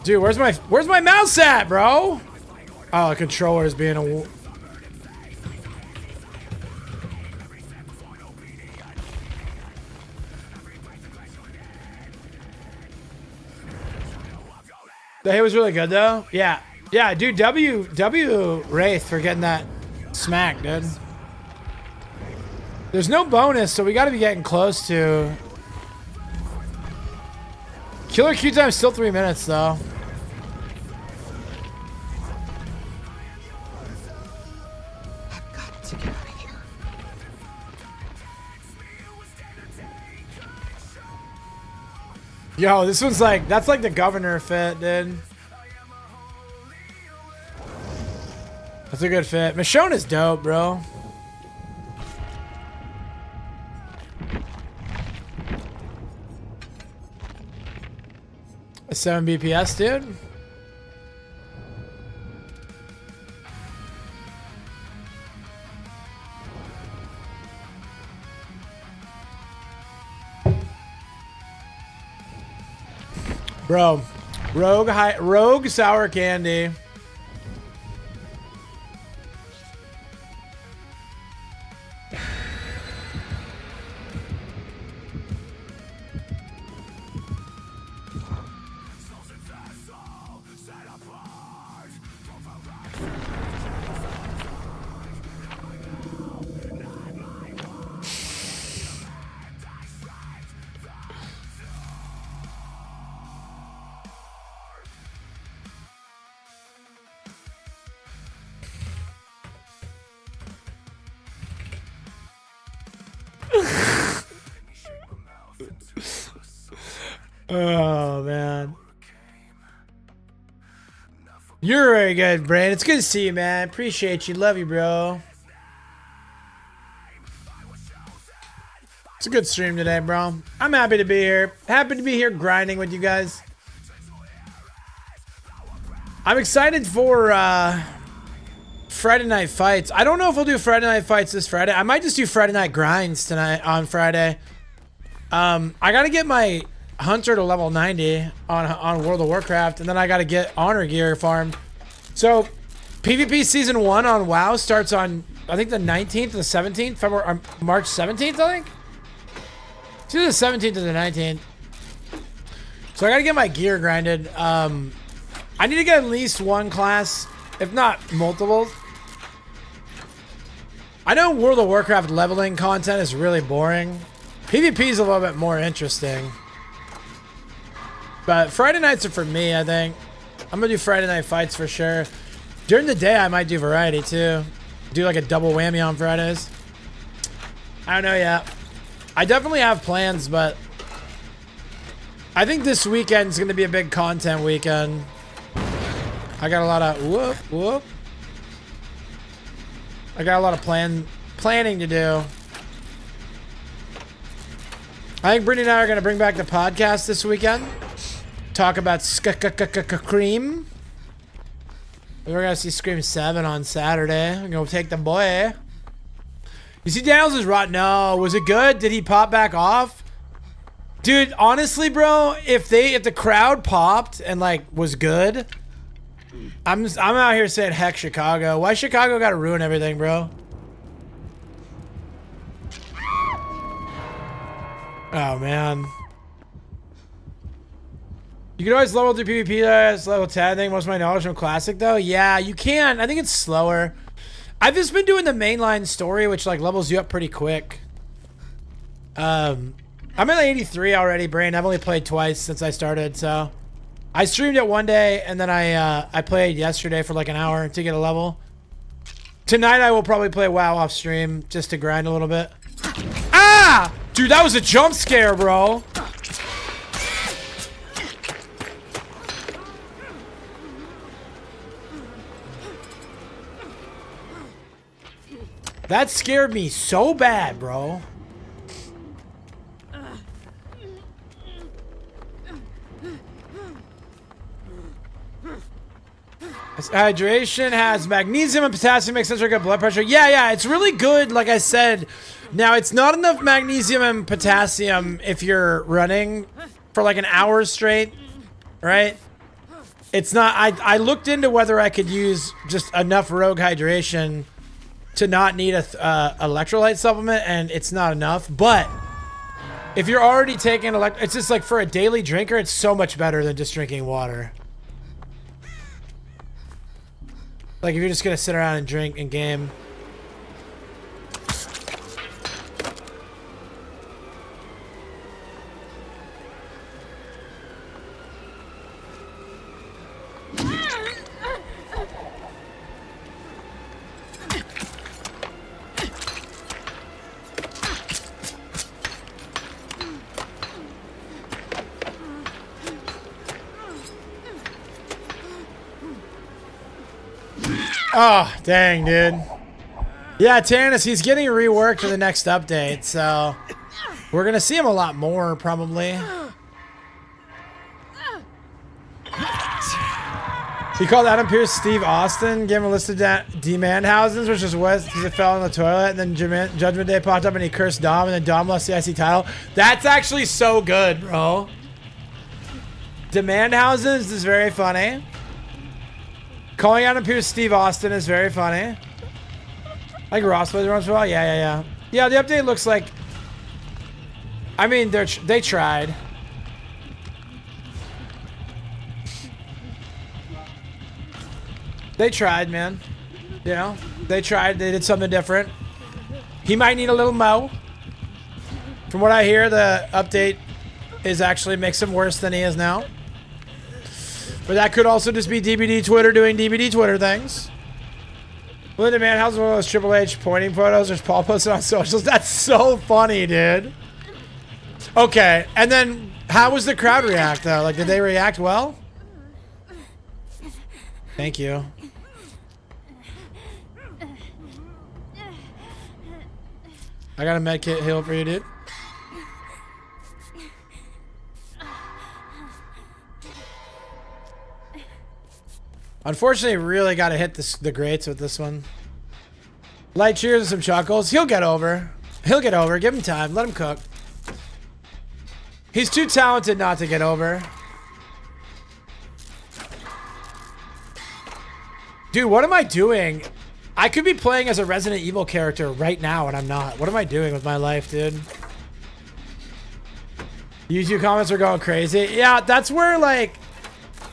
Dude, where's my mouse at, bro? Oh, the controller is being a... The hit was really good though. Yeah, yeah, dude. W Wraith for getting that smack, dude. There's no bonus, so we got to be getting close to. Killer Q time still 3 minutes though. I've got to get out of here. Yo, this one's like, that's like the governor fit, dude. That's a good fit. Michonne is dope, bro. A 7 BPS, dude. Bro, Rogue sour candy. Oh man, you're very good, Brain. It's good to see you, man. Appreciate you. Love you, bro. It's a good stream today, bro. I'm happy to be here. Happy to be here grinding with you guys. I'm excited for Friday night fights. I don't know if we'll do Friday night fights this Friday. I might just do Friday night grinds tonight on Friday. I gotta get my hunter to level 90 on World of Warcraft, and then I gotta get honor gear farmed. So PvP season 1 on WoW starts on, I think, the 19th or the 17th, February, March 17th, I think. It's either the 17th or the 19th. So I gotta get my gear grinded. I need to get at least one class, if not multiple. I know World of Warcraft leveling content is really boring. PvP is a little bit more interesting. But Friday nights are for me, I think. I'm gonna do Friday night fights for sure. During the day, I might do variety too. Do like a double whammy on Fridays. I don't know yet. I definitely have plans, but I think this weekend's gonna be a big content weekend. I got a lot of whoop. I got a lot of planning to do. I think Brittany and I are gonna bring back the podcast this weekend. Talk about Scream. We're gonna see Scream 7 on Saturday. I'm gonna take the boy. You see Daniels is rot. No, was it good? Did he pop back off? Dude, honestly, bro, if the crowd popped and like was good, I'm out here saying heck Chicago. Why Chicago gotta ruin everything, bro? Oh man. You can always level through PvP there. It's level 10. I think most of my knowledge from Classic though. Yeah, you can. I think it's slower. I've just been doing the mainline story, which like levels you up pretty quick. I'm at like 83 already, Brain. I've only played twice since I started, so I streamed it one day and then I played yesterday for like an hour to get a level. Tonight I will probably play WoW off stream just to grind a little bit. Ah! Dude, that was a jump scare, bro. That scared me so bad, bro. Hydration has magnesium and potassium, makes sense for good blood pressure. Yeah, it's really good, like I said. Now, it's not enough magnesium and potassium if you're running for like an hour straight, right? It's not, I looked into whether I could use just enough rogue hydration to not need a electrolyte supplement, and it's not enough. But if you're already taking it's just like for a daily drinker, it's so much better than just drinking water. Like if you're just gonna sit around and drink and game. Oh, dang, dude. Yeah, Tannis, he's getting reworked for the next update, so we're going to see him a lot more, probably. He called Adam Pearce Steve Austin, gave him a list of Demandhausens, which is West, because it fell in the toilet, and then Judgment Day popped up and he cursed Dom, and then Dom lost the IC title. That's actually so good, bro. Demandhausens is very funny. Calling Adam Pearce Steve Austin is very funny. Like Ross plays once in a while. Yeah. Yeah, the update looks like, I mean, they tried. They tried, man. You know, they tried. They did something different. He might need a little mo. From what I hear, the update is actually makes him worse than he is now. But that could also just be DBD Twitter doing DBD Twitter things. Linda Man, how's one of those Triple H pointing photos which Paul posted on socials? That's so funny, dude. Okay, and then how was the crowd react though? Like, did they react well? Thank you. I got a med kit heal for you, dude. Unfortunately, really got to hit the grates with this one. Light cheers and some chuckles. He'll get over. He'll get over. Give him time. Let him cook. He's too talented not to get over. Dude, what am I doing? I could be playing as a Resident Evil character right now and I'm not. What am I doing with my life, dude? YouTube comments are going crazy. Yeah, that's where, like,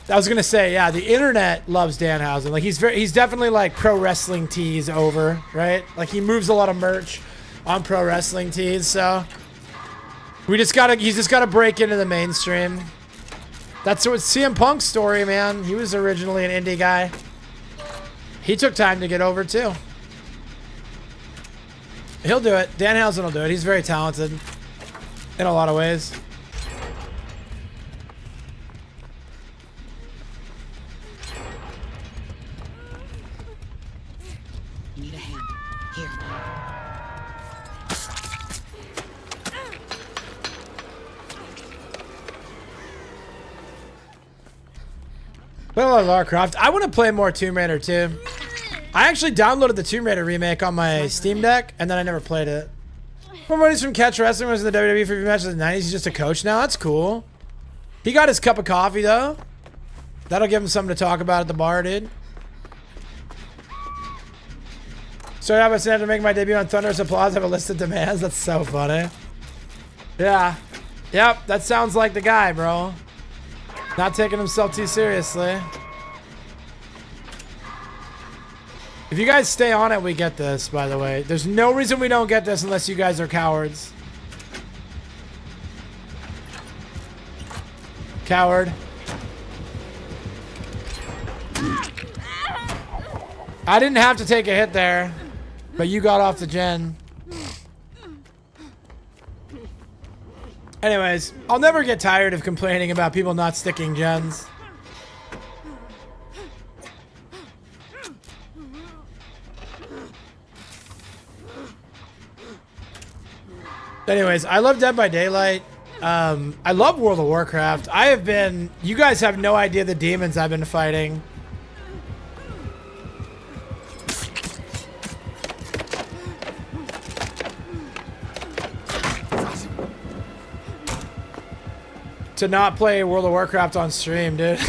I was gonna say, yeah, the internet loves Danhausen. Like, he's definitely like pro wrestling tees over, right? Like, he moves a lot of merch on pro wrestling tees, so he's just gotta break into the mainstream. That's what CM Punk's story, man. He was originally an indie guy. He took time to get over too. He'll do it. Danhausen will do it. He's very talented in a lot of ways. Need a hand. Here. Play a lot of Lara Croft. I want to play more Tomb Raider too. I actually downloaded the Tomb Raider remake on my Steam Deck, and then I never played it. One buddies from Catch Wrestling was in the WWE for a few matches in the 90s. He's just a coach now. That's cool. He got his cup of coffee though. That'll give him something to talk about at the bar, dude. So yeah, but to make my debut on Thunderous Applause, I have a list of demands. That's so funny. Yeah. Yep, that sounds like the guy, bro. Not taking himself too seriously. If you guys stay on it, we get this, by the way. There's no reason we don't get this unless you guys are cowards. Coward. I didn't have to take a hit there, but you got off the gen. Anyways, I'll never get tired of complaining about people not sticking gens. Anyways, I love Dead by Daylight. I love World of Warcraft. You guys have no idea the demons I've been fighting. To not play World of Warcraft on stream, dude.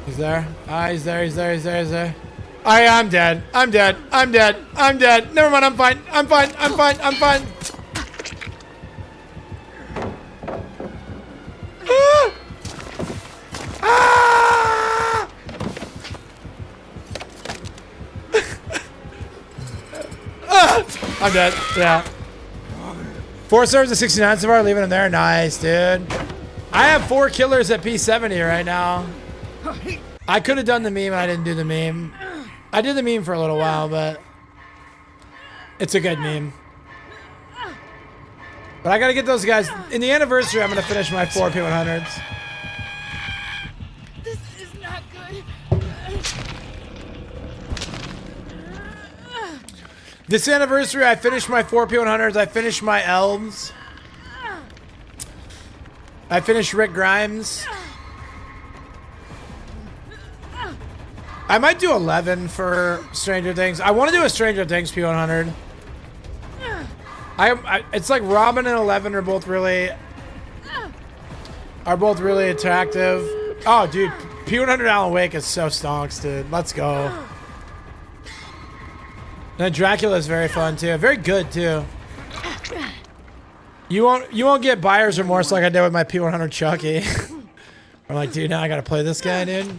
He's there. Ah, he's there, he's there, he's there, he's there. I'm dead. I'm dead. I'm dead. I'm dead. Never mind, I'm fine. I'm fine. I'm fine. I'm fine. Ah! Ah! Ah! I'm dead. Yeah. 4 serves of 69 so far, leaving him there. Nice, dude. I have 4 killers at P70 right now. I could have done the meme and I didn't do the meme. I did the meme for a little while, but it's a good meme. But I gotta get those guys. In the anniversary, I'm gonna finish my 4 P100s. This is not good. This anniversary, I finished my 4 P100s. I finished my Elves. I finished Rick Grimes. I might do 11 for Stranger Things. I want to do a Stranger Things P100. It's like Robin and 11 are both really attractive. Oh, dude, P100 Alan Wake is so stonks, dude. Let's go. And Dracula is very fun too. Very good too. You won't get buyer's remorse like I did with my P100 Chucky. I'm like, dude, now I gotta play this guy, dude.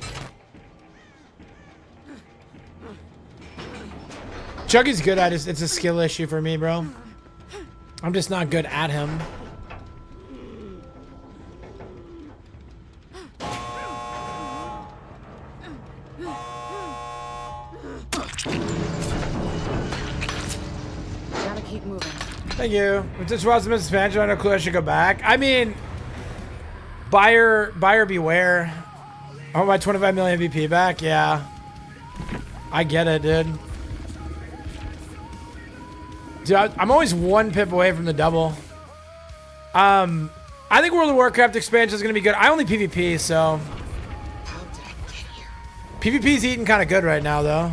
Chucky's good at it. It's a skill issue for me, bro. I'm just not good at him. Gotta keep moving. Thank you. With this Ross Smith expansion, I have no clue I should go back. I mean, buyer beware. I want my 25 million MVP back. Yeah. I get it, dude. Dude, I'm always 1 pip away from the double. I think World of Warcraft expansion is going to be good. I only PvP, so... How did I get here? PvP's eating kind of good right now, though.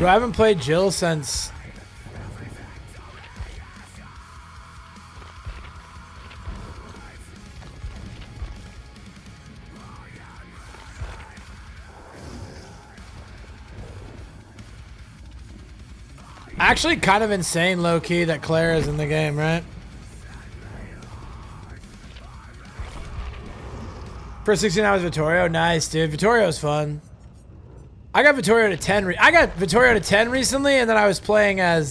Bro, I haven't played Jill since... Actually kind of insane low-key that Claire is in the game, right? For 16 hours Vittorio, nice, dude. Vittorio's fun. I got Vittorio to 10. I got Vittorio to 10 recently, and then I was playing as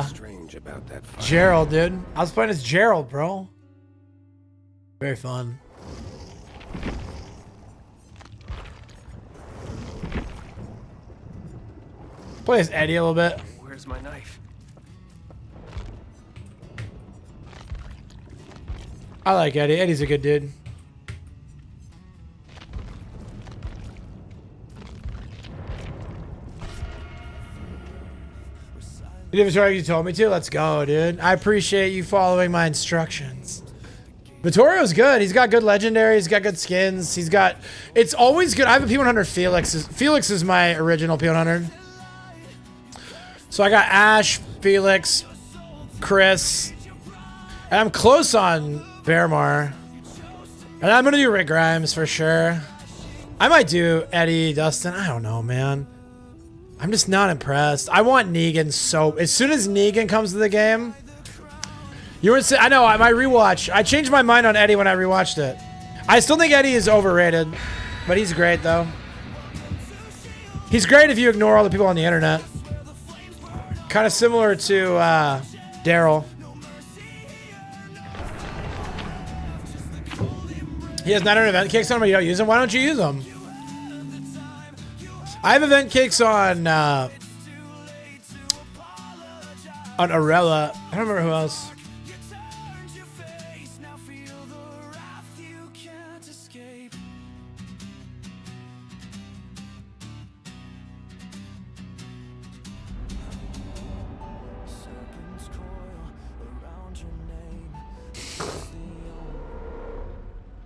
Strange about that fire. Gerald, dude. I was playing as Gerald, bro. Very fun. Play as Eddie a little bit. Where's my knife? I like Eddie. Eddie's a good dude. You did Vittorio, you told me to? Let's go, dude. I appreciate you following my instructions. Vittorio's good. He's got good legendary. He's got good skins. He's got... It's always good. I have a P100 Felix. Felix is my original P100. So I got Ash, Felix, Chris. And I'm close on Bearmar. And I'm going to do Rick Grimes for sure. I might do Eddie, Dustin. I don't know, man. I'm just not impressed. I want Negan so... As soon as Negan comes to the game... You were saying... I know, my rewatch... I changed my mind on Eddie when I rewatched it. I still think Eddie is overrated. But he's great, though. He's great if you ignore all the people on the internet. Kind of similar to Daryl. He has 900 event kicks on him, but you don't use them. Why don't you use them? I have event kicks on Arella. I don't remember who else.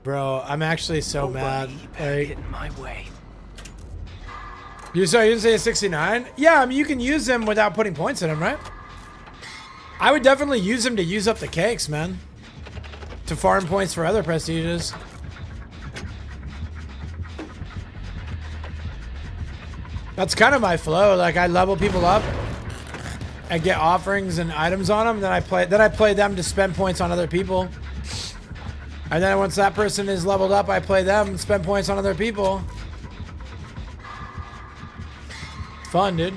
Bro, I'm actually so mad. Like, Get in my way. you didn't say a 69? Yeah, I mean, you can use them without putting points in them, right? I would definitely use them to use up the cakes, man. To farm points for other prestiges. That's kind of my flow. Like, I level people up and get offerings and items on them. Then I play them to spend points on other people. And then once that person is leveled up, I play them and spend points on other people. Fun, dude.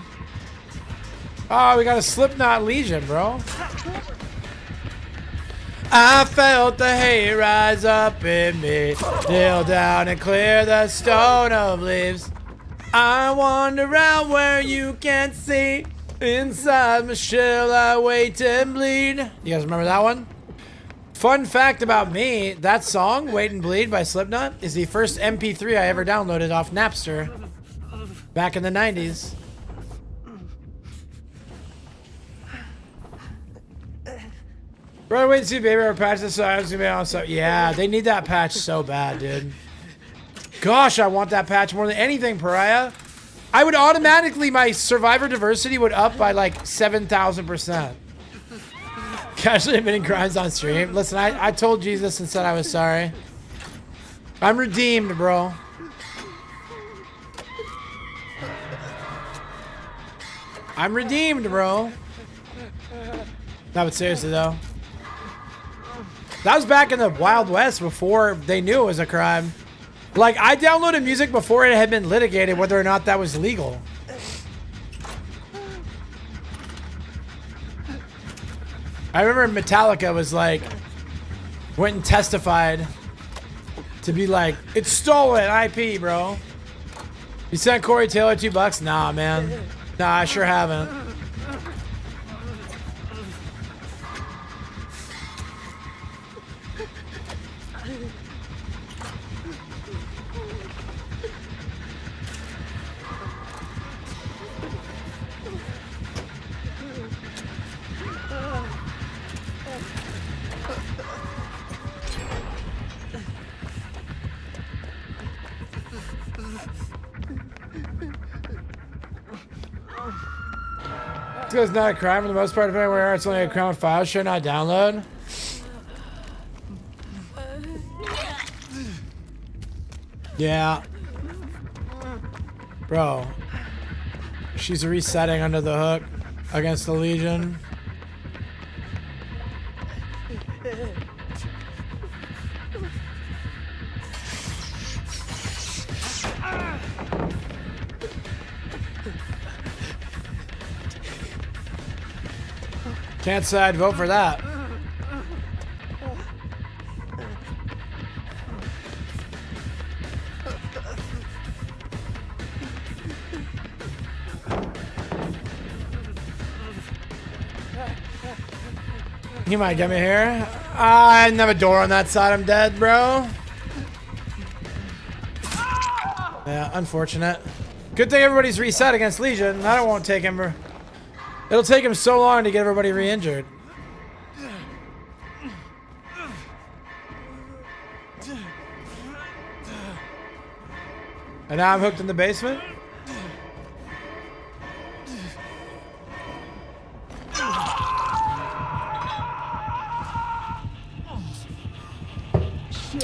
Oh, we got a Slipknot Legion, bro. I felt the hate rise up in me. Kneel down and clear the stone of leaves. I wander around where you can't see. Inside my shell, I wait and bleed. You guys remember that one? Fun fact about me, that song, Wait and Bleed by Slipknot, is the first MP3 I ever downloaded off Napster back in the 90s. Bro, wait and see baby or patch this so I was gonna be on so yeah, they need that patch so bad, dude. Gosh, I want that patch more than anything, Pariah. I would automatically, my survivor diversity would up by like 7,000%. Casually admitting crimes on stream. Listen, I told Jesus and said I was sorry. I'm redeemed, bro. I'm redeemed, bro. No, but seriously though. That was back in the Wild West before they knew it was a crime. Like, I downloaded music before it had been litigated whether or not that was legal. I remember Metallica was like, went and testified to be like, it's stolen IP, bro. You sent Corey Taylor $2? Nah, man. Nah, I sure haven't. It's not a crime for the most part, depending on where you are. It's only a crime with file share, not download. Yeah. Bro. She's resetting under the hook against the Legion. Can't say I'd vote for that. You might get me here. I didn't have a door on that side. I'm dead, bro. Yeah, unfortunate. Good thing everybody's reset against Legion. That won't take him. It'll take him so long to get everybody re-injured. And now I'm hooked in the basement.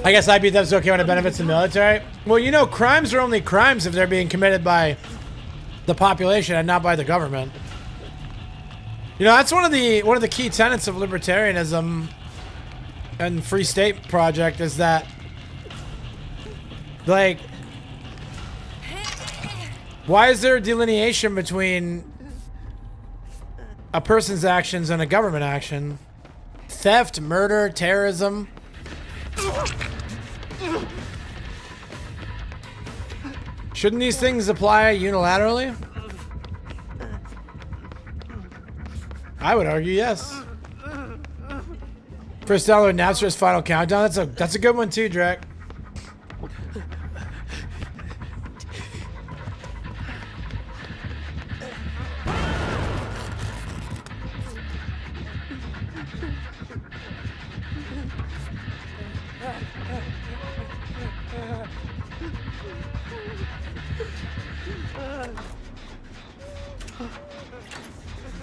I guess IPTF's okay when it benefits the military. Well, you know, crimes are only crimes if they're being committed by the population and not by the government. You know, that's one of the key tenets of libertarianism and Free State Project is that, like, why is there a delineation between a person's actions and a government action? Theft, murder, terrorism. Shouldn't these things apply unilaterally? I would argue yes. First download Napster's Final Countdown. That's a good one too, Drek.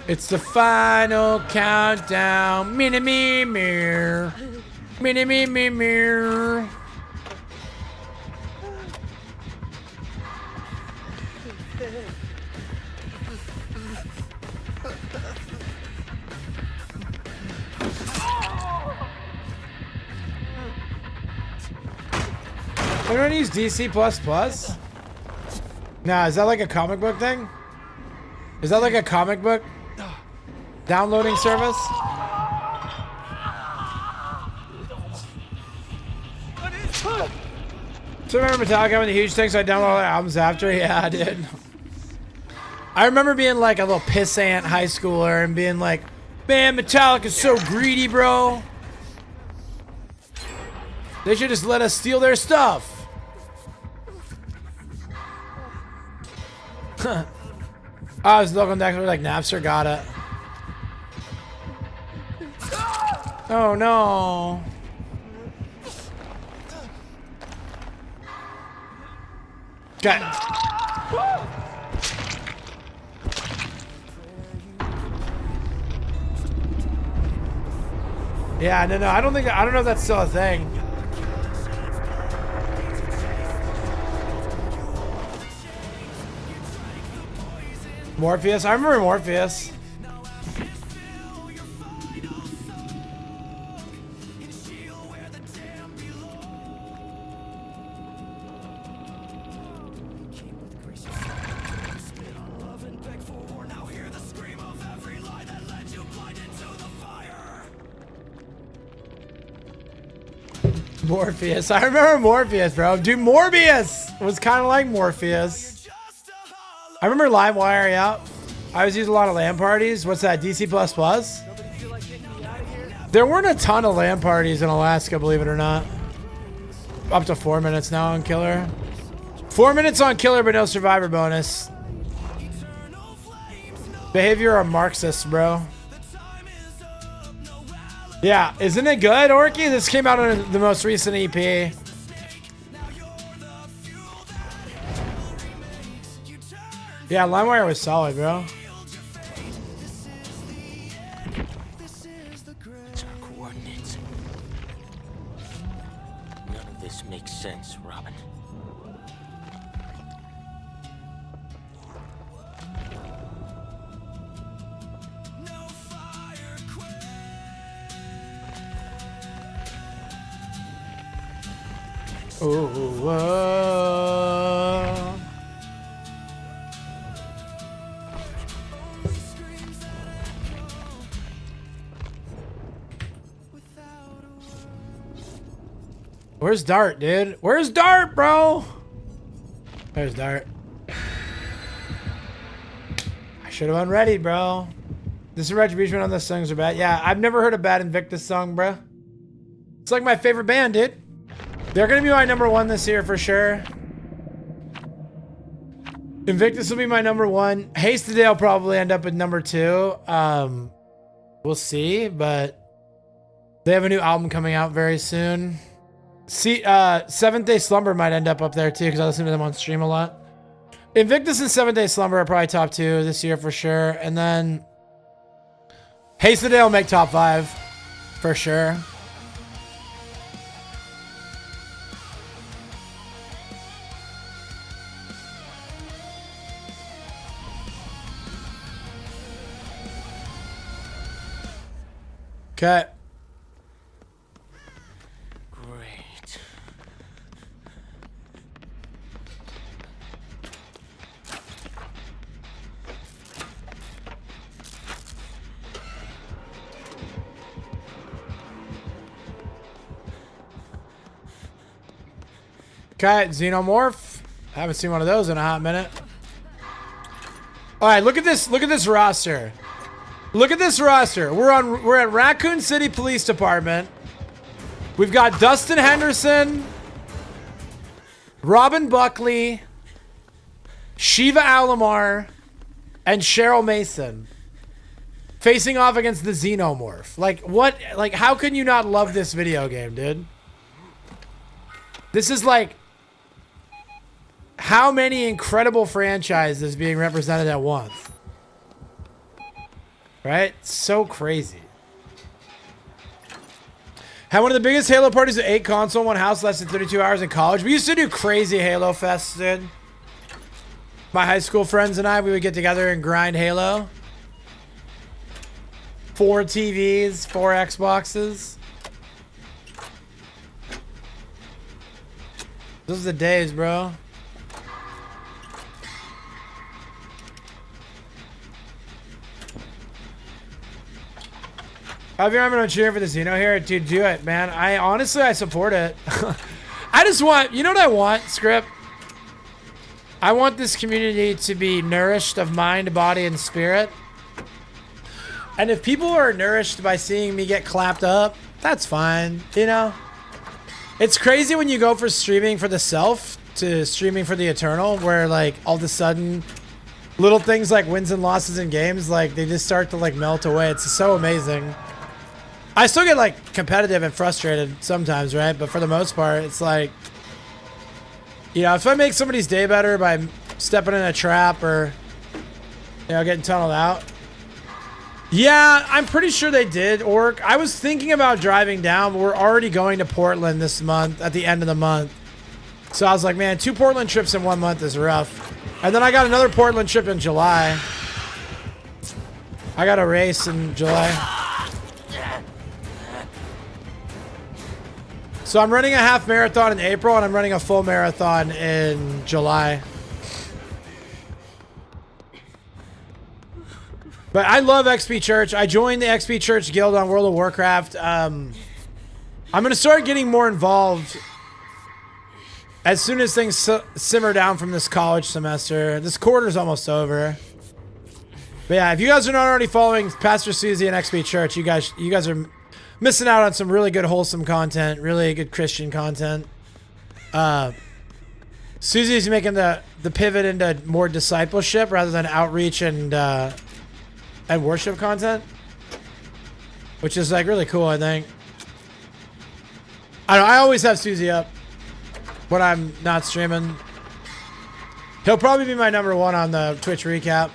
It's the final countdown. Mini me mirror. Mini me mirror. Anyone use DC++? Nah, is that like a comic book thing? Is that like a comic book downloading service? So remember Metallica having the huge thing, so I downloaded all the albums after? Yeah, I did. I remember being like a little pissant high schooler and being like, man, Metallica's so greedy, bro. They should just let us steal their stuff. I was looking back, like Napster got it. Oh no. Okay. Yeah, no, I don't know if that's still a thing. Morpheus? I remember Morpheus. Morpheus. I remember Morpheus, bro. Dude, Morbius was kind of like Morpheus. I remember LimeWire, yeah. I was using a lot of LAN parties. What's that, DC++? There weren't a ton of LAN parties in Alaska, believe it or not. Up to 4 minutes now on Killer. 4 minutes on Killer, but no survivor bonus. Behavior of Marxists, bro. Yeah, isn't it good, Orky? This came out on the most recent EP. Yeah, LimeWire was solid, bro. coordinates. None of this makes sense, Robin. No fire quit. Oh, Only screams echo without a word. where's Dart, dude? Where's Dart, bro? There's Dart. I should have unready, bro. This is Retribution on this songs are bad. Yeah, I've never heard a bad Invictus song, bro. It's like my favorite band, dude. They're gonna be my number one this year for sure. Invictus will be my number one. Haste the Day will probably end up at number two. We'll see, but they have a new album coming out very soon. See, Seventh Day Slumber might end up there too because I listen to them on stream a lot. Invictus and Seventh Day Slumber are probably top two this year for sure, and then Haste the Day will make top five for sure. Okay. Great. Okay, Xenomorph. Haven't seen one of those in a hot minute. All right, look at this. Look at this roster. Look at this roster. We're at Raccoon City Police Department. We've got Dustin Henderson, Robin Buckley, Shiva Alomar, and Cheryl Mason facing off against the Xenomorph. Like what? Like how can you not love this video game, dude? This is like how many incredible franchises being represented at once. Right? So crazy. Had one of the biggest Halo parties with 8 console, 1 house, less than 32 hours in college. We used to do crazy Halo fests, dude. My high school friends and I, we would get together and grind Halo. 4 TVs, 4 Xboxes. Those are the days, bro. If you're having a cheer for the Xeno here, dude, do it, man. I support it. I just want, you know what I want, Script? I want this community to be nourished of mind, body, and spirit. And if people are nourished by seeing me get clapped up, that's fine, you know? It's crazy when you go from streaming for the self to streaming for the eternal, where like all of a sudden little things like wins and losses in games, like they just start to like melt away. It's so amazing. I still get like competitive and frustrated sometimes, right? But for the most part, it's like, you know, if I make somebody's day better by stepping in a trap or, you know, getting tunneled out. Yeah, I'm pretty sure they did, Orc. I was thinking about driving down, but we're already going to Portland this month, at the end of the month. So I was like, man, 2 Portland trips in 1 month is rough. And then I got another Portland trip in July. I got a race in July. So I'm running a half marathon in April, and I'm running a full marathon in July. But I love XP Church. I joined the XP Church Guild on World of Warcraft. I'm going to start getting more involved as soon as things simmer down from this college semester. This quarter's almost over. But yeah, if you guys are not already following Pastor Susie and XP Church, you guys are missing out on some really good wholesome content, really good Christian content. Susie's making the pivot into more discipleship rather than outreach and worship content, which is like really cool, I think. I always have Susie up when I'm not streaming. He'll probably be my number 1 on the Twitch recap.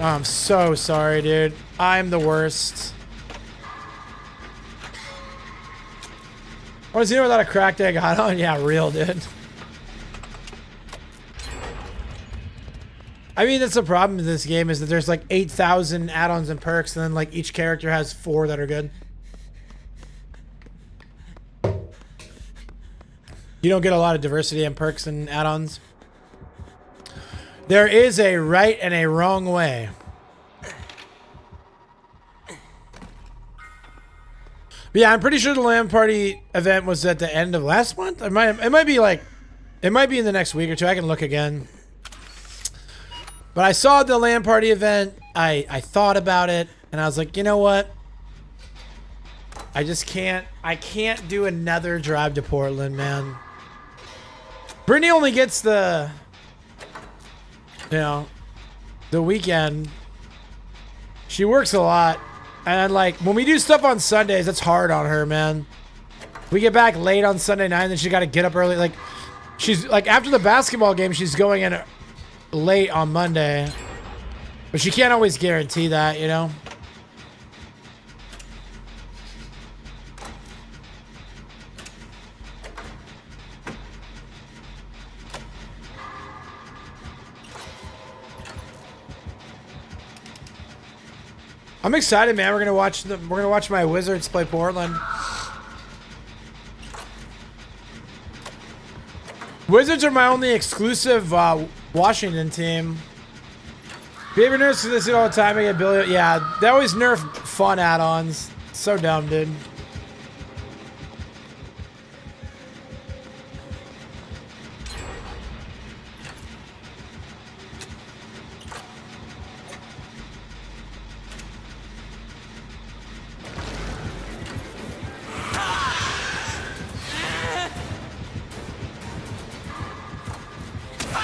Oh, I'm so sorry, dude. I'm the worst. Want to see without a cracked egg hot on? Yeah, real, dude. I mean, that's the problem with this game is that there's like 8,000 add-ons and perks, and then like each character has 4 that are good. You don't get a lot of diversity in perks and add-ons. There is a right and a wrong way. But yeah, I'm pretty sure the LAN party event was at the end of last month. It might be in the next week or two. I can look again. But I saw the LAN party event. I thought about it, and I was like, you know what? I can't do another drive to Portland, man. Brittany only gets the weekend. She works a lot. And like when we do stuff on Sundays, that's hard on her, man. We get back late on Sunday night, and then she got to get up early. Like she's like after the basketball game, she's going in late on Monday, but she can't always guarantee that, you know. I'm excited, man. We're gonna watch my Wizards play Portland. Wizards are my only exclusive Washington team. Behavior nerfs do this all the time. I get Billy. Yeah, they always nerf fun add-ons. So dumb, dude.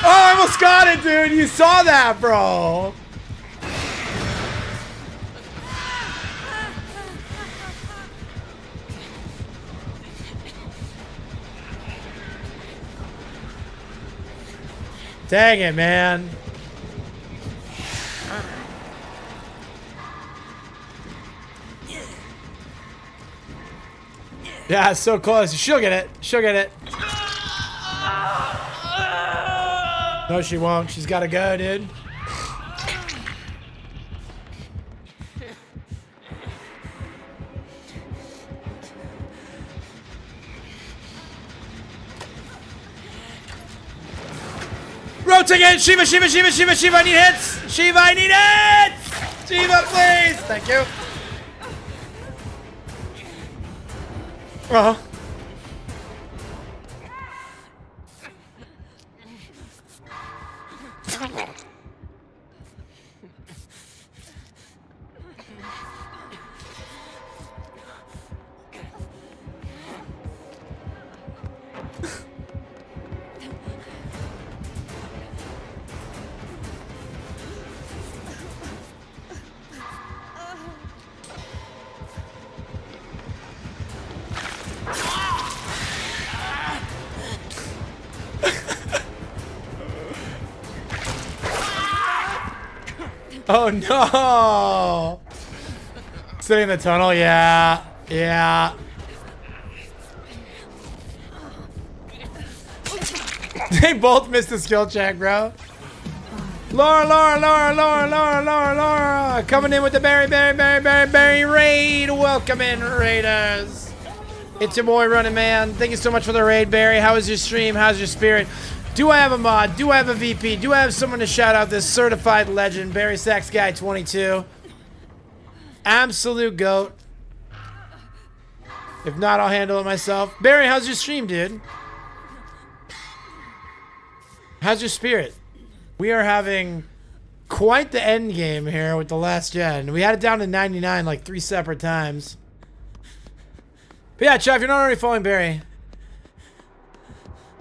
I almost got it, dude. You saw that, bro. Dang it, man. Yeah, it's so close. She'll get it. She'll get it. No, she won't. She's got to go, dude. Rotate! Shiva, Shiva, Shiva, Shiva, Shiva, I need hits! Shiva, I need hits! Shiva, please! Thank you. Uh-huh. Oh no! Sitting in the tunnel, yeah. Yeah. They both missed the skill check, bro. Laura, Laura, Laura, Laura, Laura, Laura, Laura. Coming in with the Berry raid. Welcome in, Raiders. It's your boy, Running Man. Thank you so much for the raid, Barry. How was your stream? How's your spirit? Do I have a mod? Do I have a VP? Do I have someone to shout out this certified legend, Barry Sachs Guy 22? Absolute GOAT. If not, I'll handle it myself. Barry, how's your stream, dude? How's your spirit? We are having quite the end game here with the last gen. We had it down to 99 like 3 separate times. But yeah, chat, if you're not already following Barry,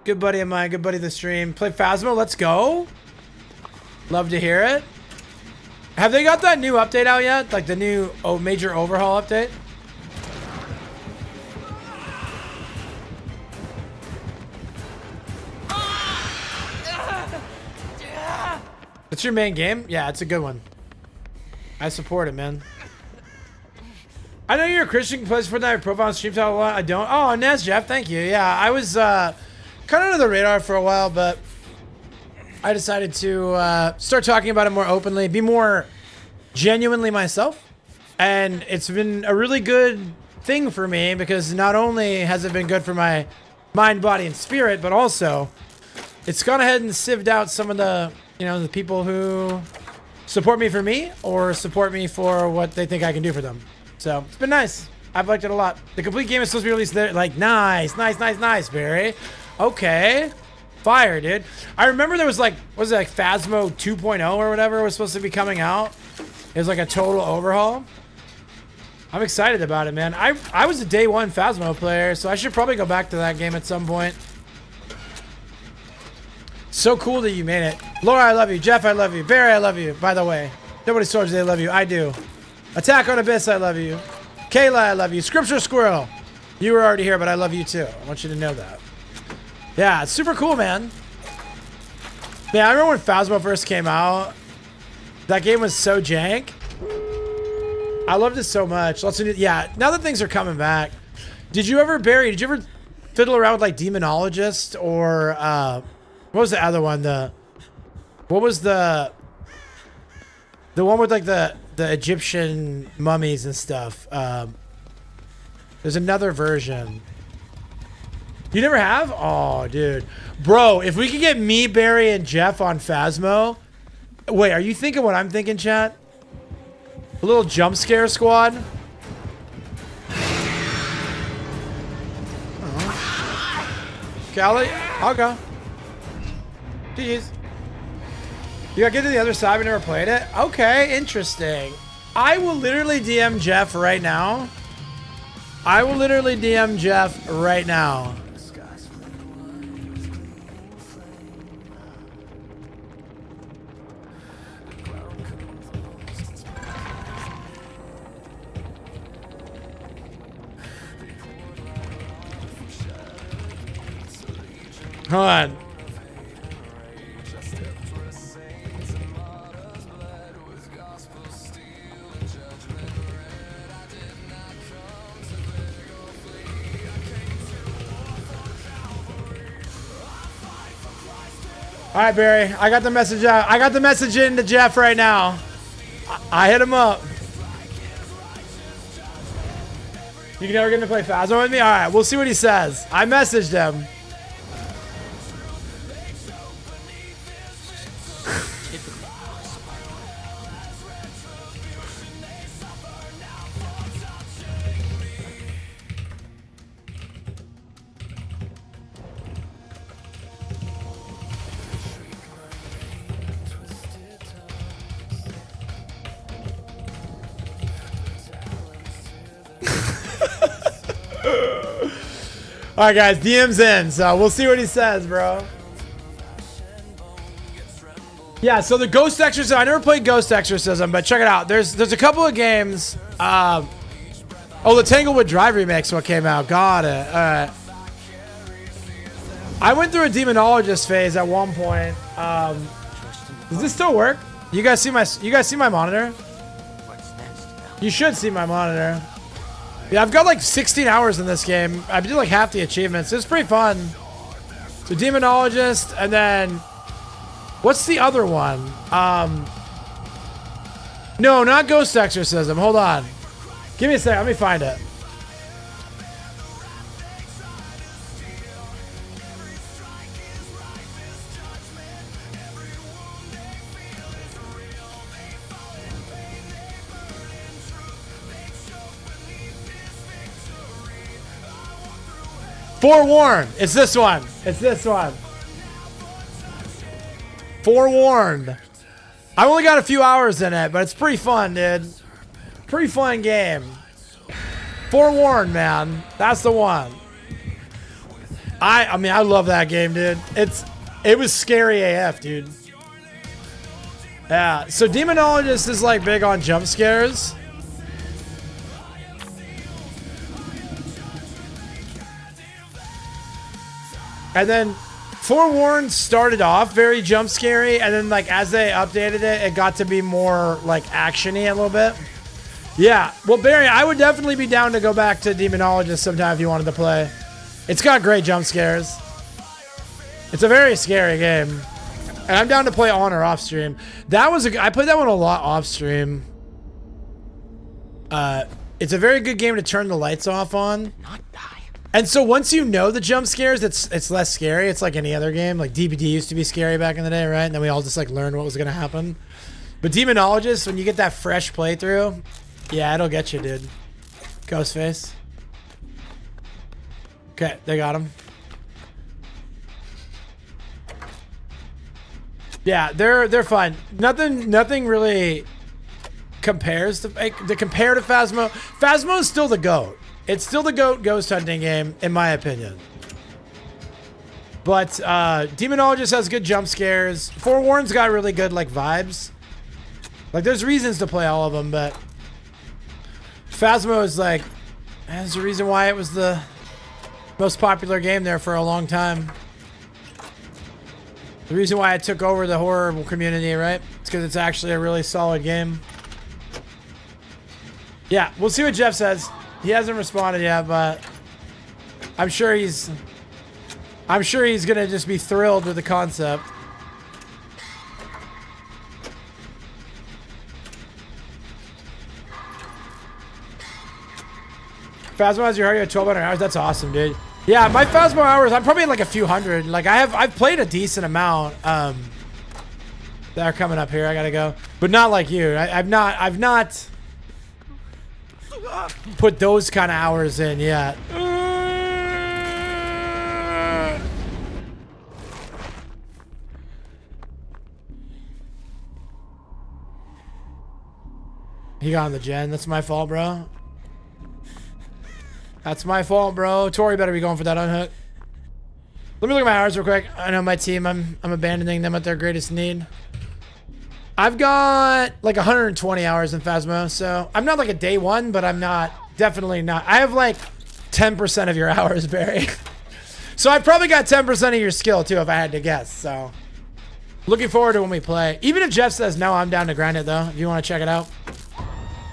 good buddy of mine, good buddy of the stream. Play Phasmo, let's go. Love to hear it. Have they got that new update out yet? Like the new major overhaul update? It's your main game? Yeah, it's a good one. I support it, man. I know you're a Christian who plays Fortnite profile on stream a lot. I don't. Oh, Nez Jeff, thank you. Yeah, I was kind of under the radar for a while, but I decided to start talking about it more openly, be more genuinely myself. And it's been a really good thing for me because not only has it been good for my mind, body, and spirit, but also it's gone ahead and sieved out some of the, the people who support me for me or support me for what they think I can do for them. So it's been nice. I've liked it a lot. The complete game is supposed to be released there. Like, nice, Barry. Okay. Fire, dude. I remember there was like, what was it, like Phasmo 2.0 or whatever was supposed to be coming out. It was like a total overhaul. I'm excited about it, man. I was a day one Phasmo player, so I should probably go back to that game at some point. So cool that you made it. Laura, I love you. Jeff, I love you. Barry, I love you. By the way, nobody told you they love you. I do. Attack on Abyss, I love you. Kayla, I love you. Scripture Squirrel, you were already here, but I love you too. I want you to know that. Yeah, it's super cool, man. Yeah, I remember when Phasmo first came out. That game was so jank. I loved it so much. Yeah, now that things are coming back. Did you ever fiddle around with like Demonologist or what was the other one? What was the one with like the Egyptian mummies and stuff? There's another version. You never have? Oh, dude. Bro, if we could get me, Barry, and Jeff on Phasmo. Wait, are you thinking what I'm thinking, chat? A little jump scare squad? Okay, I'll go. Jeez. You gotta get to the other side, we never played it? Okay, interesting. I will literally DM Jeff right now. Hold on. All right, Barry. I got the message out. I got the message in to Jeff right now. I hit him up. You never get to play Phasmo with me? All right, we'll see what he says. I messaged him. All right, guys, DM's in, so we'll see what he says, bro. Yeah, so the Ghost Exorcism, I never played Ghost Exorcism, but check it out. There's a couple of games. Oh, the Tanglewood Drive remix, what came out. Got it. All right. I went through a Demonologist phase at one point. Does this still work? You guys see my monitor? What's next? You should see my monitor. Yeah, I've got like 16 hours in this game. I did like half the achievements. It's pretty fun. So Demonologist, and then what's the other one? No, not Ghost Exorcism. Hold on. Give me a second. Let me find it. Forewarned. It's this one. It's this one. Forewarned. I only got a few hours in it, but it's pretty fun, dude. Pretty fun game. Forewarned, man. That's the one. I mean, I love that game, dude. It was scary AF, dude. Yeah. So Demonologist is like big on jump scares. And then Forewarned started off very jump scary, and then like as they updated it, it got to be more like actiony a little bit. Yeah, well, Barry, I would definitely be down to go back to Demonologist sometime if you wanted to play. It's got great jump scares. It's a very scary game. And I'm down to play on or off stream. I played that one a lot off stream. It's a very good game to turn the lights off on. Not die. And so once you know the jump scares, it's less scary. It's like any other game. Like DBD used to be scary back in the day, right? And then we all just like learned what was gonna happen. But Demonologist, when you get that fresh playthrough, yeah, it'll get you, dude. Ghostface. Okay, they got him. Yeah, they're fine. Nothing really compares to the comparative Phasmo. Phasmo is still the GOAT. It's still the GOAT ghost hunting game, in my opinion. But Demonologist has good jump scares. Forewarned's got really good like vibes. Like there's reasons to play all of them, but Phasmo is like, there's a reason why it was the most popular game there for a long time. The reason why I took over the horror community, right? It's because it's actually a really solid game. Yeah, we'll see what Jeff says. He hasn't responded yet, but I'm sure he's gonna just be thrilled with the concept. Phasmo has your heart at 1,200 hours. That's awesome, dude. Yeah, my Phasmo hours, I'm probably like a few hundred. Like I've played a decent amount that are coming up here. I gotta go, but not like you. I've not put those kind of hours in yet. He got on the gen. That's my fault, bro. That's my fault, bro. Tori better be going for that unhook. Let me look at my hours real quick. I know my team, I'm abandoning them at their greatest need. I've got like 120 hours in Phasmo, so I'm not like a day one, but I'm not, definitely not. I have like 10% of your hours, Barry. So I probably got 10% of your skill too, if I had to guess, so. Looking forward to when we play. Even if Jeff says no, I'm down to grind it though, if you want to check it out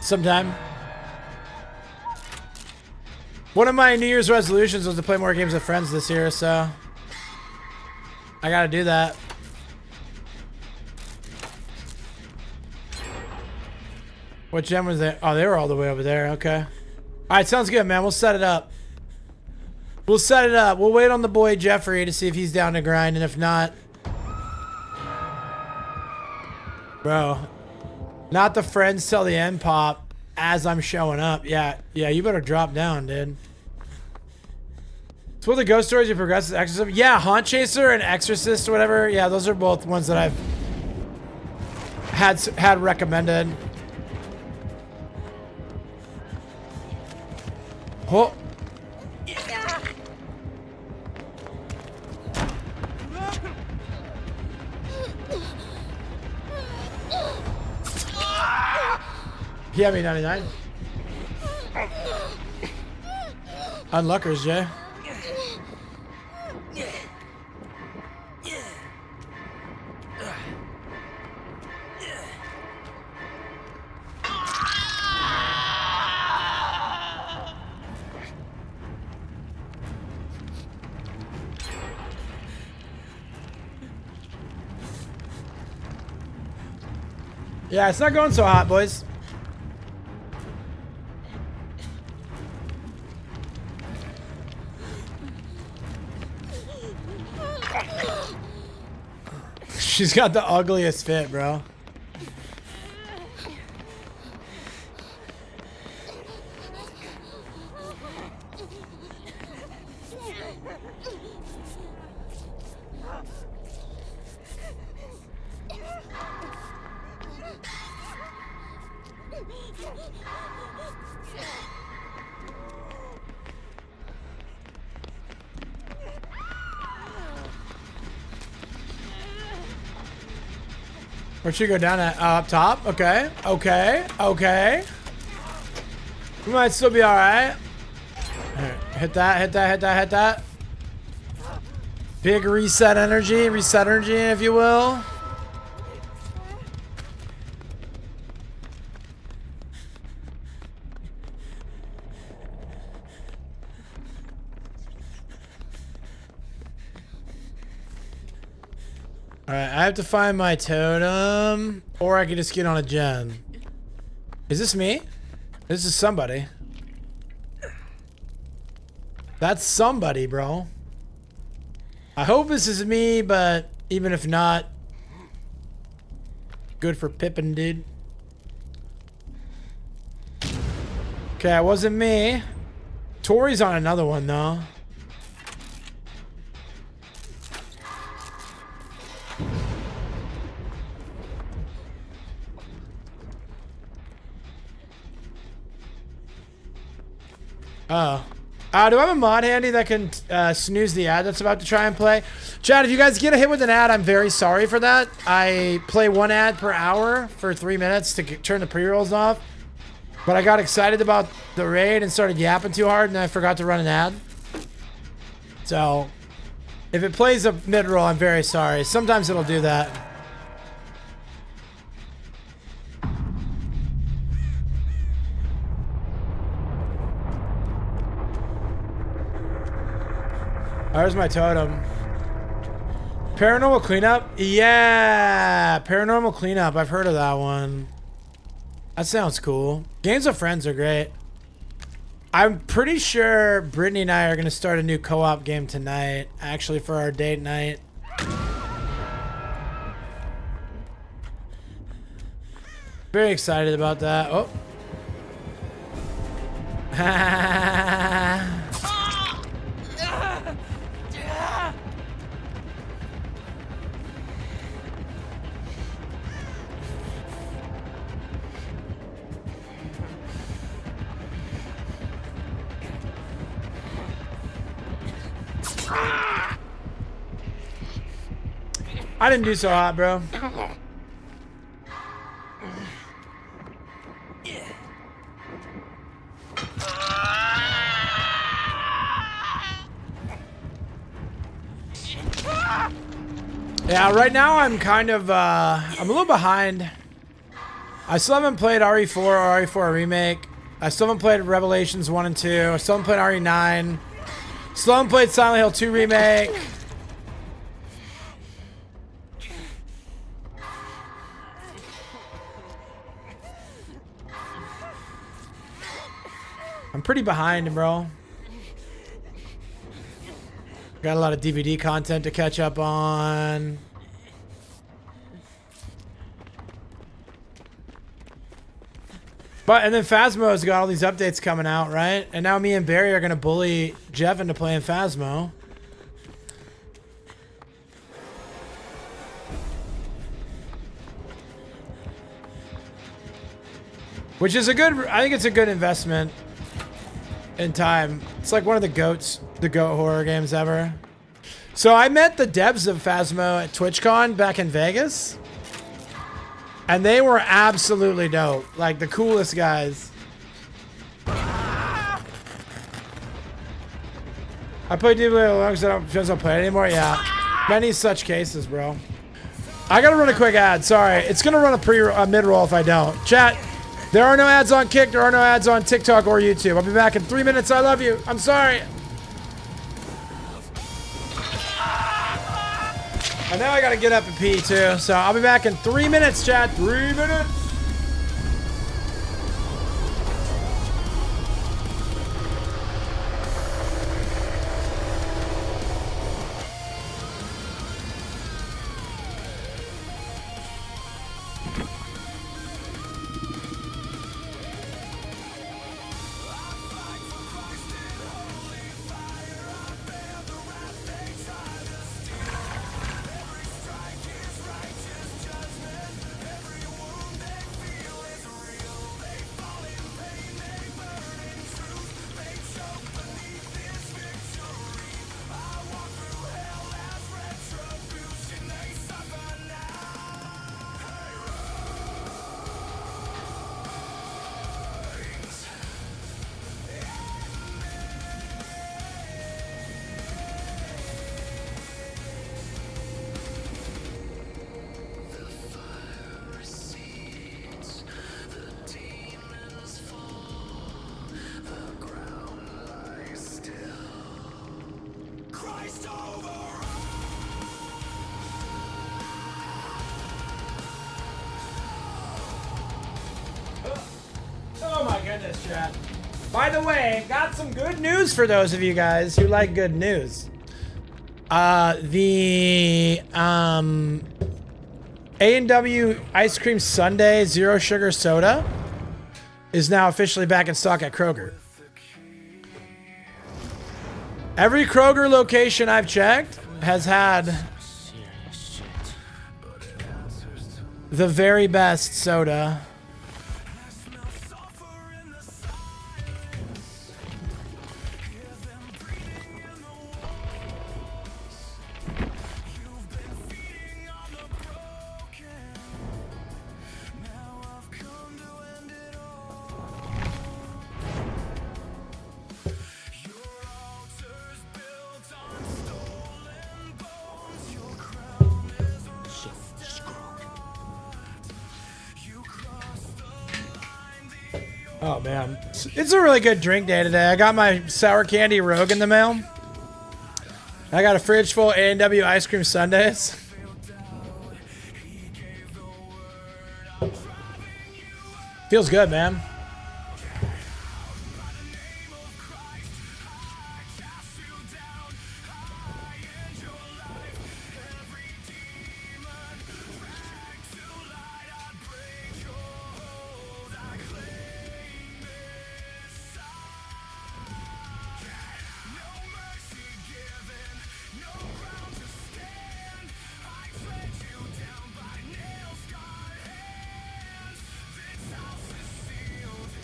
sometime. One of my New Year's resolutions was to play more games with friends this year, so I gotta do that. What gem was there? Oh, they were all the way over there. Okay. All right, sounds good, man. We'll set it up. We'll set it up. We'll wait on the boy Jeffrey to see if he's down to grind, and if not, bro, not the friends till the end pop. As I'm showing up. Yeah, you better drop down, dude. It's one of the ghost stories you progress as Exorcism. Yeah, Haunt Chaser and Exorcist or whatever. Yeah, those are both ones that I've had recommended. Oh. He had me 99. Unluckers, Jay. Yeah, it's not going so hot, boys. She's got the ugliest fit, bro. Where'd she go down at? Up top? Okay. Okay. Okay. We might still be alright. Hit that, hit that, hit that, hit that. Big reset energy, if you will. Alright, I have to find my totem, or I can just get on a gen. Is this me? This is somebody. That's somebody, bro. I hope this is me, but even if not, good for Pippin, dude. Okay, it wasn't me. Tori's on another one, though. Oh. Do I have a mod handy that can snooze the ad that's about to try and play? Chad, if you guys get a hit with an ad, I'm very sorry for that. I play one ad per hour for 3 minutes to turn the pre-rolls off. But I got excited about the raid and started yapping too hard, and I forgot to run an ad. So, if it plays a mid-roll, I'm very sorry. Sometimes it'll do that. There's my totem. Paranormal Cleanup? Yeah! Paranormal Cleanup. I've heard of that one. That sounds cool. Games with friends are great. I'm pretty sure Brittany and I are going to start a new co-op game tonight. Actually, for our date night. Very excited about that. Oh. I didn't do so hot, bro. Yeah, right now I'm kind of, I'm a little behind. I still haven't played RE4 or RE4 Remake. I still haven't played Revelations 1 and 2. I still haven't played RE9. Still haven't played Silent Hill 2 Remake. I'm pretty behind, bro. Got a lot of DVD content to catch up on. But, and then Phasmo's got all these updates coming out, right? And now me and Barry are going to bully Jeff into playing Phasmo. Which is a good, I think it's a good investment in time. It's like one of the GOAT horror games ever. So I met the devs of Phasmo at TwitchCon back in Vegas. And they were absolutely dope. Like the coolest guys. I played Diablo long because I don't play it anymore. Yeah. Many such cases, bro. I gotta run a quick ad. Sorry. It's gonna run a mid-roll if I don't. Chat. There are no ads on Kick. There are no ads on TikTok or YouTube. I'll be back in 3 minutes. I love you. I'm sorry. And now I gotta get up and pee too. So I'll be back in 3 minutes, chat. 3 minutes. this, chat. By the way, got some good news for those of you guys who like good news. The A&W Ice Cream Sundae Zero Sugar Soda is now officially back in stock at Kroger. Every Kroger location I've checked has had Serious shit. the very best soda. Shit, screwed. Oh man, it's a really good drink day today. I got my sour candy Rogue in the mail. I got a fridge full of A&W ice cream sundaes. Feels good, man.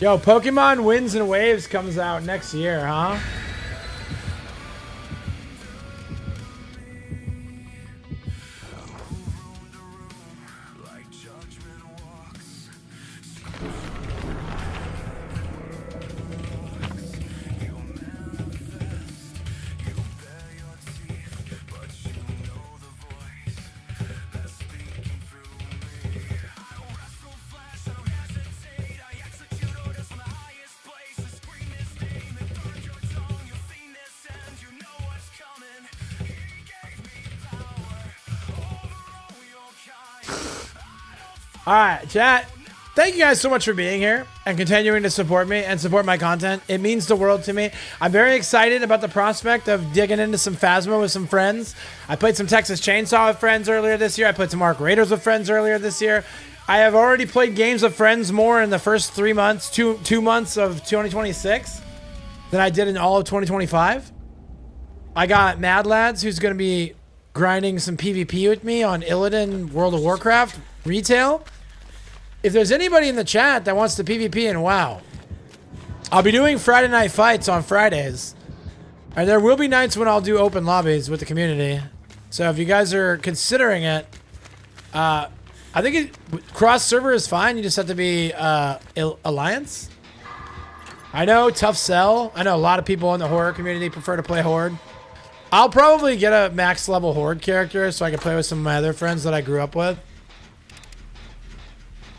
Yo, Pokemon Winds and Waves comes out next year, huh? All right, chat. Thank you guys so much for being here and continuing to support me and support my content. It means the world to me. I'm very excited about the prospect of digging into some Phasma with some friends. I played some Texas Chainsaw with friends earlier this year. I played some Arc Raiders with friends earlier this year. I have already played games with friends more in the first 3 months, two months of 2026 than I did in all of 2025. I got Mad Lads, who's going to be grinding some PvP with me on Illidan World of Warcraft retail. If there's anybody in the chat that wants to PvP in WoW, I'll be doing Friday night fights on Fridays. And there will be nights when I'll do open lobbies with the community. So if you guys are considering it, I think cross server is fine. You just have to be Alliance. I know, tough sell. I know a lot of people in the horror community prefer to play Horde. I'll probably get a max level Horde character so I can play with some of my other friends that I grew up with.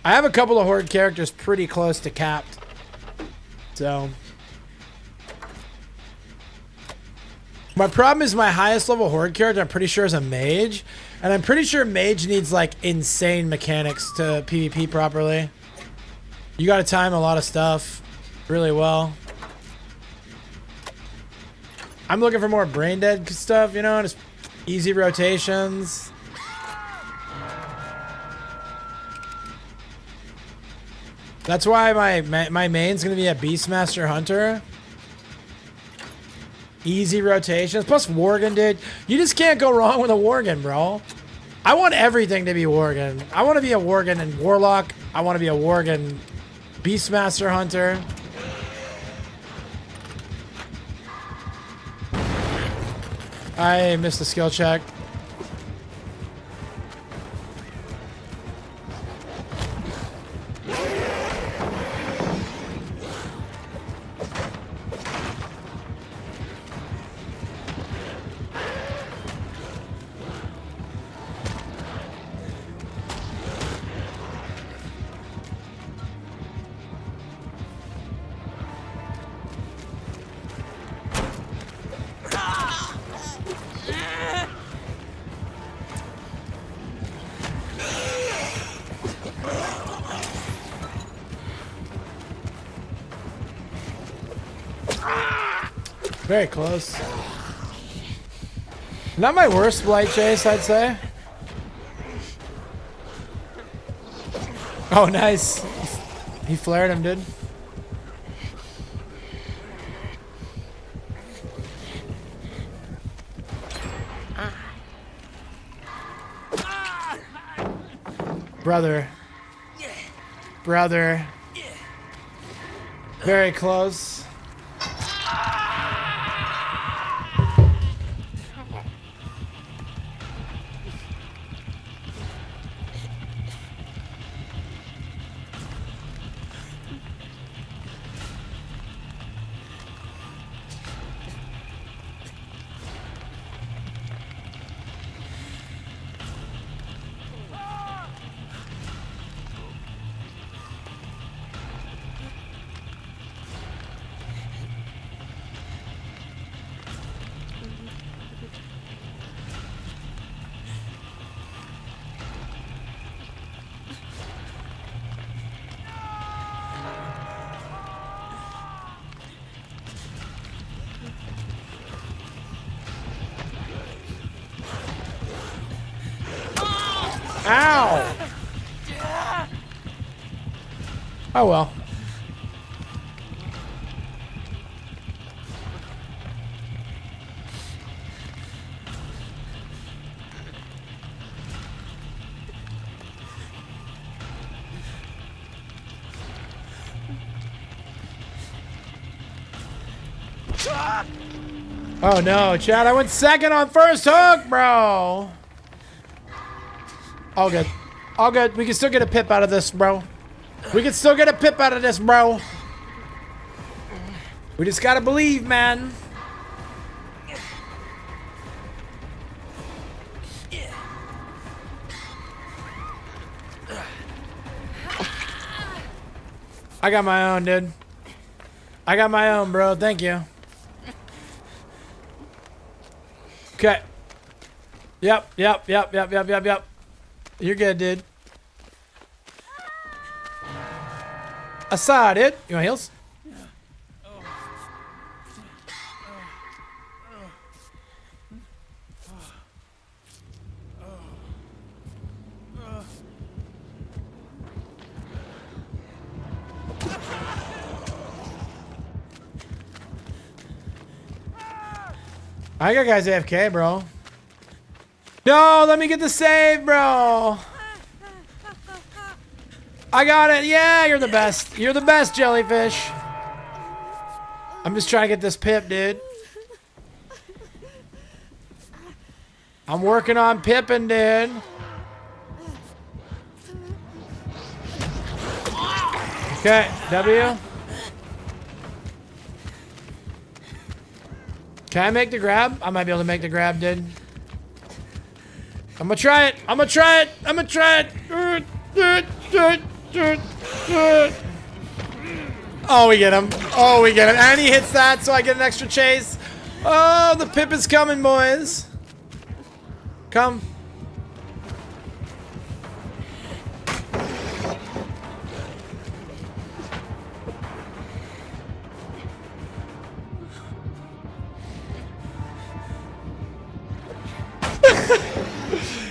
I have a couple of Horde characters pretty close to capped. So. My problem is my highest level Horde character, I'm pretty sure, is a mage. And I'm pretty sure mage needs like insane mechanics to PvP properly. You gotta time a lot of stuff really well. I'm looking for more brain dead stuff, you know, just easy rotations. That's why my main's gonna be a Beastmaster Hunter. Easy rotations. Plus Worgen, dude. You just can't go wrong with a Worgen, bro. I want everything to be Worgen. I want to be a Worgen and Warlock. I want to be a Worgen Beastmaster Hunter. I missed a skill check. Very close. Not my worst blight chase, I'd say. Oh, nice. He flared him, dude. Brother. Brother. Very close. Ow! Oh well. Oh no, Chad, I went second on first hook, bro. All good. All good. We can still get a pip out of this, bro. We can still get a pip out of this, bro. We just gotta believe, man. I got my own, dude. I got my own, bro. Thank you. Okay. Yep. You're good, dude. I saw it, dude. You want heals? I got guys AFK, bro. No, let me get the save, bro. I got it. Yeah, you're the best. You're the best, jellyfish. I'm just trying to get this pip, dude. I'm working on pipping, dude. Okay, W. Can I make the grab? I might be able to make the grab, dude. I'm gonna try it. I'm gonna try it. I'm gonna try it. Oh, we get him. Oh, we get him. And he hits that, so I get an extra chase. Oh, the pip is coming, boys. Come.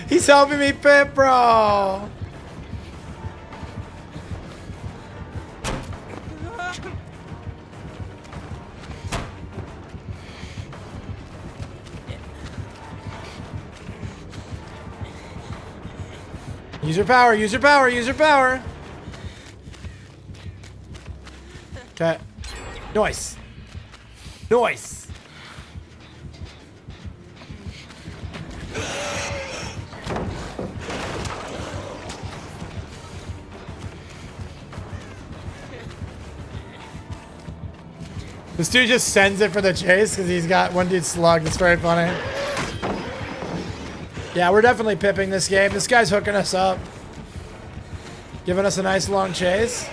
He's helping me pip, bro. Use your power, use your power, use your power. Okay. Nice. Nice. This dude just sends it for the chase because he's got one dude slugged. It's very funny. Yeah, we're definitely pipping this game. This guy's hooking us up. Giving us a nice long chase.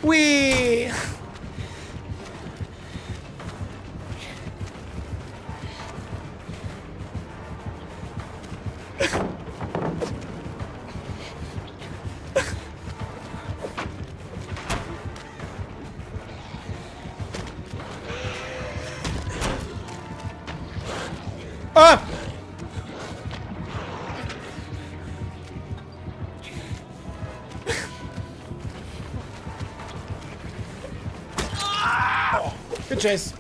Whee! Ah! Good chase.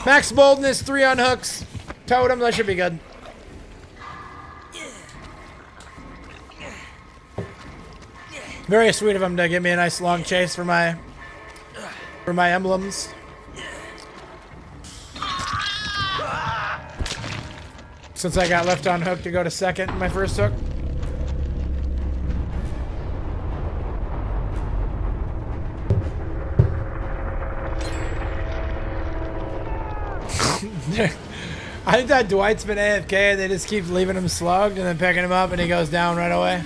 Max boldness, 3 on hooks. Totem, that should be good. Very sweet of him to give me a nice long chase for my emblems. Since I got left on hook to go to second in my first hook. I think that Dwight's been AFK and they just keep leaving him slugged and then picking him up and he goes down right away.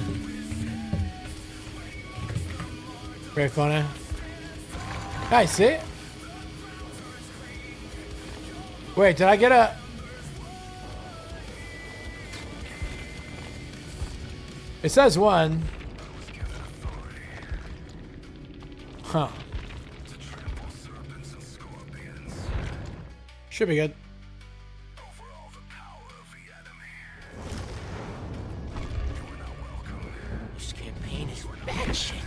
Very funny. Nice, see? Wait, did I get a... It says 1. Huh. Should be good. This campaign is bad shit.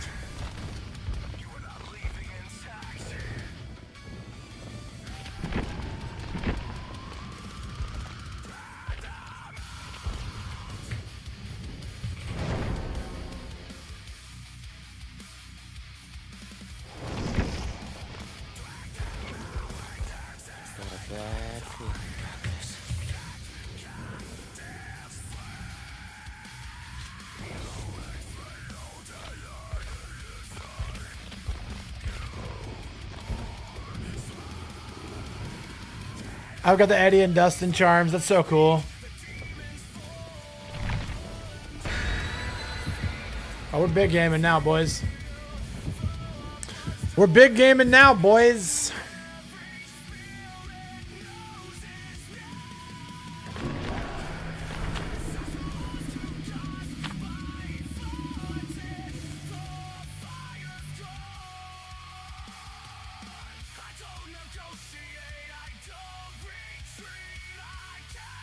Bad feeling about this. I've got the Eddie and Dustin charms. That's so cool. Oh, we're big gaming now, boys. We're big gaming now, boys.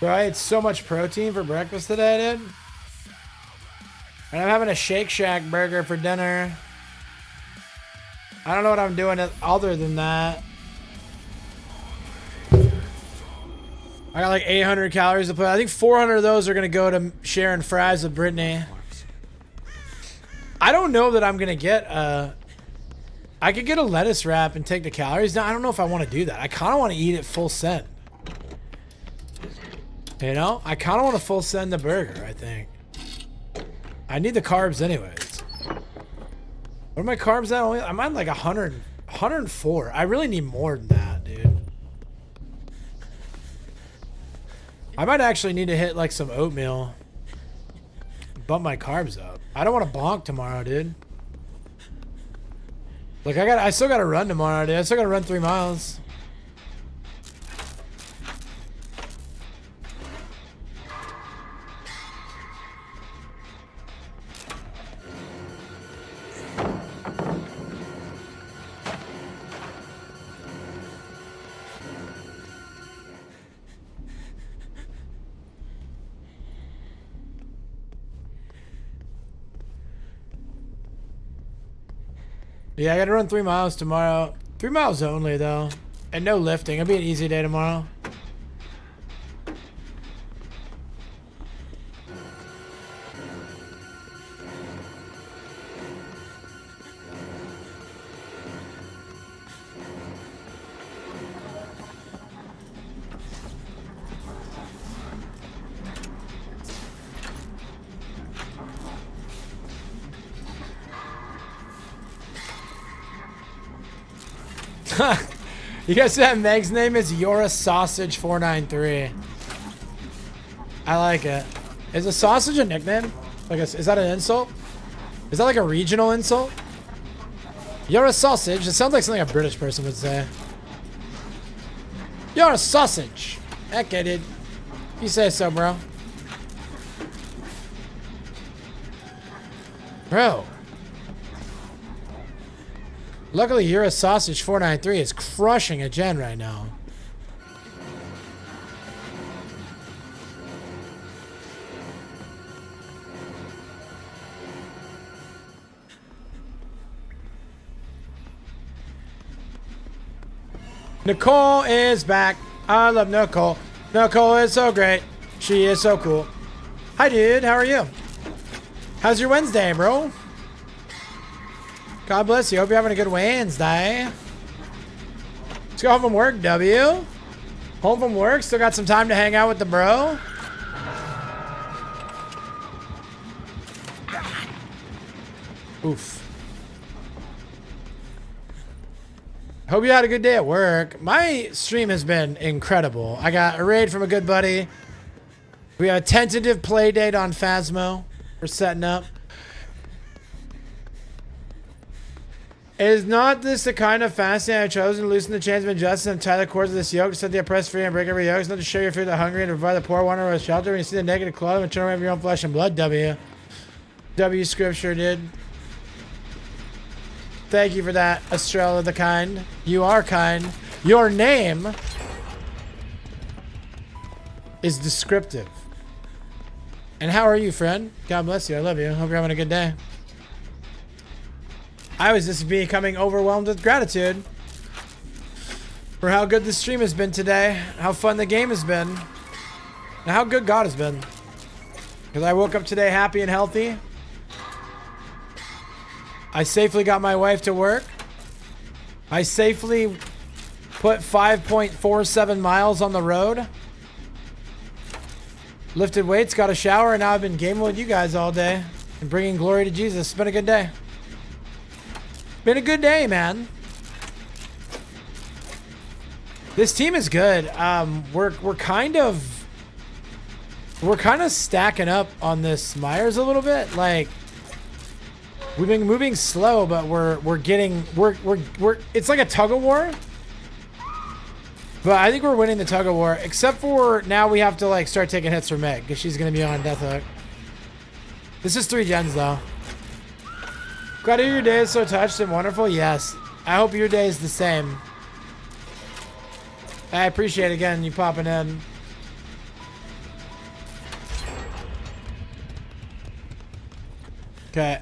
Bro, I ate so much protein for breakfast today, dude. And I'm having a Shake Shack burger for dinner. I don't know what I'm doing other than that. I got like 800 calories to put. I think 400 of those are going to go to sharing fries with Brittany. I don't know that I'm going to get I could get a lettuce wrap and take the calories down. I don't know if I want to do that. I kind of want to eat it full send. You know? I kind of want to full send the burger, I think. I need the carbs anyways. What are my carbs at? I'm at like 104. I really need more than that, dude. I might actually need to hit like some oatmeal. Bump my carbs up. I don't want to bonk tomorrow, dude. Like I still gotta run tomorrow, dude. I still gotta run 3 miles. Yeah, I gotta run 3 miles tomorrow. 3 miles only, though. And no lifting. It'll be an easy day tomorrow. You guys see that Meg's name is Yora Sausage 493. I like it. Is a sausage a nickname? Like, is that an insult? Is that like a regional insult? You're a sausage. It sounds like something a British person would say. You're a sausage. Heck, I did. You say so, bro. Bro. Luckily, you're a sausage 493 is crushing a gen right now. Nicole is back. I love Nicole. Nicole is so great. She is so cool. Hi, dude. How are you? How's your Wednesday, bro? God bless you. Hope you're having a good Wednesday. Let's go home from work, W. Home from work. Still got some time to hang out with the bro. Oof. Hope you had a good day at work. My stream has been incredible. I got a raid from a good buddy. We have a tentative play date on Phasmo. We're setting up. Is not this the kind of fasting I have chosen to loosen the chains of injustice and tie the cords of this yoke, to set the oppressed free and break every yoke? It's not to share your food to the hungry and to provide the poor one with shelter. When you see the naked, clothe them and turn away from your own flesh and blood, W. W scripture, dude. Thank you for that, Estrella the kind. You are kind. Your name is descriptive. And how are you, friend? God bless you. I love you. Hope you're having a good day. I was just becoming overwhelmed with gratitude for how good the stream has been today, how fun the game has been, and how good God has been. Because I woke up today happy and healthy. I safely got my wife to work. I safely put 5.47 miles on the road. Lifted weights, got a shower, and now I've been gaming with you guys all day and bringing glory to Jesus. It's been a good day. Been a good day, man. This team is good. We're kind of stacking up on this Myers a little bit. Like, we've been moving slow, but we're it's like a tug of war. But I think we're winning the tug of war, except for now we have to like start taking hits from Meg because she's gonna be on death hook. This is 3 gens though. Glad to hear your day is so touched and wonderful. Yes. I hope your day is the same. I appreciate again you popping in. Okay.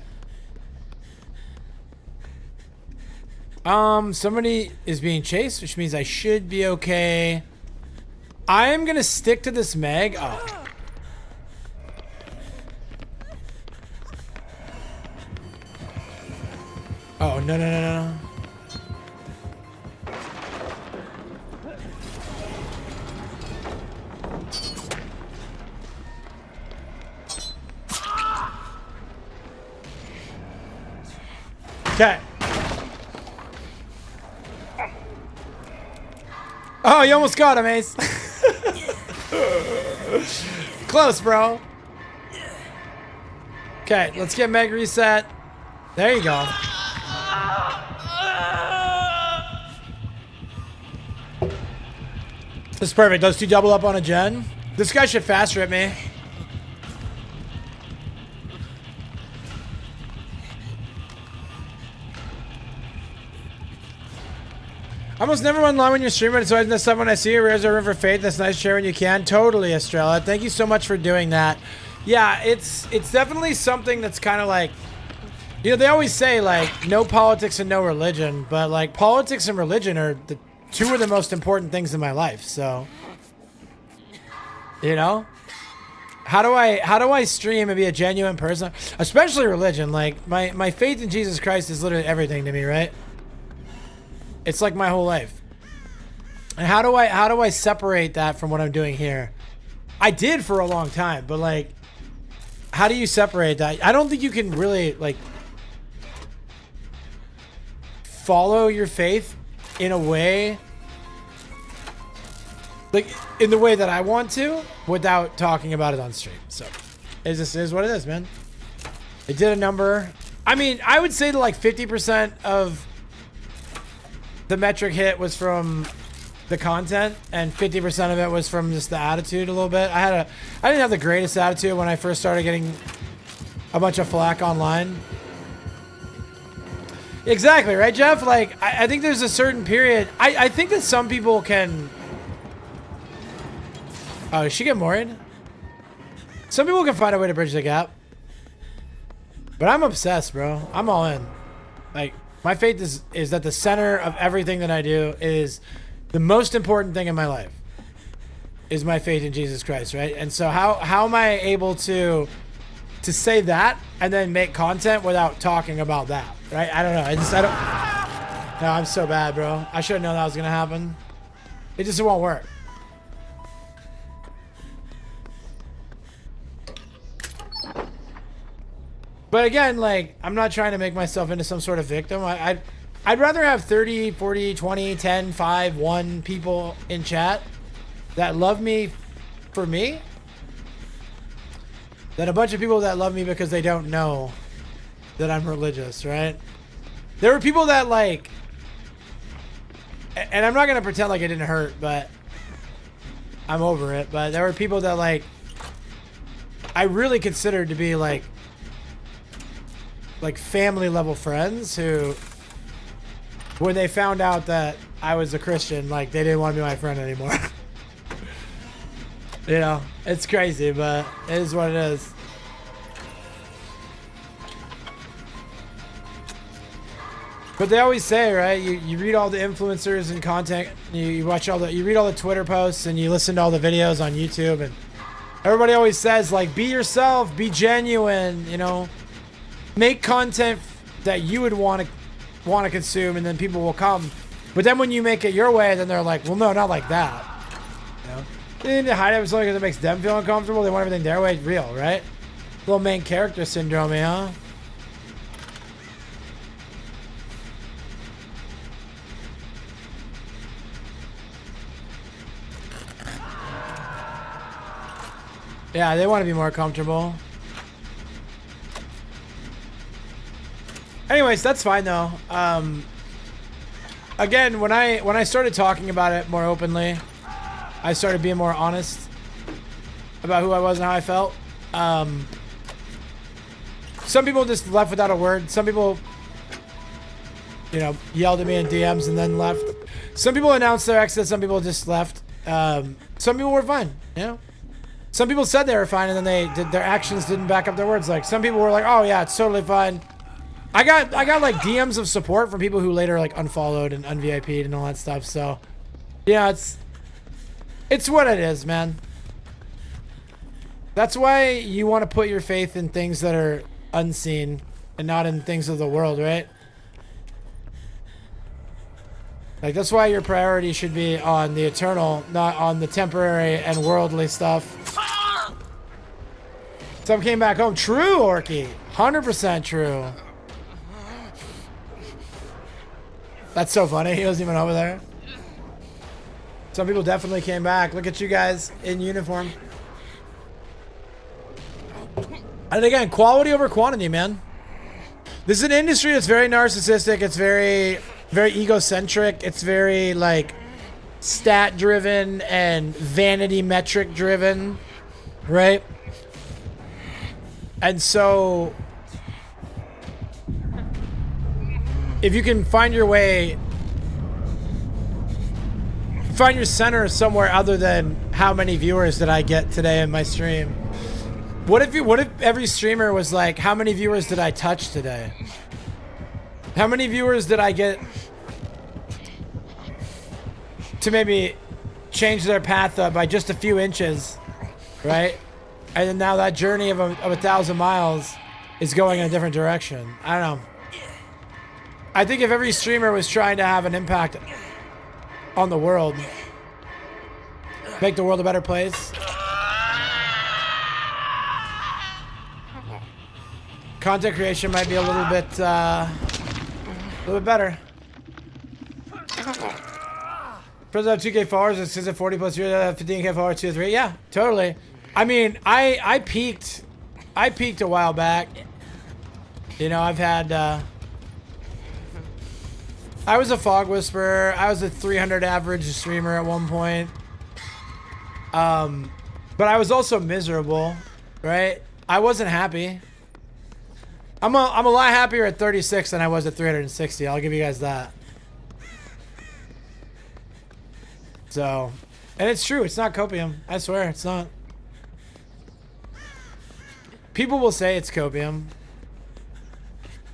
Somebody is being chased, which means I should be okay. I am gonna stick to this Meg. Oh. Oh, no, no, no, no, no. Okay. Oh, you almost got him, Ace. Close, bro. Okay, let's get Meg reset. There you go. This is perfect. Those two double up on a gen. This guy should fast rip me. I almost never run long when you're streaming. It's always nice when I see you. Raise a river faith. That's nice to share when you can. Totally, Estrella. Thank you so much for doing that. Yeah, it's definitely something that's kind of like, you know, they always say like no politics and no religion, but like politics and religion are the two of the most important things in my life. So, you know, how do I stream and be a genuine person, especially religion? Like my faith in Jesus Christ is literally everything to me, right? It's like my whole life. And how do I separate that from what I'm doing here? I did for a long time, but like, how do you separate that? I don't think you can really like follow your faith in a way, like in the way that I want to, without talking about it on stream. So it just is what it is, man. It did a number. I mean, I would say that like 50% of the metric hit was from the content and 50% of it was from just the attitude a little bit. I didn't have the greatest attitude when I first started getting a bunch of flack online. Exactly, right, Jeff? Like, I think there's a certain period. I think that some people can... Oh, did she get worried? Some people can find a way to bridge the gap. But I'm obsessed, bro. I'm all in. Like, my faith is at the center of everything that I do, is The most important thing in my life is my faith in Jesus Christ, right? And so how am I able to say that and then make content without talking about that, right? I don't know. I don't. No, I'm so bad, bro. I should have known that was gonna happen. It just won't work. But again, like, I'm not trying to make myself into some sort of victim. I'd rather have 30, 40, 20, 10, 5, 1 people in chat that love me for me than a bunch of people that love me because they don't know that I'm religious, right? There were people that, like, and I'm not going to pretend like it didn't hurt, but I'm over it. But there were people that, like, I really considered to be, like family level friends who, when they found out that I was a Christian, like, they didn't want to be my friend anymore. You know, it's crazy, but it is what it is. But they always say, right? You read all the influencers and content, you watch you read all the Twitter posts, and you listen to all the videos on YouTube, and everybody always says, like, be yourself, be genuine, you know, make content that you would want to consume, and then people will come. But then when you make it your way, then they're like, well, no, not like that. You know, they need to hide it something because it makes them feel uncomfortable. They want everything their way, real, right? Little main character syndrome, huh? Yeah, they want to be more comfortable. Anyways, that's fine though. Again, when I started talking about it more openly, I started being more honest about who I was and how I felt. Some people just left without a word. Some people, you know, yelled at me in DMs and then left. Some people announced their exit. Some people just left. Some people were fine, you know. Some people said they were fine and then their actions didn't back up their words. Like, some people were like, oh yeah, it's totally fine. I got like DMs of support from people who later like unfollowed and unVIP'd and all that stuff. So yeah, it's what it is, man. That's why you want to put your faith in things that are unseen and not in things of the world, right? Like, that's why your priority should be on the eternal, not on the temporary and worldly stuff. Some came back home. True, Orky. 100% true. That's so funny. He wasn't even over there. Some people definitely came back. Look at you guys in uniform. And again, quality over quantity, man. This is an industry that's very narcissistic. It's very, very egocentric. It's very, like, stat driven and vanity metric driven, right? And so if you can find your way, find your center somewhere other than how many viewers did I get today in my stream? What if every streamer was like, how many viewers did I touch today? How many viewers did I get to maybe change their path up by just a few inches, right? And then now that journey of 1,000 miles is going in a different direction. I don't know. I think if every streamer was trying to have an impact on the world, make the world a better place, content creation might be a little bit better. President have 2K followers, it says 40 plus years, 15K followers, 2 or 3. Yeah, totally. I mean, I peaked a while back. You know, I've had, I was a Fog Whisperer. I was a 300 average streamer at one point. But I was also miserable, right? I wasn't happy. I'm a lot happier at 36 than I was at 360. I'll give you guys that. So, and it's true. It's not copium. I swear, it's not. People will say it's copium.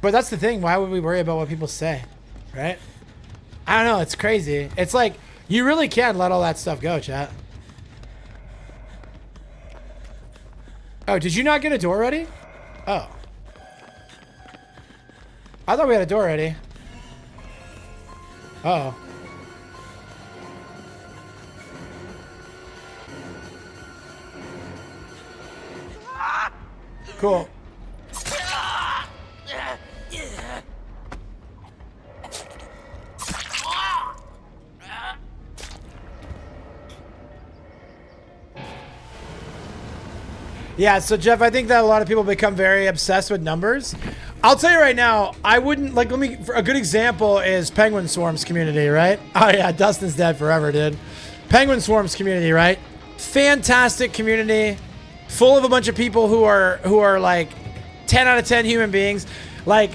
But that's the thing. Why would we worry about what people say? Right? I don't know. It's crazy. It's like You really can let all that stuff go, chat. Oh, did you not get a door ready? Oh. I thought we had a door ready. Uh oh. Cool. Yeah, so Jeff, I think that a lot of people become very obsessed with numbers. I'll tell you right now, I wouldn't, like, let me, a good example is Penguin Swarms community, right? Oh yeah, Dustin's dead forever, dude. Penguin Swarms community, right? Fantastic community, full of a bunch of people who are like 10 out of 10 human beings. Like,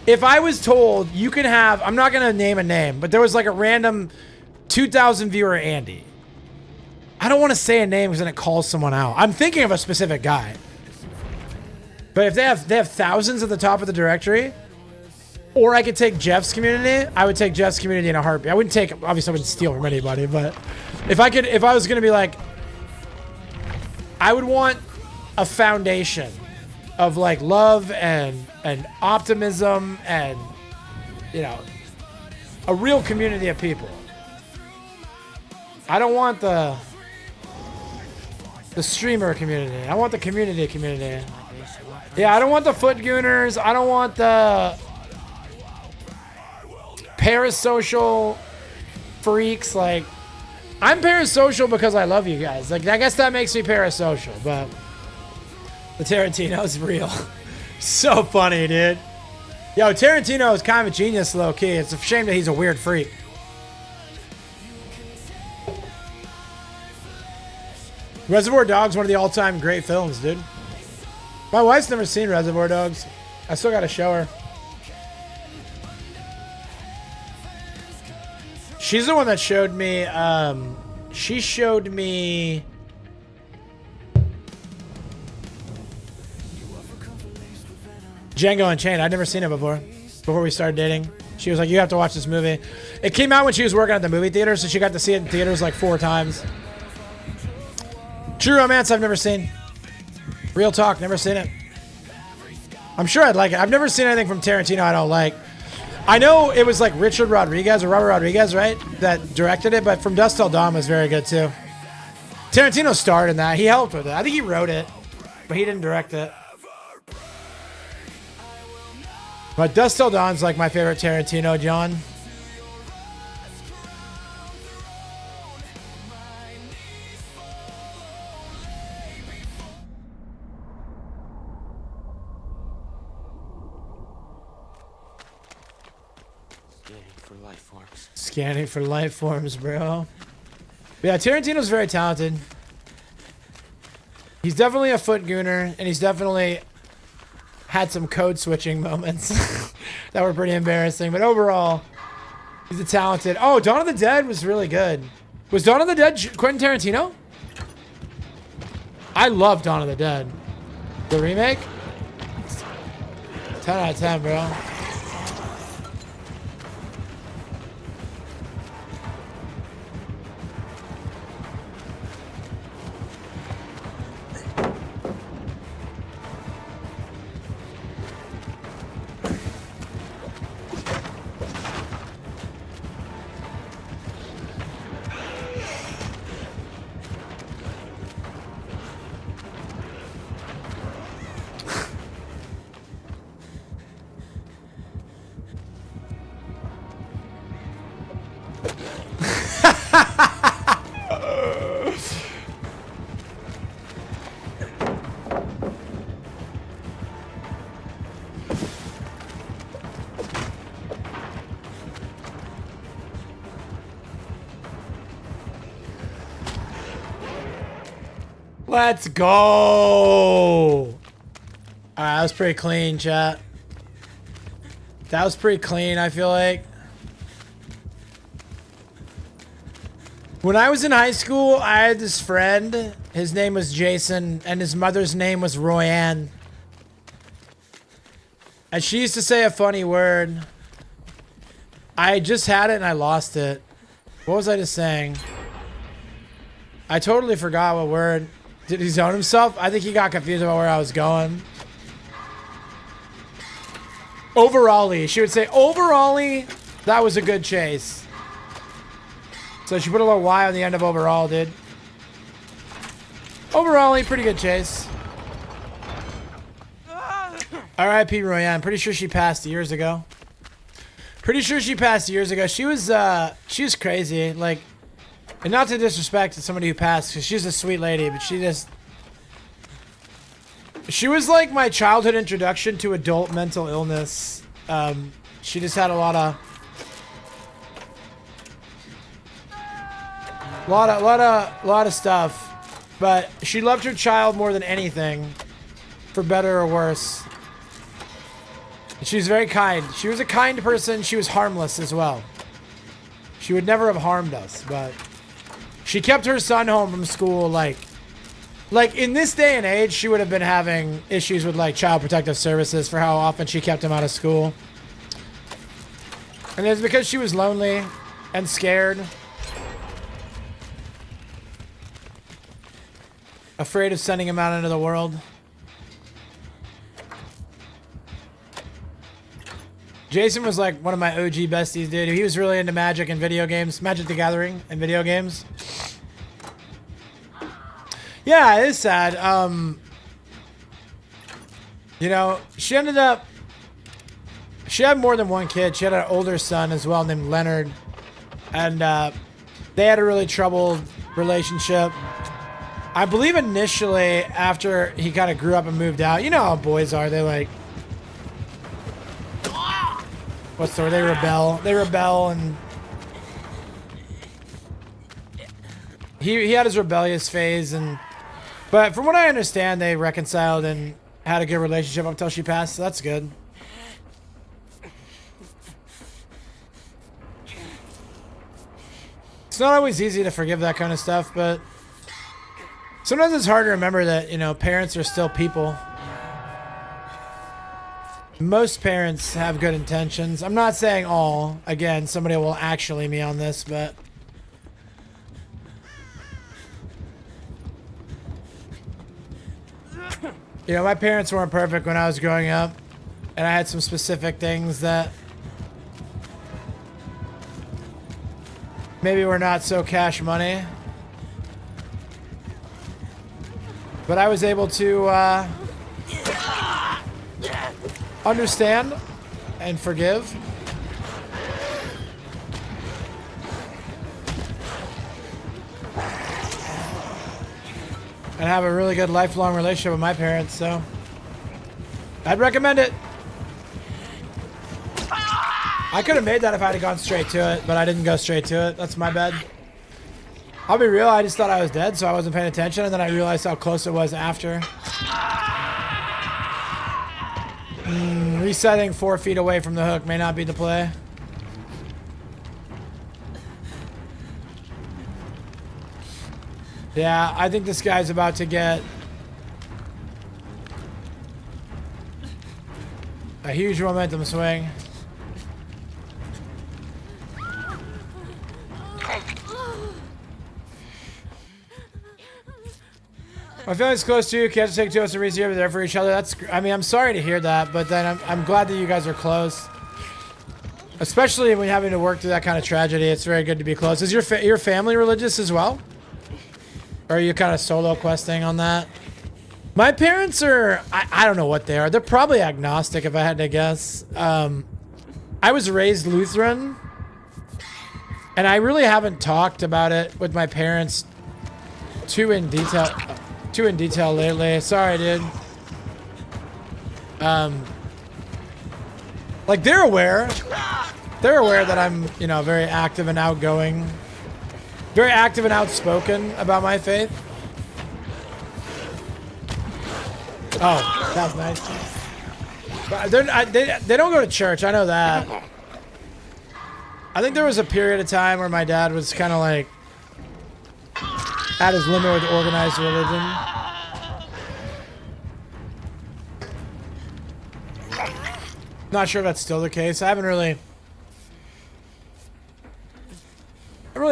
if I was told you can have, I'm not gonna name a name, but there was like a random 2,000 viewer Andy. I don't want to say a name because then it calls someone out. I'm thinking of a specific guy. But if they have thousands at the top of the directory, or I could take Jeff's community, I would take Jeff's community in a heartbeat. I wouldn't take, obviously I wouldn't steal from anybody, but if I was going to be like, I would want a foundation of like love and optimism and, you know, a real community of people. I don't want the streamer community. I want the community. Yeah, I don't want the foot gooners. I don't want the parasocial freaks. Like, I'm parasocial because I love you guys. Like, I guess that makes me parasocial, but the Tarantino's real. So funny, dude. Yo, Tarantino is kind of a genius, low key. It's a shame that he's a weird freak. Reservoir Dogs, one of the all-time great films, dude. My wife's never seen Reservoir Dogs. I still gotta show her. She's the one that showed me, she showed me Django Unchained. I'd never seen it before we started dating. She was like, you have to watch this movie. It came out when she was working at the movie theater, so she got to see it in theaters like 4 times. True Romance, I've never seen. Real talk, never seen it. I'm sure I'd like it. I've never seen anything from Tarantino I don't like. I know it was like Robert Rodriguez, right? That directed it, but From Dusk Till Dawn was very good too. Tarantino starred in that. He helped with it. I think he wrote it, but he didn't direct it. But Dusk Till Dawn's like my favorite Tarantino, John. Scanning for life forms, bro. But yeah, Tarantino's very talented. He's definitely a foot gooner, and he's definitely had some code switching moments that were pretty embarrassing. But overall, he's a talented. Oh, Dawn of the Dead was really good. Was Dawn of the Dead Quentin Tarantino? I love Dawn of the Dead. The remake? 10 out of 10, bro. Let's go. All right, that was pretty clean, chat. That was pretty clean, I feel like. When I was in high school, I had this friend. His name was Jason, and his mother's name was Royanne. And she used to say a funny word. I just had it and I lost it. What was I just saying? I totally forgot what word. Did he zone himself? I think he got confused about where I was going. Overally. She would say, overally, that was a good chase. So she put a little Y on the end of overall, dude. Overall, pretty good chase. R.I.P. Roya. I'm pretty sure she passed years ago. Pretty sure she passed years ago. She was crazy. Like, and not to disrespect somebody who passed, because she's a sweet lady, but she was like my childhood introduction to adult mental illness. She just had a lot of stuff. But she loved her child more than anything, for better or worse. She was very kind. She was a kind person. She was harmless as well. She would never have harmed us, but she kept her son home from school. Like in this day and age, she would have been having issues with like Child Protective Services for how often she kept him out of school. And it's because she was lonely and scared. Afraid of sending him out into the world. Jason was like one of my OG besties, dude. He was really into Magic and video games. Magic the Gathering and video games. Yeah, it is sad. You know, she had more than one kid. She had an older son as well named Leonard. And they had a really troubled relationship. I believe initially after he kind of grew up and moved out, you know how boys are. They like, what's the word? They rebel. They rebel, and he had his rebellious phase, but from what I understand, they reconciled and had a good relationship up until she passed. So that's good. It's not always easy to forgive that kind of stuff, but sometimes it's hard to remember that, you know, parents are still people. Most parents have good intentions. I'm not saying all. Again, somebody will actually me on this, but you know, my parents weren't perfect when I was growing up, and I had some specific things that maybe were not so cash money. But I was able to understand and forgive. And have a really good lifelong relationship with my parents, so I'd recommend it. I could have made that if I had gone straight to it, but I didn't go straight to it. That's my bad. I'll be real, I just thought I was dead, so I wasn't paying attention, and then I realized how close it was after. Resetting 4 feet away from the hook may not be the play. Yeah, I think this guy's about to get a huge momentum swing. My family's close to you. Can't take to us and Reese here, but they're for each other. That's, I mean, I'm sorry to hear that, but then I'm glad that you guys are close. Especially when having to work through that kind of tragedy, it's very good to be close. Is your family religious as well? Or are you kind of solo questing on that? My parents are, I don't know what they are. They're probably agnostic if I had to guess. I was raised Lutheran, and I really haven't talked about it with my parents too in detail lately. Sorry, dude. Like they're aware that I'm, you know, very active and outgoing, very active and outspoken about my faith. Oh, that was nice. But they don't go to church. I know that. I think there was a period of time where my dad was kind of like at his limit with organized religion. Not sure if that's still the case. I haven't really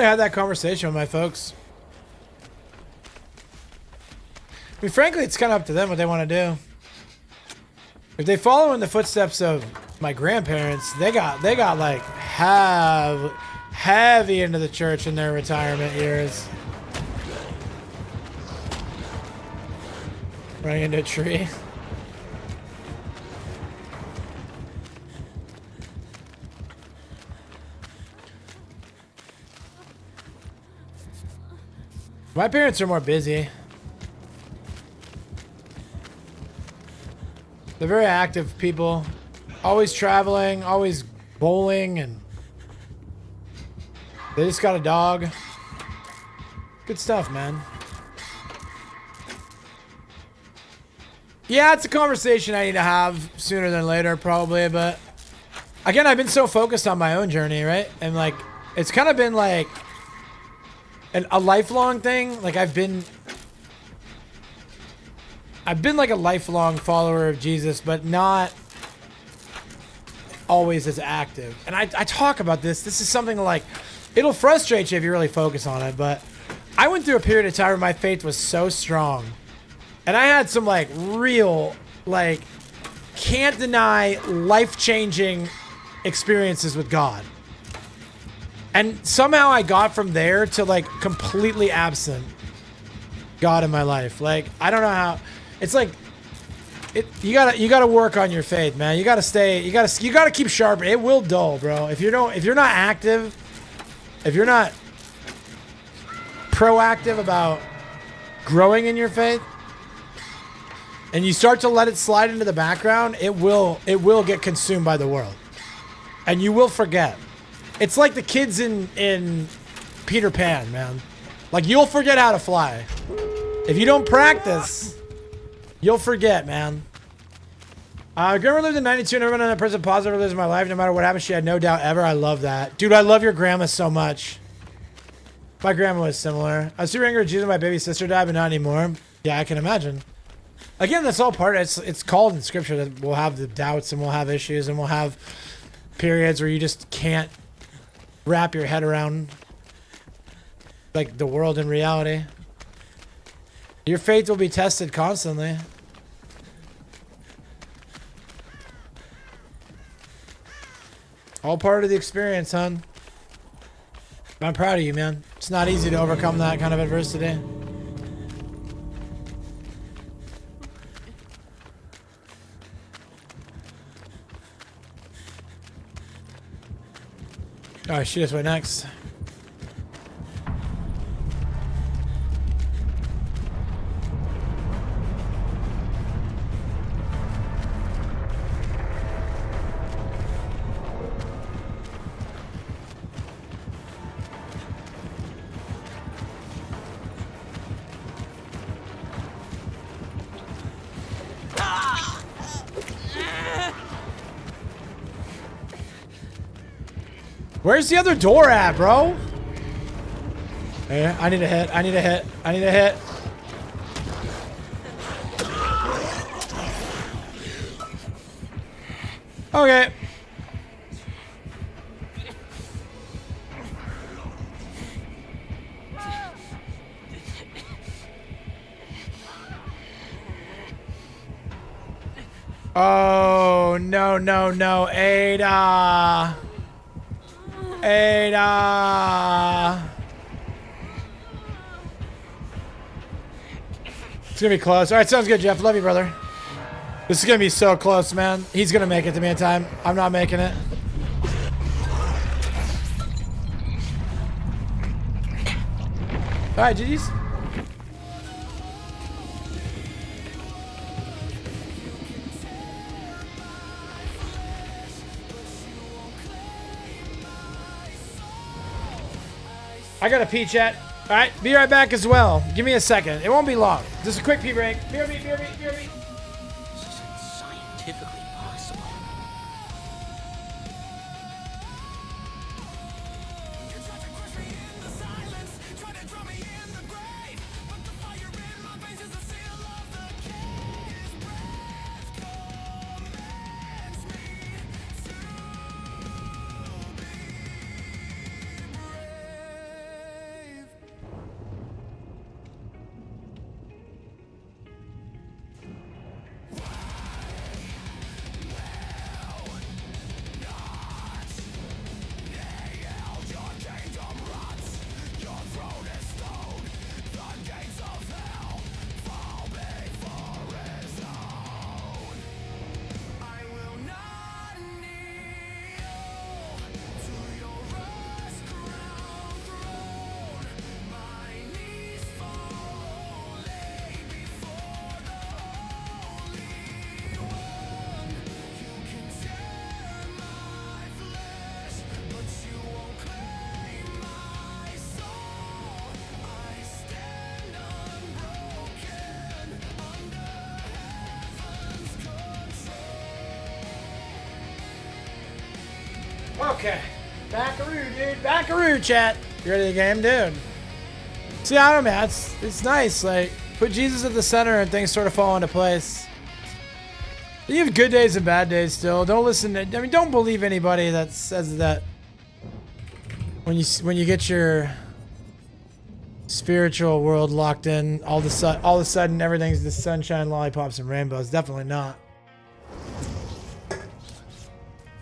really had that conversation with my folks. I mean, frankly, it's kind of up to them what they want to do. If they follow in the footsteps of my grandparents, they got like heavy into the church in their retirement years. Running into a tree. My parents are more busy. They're very active people. Always traveling, always bowling, and they just got a dog. Good stuff, man. Yeah, it's a conversation I need to have sooner than later, probably, but again, I've been so focused on my own journey, right? And like, it's kind of been like a lifelong thing. Like I've been like a lifelong follower of Jesus, but not always as active. And I talk about this. This is something like, it'll frustrate you if you really focus on it, but I went through a period of time where my faith was so strong. And I had some like real, like, can't deny life-changing experiences with God. And somehow I got from there to like completely absent God in my life. Like, I don't know how. It's like, you gotta work on your faith, man. You gotta keep sharp. It will dull, bro. If you're not active, if you're not proactive about growing in your faith, and you start to let it slide into the background, it will get consumed by the world, and you will forget. It's like the kids in Peter Pan, man. Like, you'll forget how to fly if you don't practice. You'll forget, man. Grandma lived in 92. Never been another person positive lives in my life. No matter what happened, she had no doubt ever. I love that. Dude, I love your grandma so much. My grandma was similar. I was super angry with Jesus when my baby sister died, but not anymore. Yeah, I can imagine. Again, that's all part of it. It's called in scripture that we'll have the doubts and we'll have issues and we'll have periods where you just can't wrap your head around like the world in reality. Your faith will be tested constantly. All part of the experience, hon. I'm proud of you, man. It's not easy to overcome that kind of adversity. Alright, shoot us right next. Where's the other door at, bro? Hey, I need a hit. I need a hit. I need a hit. Okay. Oh, no, no, no. Ada. Ada. It's gonna be close. All right, sounds good, Jeff. Love you, brother. This is gonna be so close, man. He's gonna make it to me in time. I'm not making it. All right, GG's. I gotta pee, chat. All right, be right back as well. Give me a second. It won't be long. Just a quick pee break. BRB, BRB, BRB. This isn't scientifically possible. Okay. Backaroo, dude. Backaroo, chat. You ready to the game, dude? See, I don't know, man. It's nice. Like, put Jesus at the center and things sort of fall into place. You have good days and bad days still. Don't listen to... I mean, don't believe anybody that says that when you get your spiritual world locked in, all of a sudden everything's the sunshine, lollipops, and rainbows. Definitely not.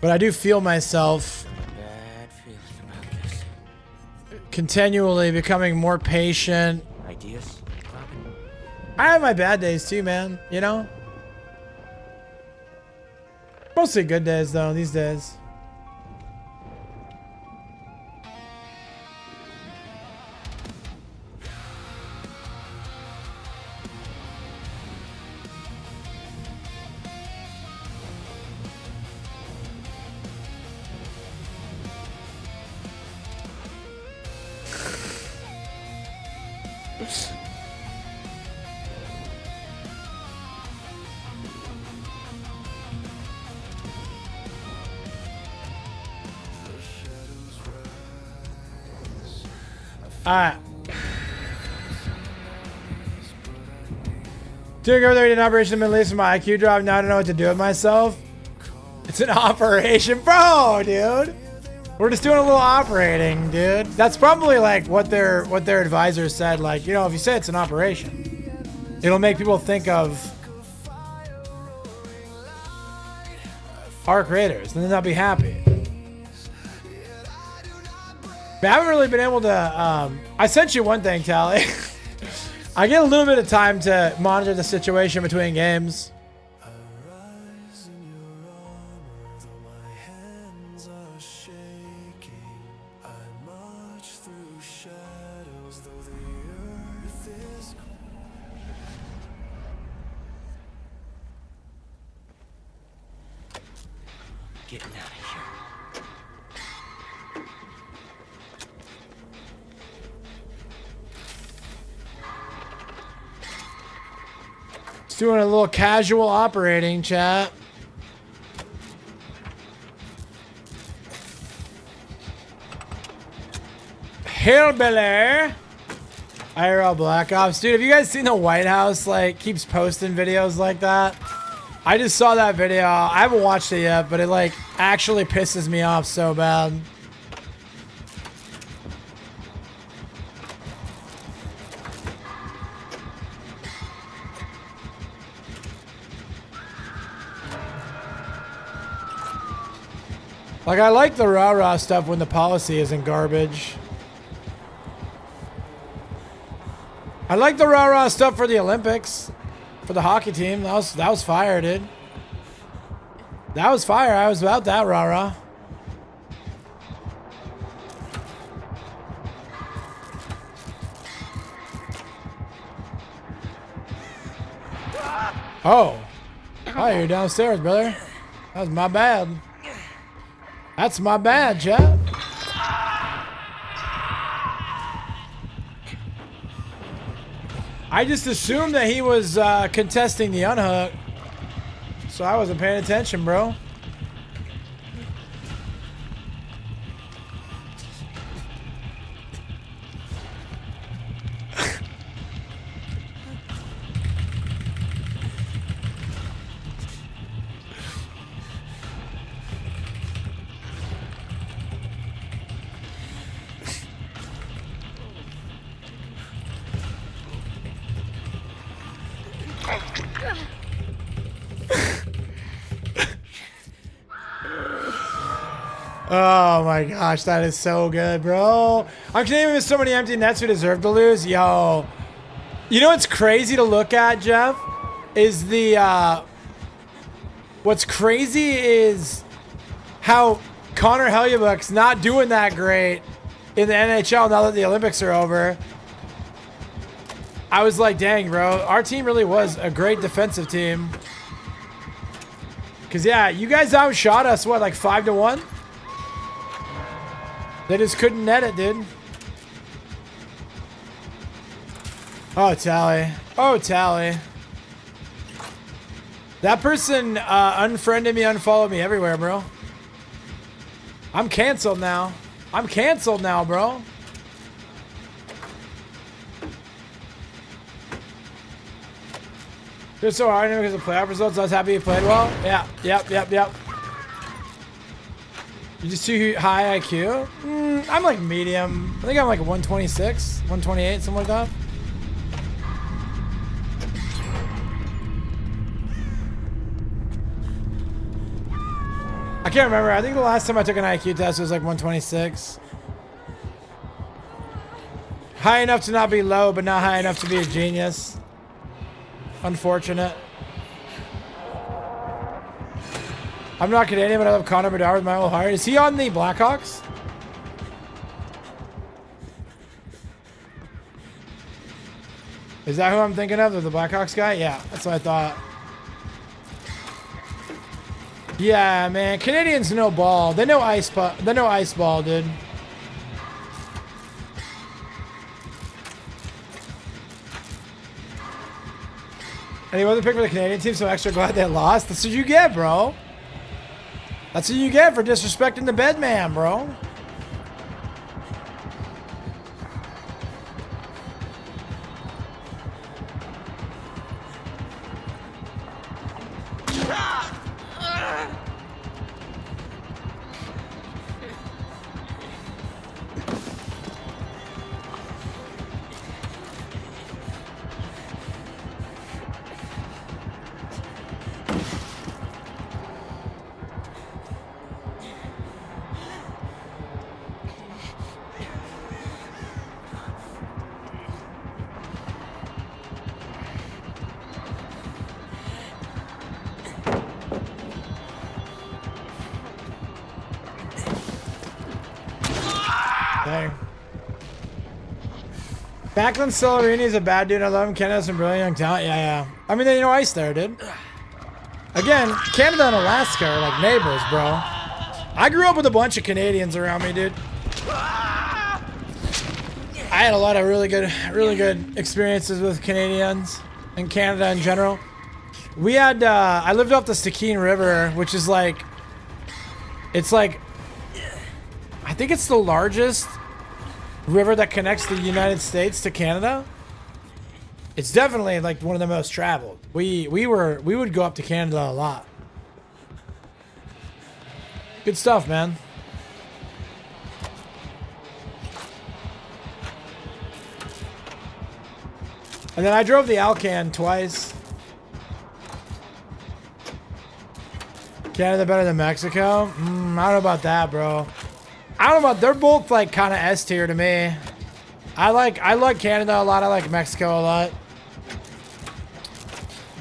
But I do feel myself Bad feeling about this. continually becoming more patient. Ideas, Robin? I have my bad days too, man. You know? Mostly good days, though, these days. Alright. Doing over there in an operation in the Middle East with my IQ drop. Now I don't know what to do with myself. It's an operation. Bro, dude. We're just doing a little operating, dude. That's probably like what their advisor said. Like, you know, if you say it's an operation, it'll make people think of our creators, and then they'll be happy. I haven't really been able to, I sent you one thing, Tally. I get a little bit of time to monitor the situation between games. Getting out of here. Just doing a little casual operating, chat. Hillbilly. IRL Black Ops. Dude, have you guys seen the White House, like, keeps posting videos like that? I just saw that video. I haven't watched it yet, but it, like, actually pisses me off so bad. Like, I like the rah-rah stuff when the policy isn't garbage. I like the rah-rah stuff for the Olympics. For the hockey team. That was fire, dude. That was fire. I was about that rah-rah. Oh. Oh, you're downstairs, brother. That was my bad. That's my bad, chat. I just assumed that he was contesting the unhook. So I wasn't paying attention, bro. Oh my gosh, that is so good, bro. I'm Canadian with so many empty nets who deserve to lose. Yo. You know what's crazy to look at, Jeff? Is the, what's crazy is how Connor Hellebuyck's not doing that great in the NHL now that the Olympics are over. I was like, dang, bro. Our team really was a great defensive team. Because, yeah, you guys outshot us, what, like 5-1? They just couldn't net it, dude. Oh, Tally. Oh, Tally. That person unfriended me, unfollowed me everywhere, bro. I'm canceled now. I'm canceled now, bro. It's so hard because of playoff results. I was happy you played well. Yeah. Yep. You just too high IQ? I'm like medium. I think I'm like 126, 128, something like that. I can't remember. I think the last time I took an IQ test was like 126. High enough to not be low, but not high enough to be a genius. Unfortunate. I'm not Canadian, but I love Connor Bedard with my whole heart. Is he on the Blackhawks? Is that who I'm thinking of? The Blackhawks guy? Yeah, that's what I thought. Yeah, man. Canadians know ball. They know ice. They know ice ball, dude. And he wasn't picked for the Canadian team, so extra glad they lost. That's what you get, bro. That's what you get for disrespecting the bedman, bro. Backlund Celerini is a bad dude. I love him. Canada's some brilliant young talent. Yeah. I mean, you know, ice there, dude. Again, Canada and Alaska are like neighbors, bro. I grew up with a bunch of Canadians around me, dude. I had a lot of really good experiences with Canadians and Canada in general. We had, I lived off the Stikine River, which is like, it's like, I think it's the largest river that connects the United States to Canada. It's definitely like one of the most traveled. We would go up to Canada a lot. Good stuff, man. And then I drove the Alcan twice. Canada better than Mexico? I don't know about that, bro. I don't know about, they're both like kind of S tier to me. I like Canada a lot. I like Mexico a lot.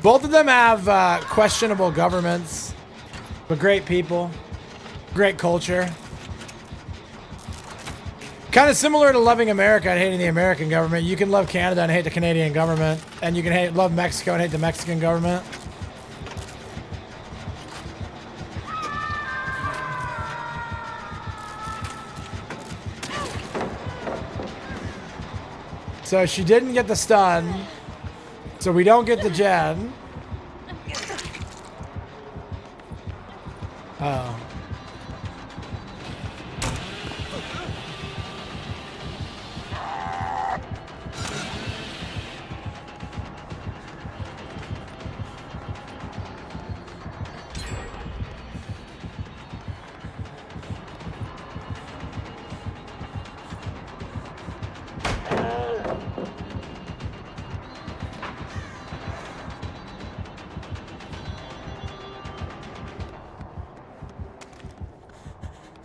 Both of them have questionable governments, but great people, great culture. Kind of similar to loving America and hating the American government. You can love Canada and hate the Canadian government, and you can love Mexico and hate the Mexican government. So she didn't get the stun, so we don't get the gen. Oh.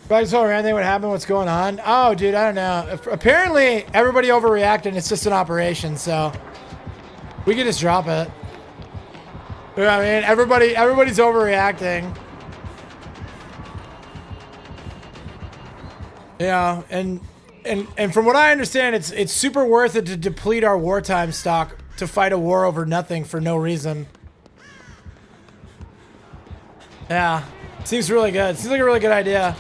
But I just told Randy what happened, what's going on. Oh, dude, I don't know. Apparently, everybody overreacted and it's just an operation, so we can just drop it. You know what I mean? Everybody's overreacting. Yeah, and from what I understand, it's super worth it to deplete our wartime stock to fight a war over nothing for no reason. Yeah, seems really good. Seems like a really good idea.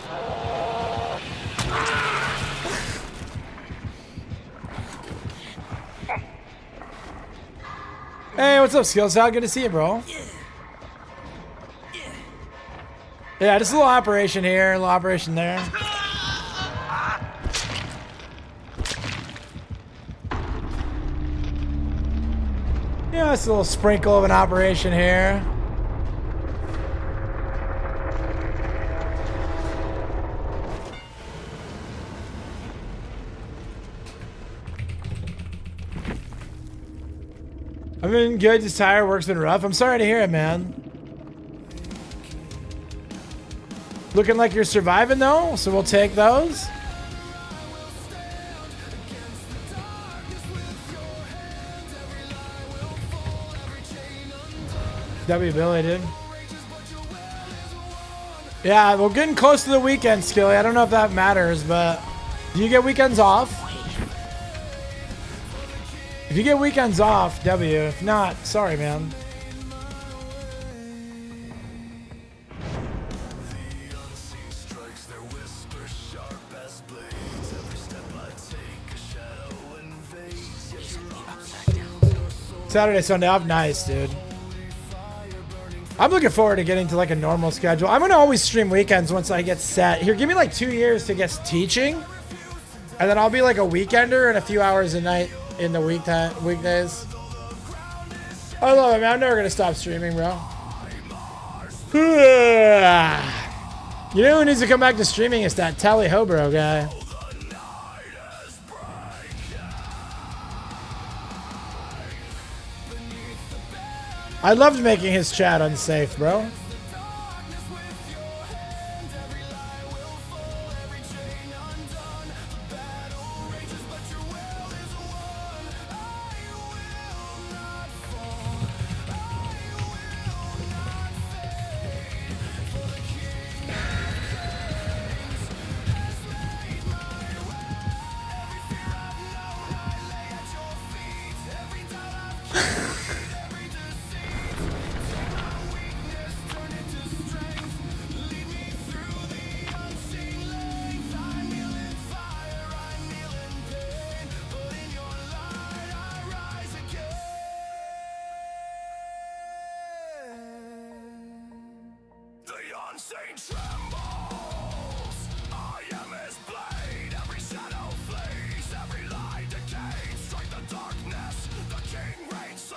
Hey, what's up, Skillside? Good to see you, bro. Yeah, just a little operation here, a little operation there. Yeah, it's a little sprinkle of an operation here. I've been good, just tired, work's been rough. I'm sorry to hear it, man. Looking like you're surviving though, so we'll take those. W Billy, dude. Yeah, we're getting close to the weekend, Skilly. I don't know if that matters, but do you get weekends off? If you get weekends off, W. If not, sorry, man. Saturday, Sunday off, nice, dude. I'm looking forward to getting to like a normal schedule. I'm gonna always stream weekends once I get set. Here, give me like 2 years to get teaching, and then I'll be like a weekender and a few hours a night in the weekdays. I love it, man. I'm never gonna stop streaming, bro. You know who needs to come back to streaming? It's that Tally Hobro guy. I loved making his chat unsafe, bro.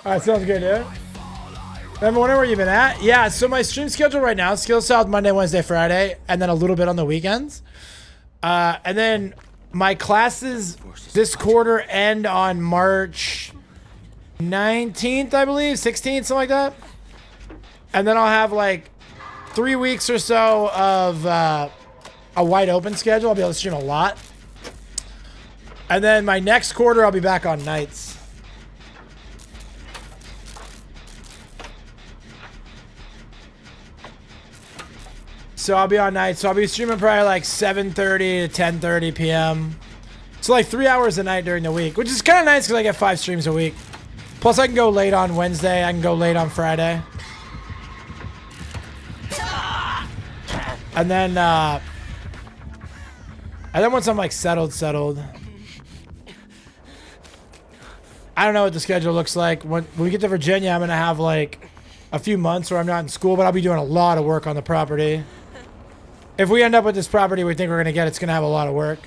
Alright, sounds good, dude. I'm wondering where you've been at? Yeah, so my stream schedule right now, Skill South Monday, Wednesday, Friday, and then a little bit on the weekends. And then my classes this quarter end on March 19th, I believe, 16th, something like that. And then I'll have like 3 weeks or so of a wide open schedule. I'll be able to stream a lot. And then my next quarter, I'll be back on nights. So I'll be on nights. So I'll be streaming probably like 7:30 to 10:30 p.m. So like 3 hours a night during the week, which is kind of nice because I get 5 streams a week. Plus I can go late on Wednesday. I can go late on Friday. And then once I'm like settled. I don't know what the schedule looks like. When we get to Virginia, I'm going to have like a few months where I'm not in school, but I'll be doing a lot of work on the property. If we end up with this property we think we're going to get, it's going to have a lot of work.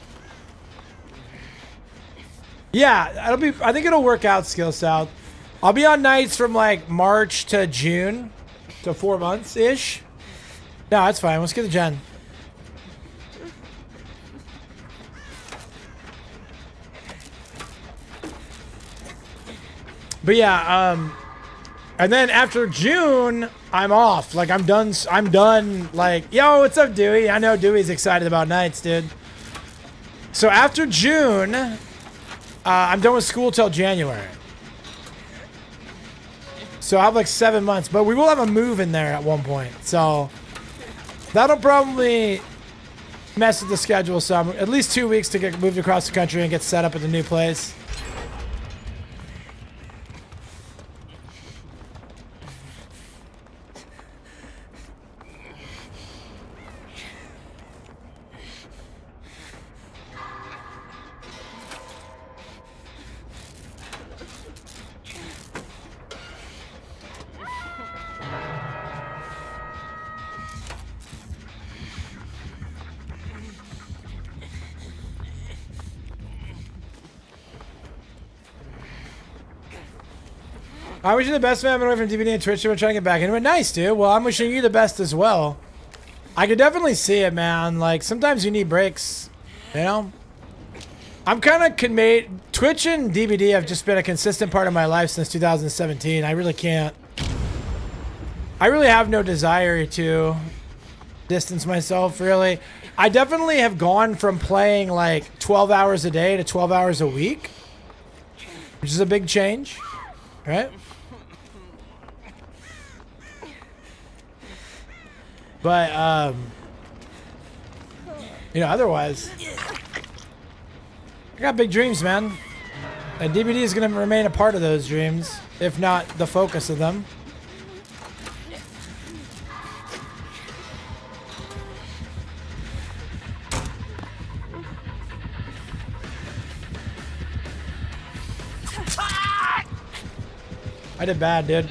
Yeah, I think it'll work out, Skill South. I'll be on nights from like March to June, so 4 months-ish. No, that's fine. Let's get to Jen. But yeah, and then after June, I'm off. Like I'm done. Like, yo, what's up, Dewey? I know Dewey's excited about nights, dude. So after June, I'm done with school till January. So I have like 7 months, but we will have a move in there at one point. So that'll probably mess with the schedule some. At least 2 weeks to get moved across the country and get set up at the new place. I wish you the best, man. I've been away from DVD and Twitch. I'm trying to get back into it. Nice, dude. Well, I'm wishing you the best as well. I could definitely see it, man. Like, sometimes you need breaks, you know? I'm kind of Twitch and DVD have just been a consistent part of my life since 2017. I really have no desire to distance myself, really. I definitely have gone from playing like 12 hours a day to 12 hours a week, which is a big change, right? But, you know, otherwise, I got big dreams, man. And DVD is going to remain a part of those dreams, if not the focus of them. I did bad, dude.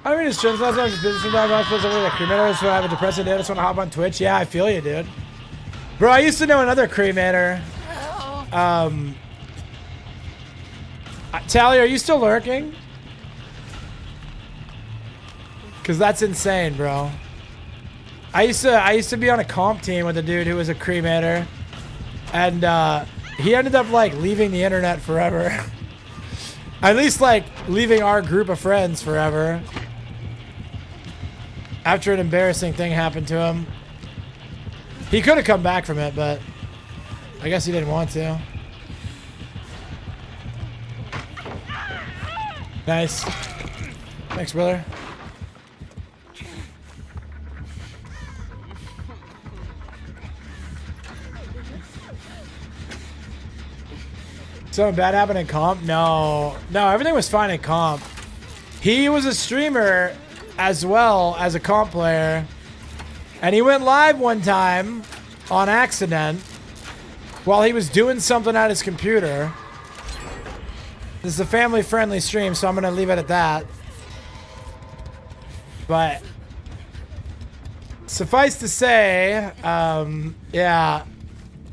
I mean, it's just last night. Just business sometimes. I'm supposed to work at cremator, so I have a depressing day. I just want to hop on Twitch. Yeah, I feel you, dude. Bro, I used to know another cremator. Tally, are you still lurking? Cause that's insane, bro. I used to be on a comp team with a dude who was a cremator, and he ended up like leaving the internet forever. At least like leaving our group of friends forever. After an embarrassing thing happened to him. He could have come back from it, but I guess he didn't want to. Nice. Thanks, brother. Something bad happened in comp? No, everything was fine in comp. He was a streamer as well as a comp player, and he went live one time on accident while he was doing something at his computer. This is a family-friendly stream, so I'm gonna leave it at that. But suffice to say, yeah.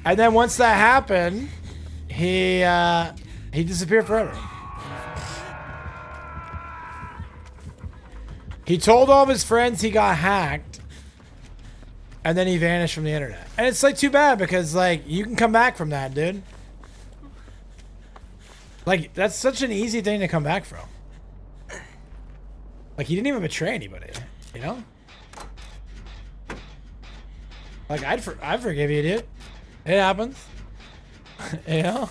And then once that happened, he disappeared forever. He told all of his friends he got hacked, and then he vanished from the internet. And it's like too bad because like you can come back from that, dude. Like that's such an easy thing to come back from. Like he didn't even betray anybody, you know? Like I forgive you, dude. It happens. You know?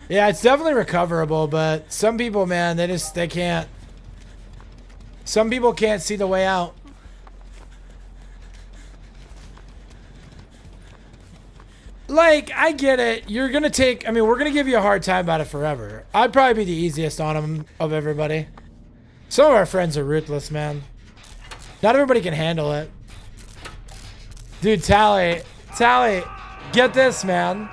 Yeah, it's definitely recoverable, but some people, man, they can't. Some people can't see the way out. Like, I get it. You're going to take... I mean, we're going to give you a hard time about it forever. I'd probably be the easiest on them of everybody. Some of our friends are ruthless, man. Not everybody can handle it. Dude, Tally, get this, man.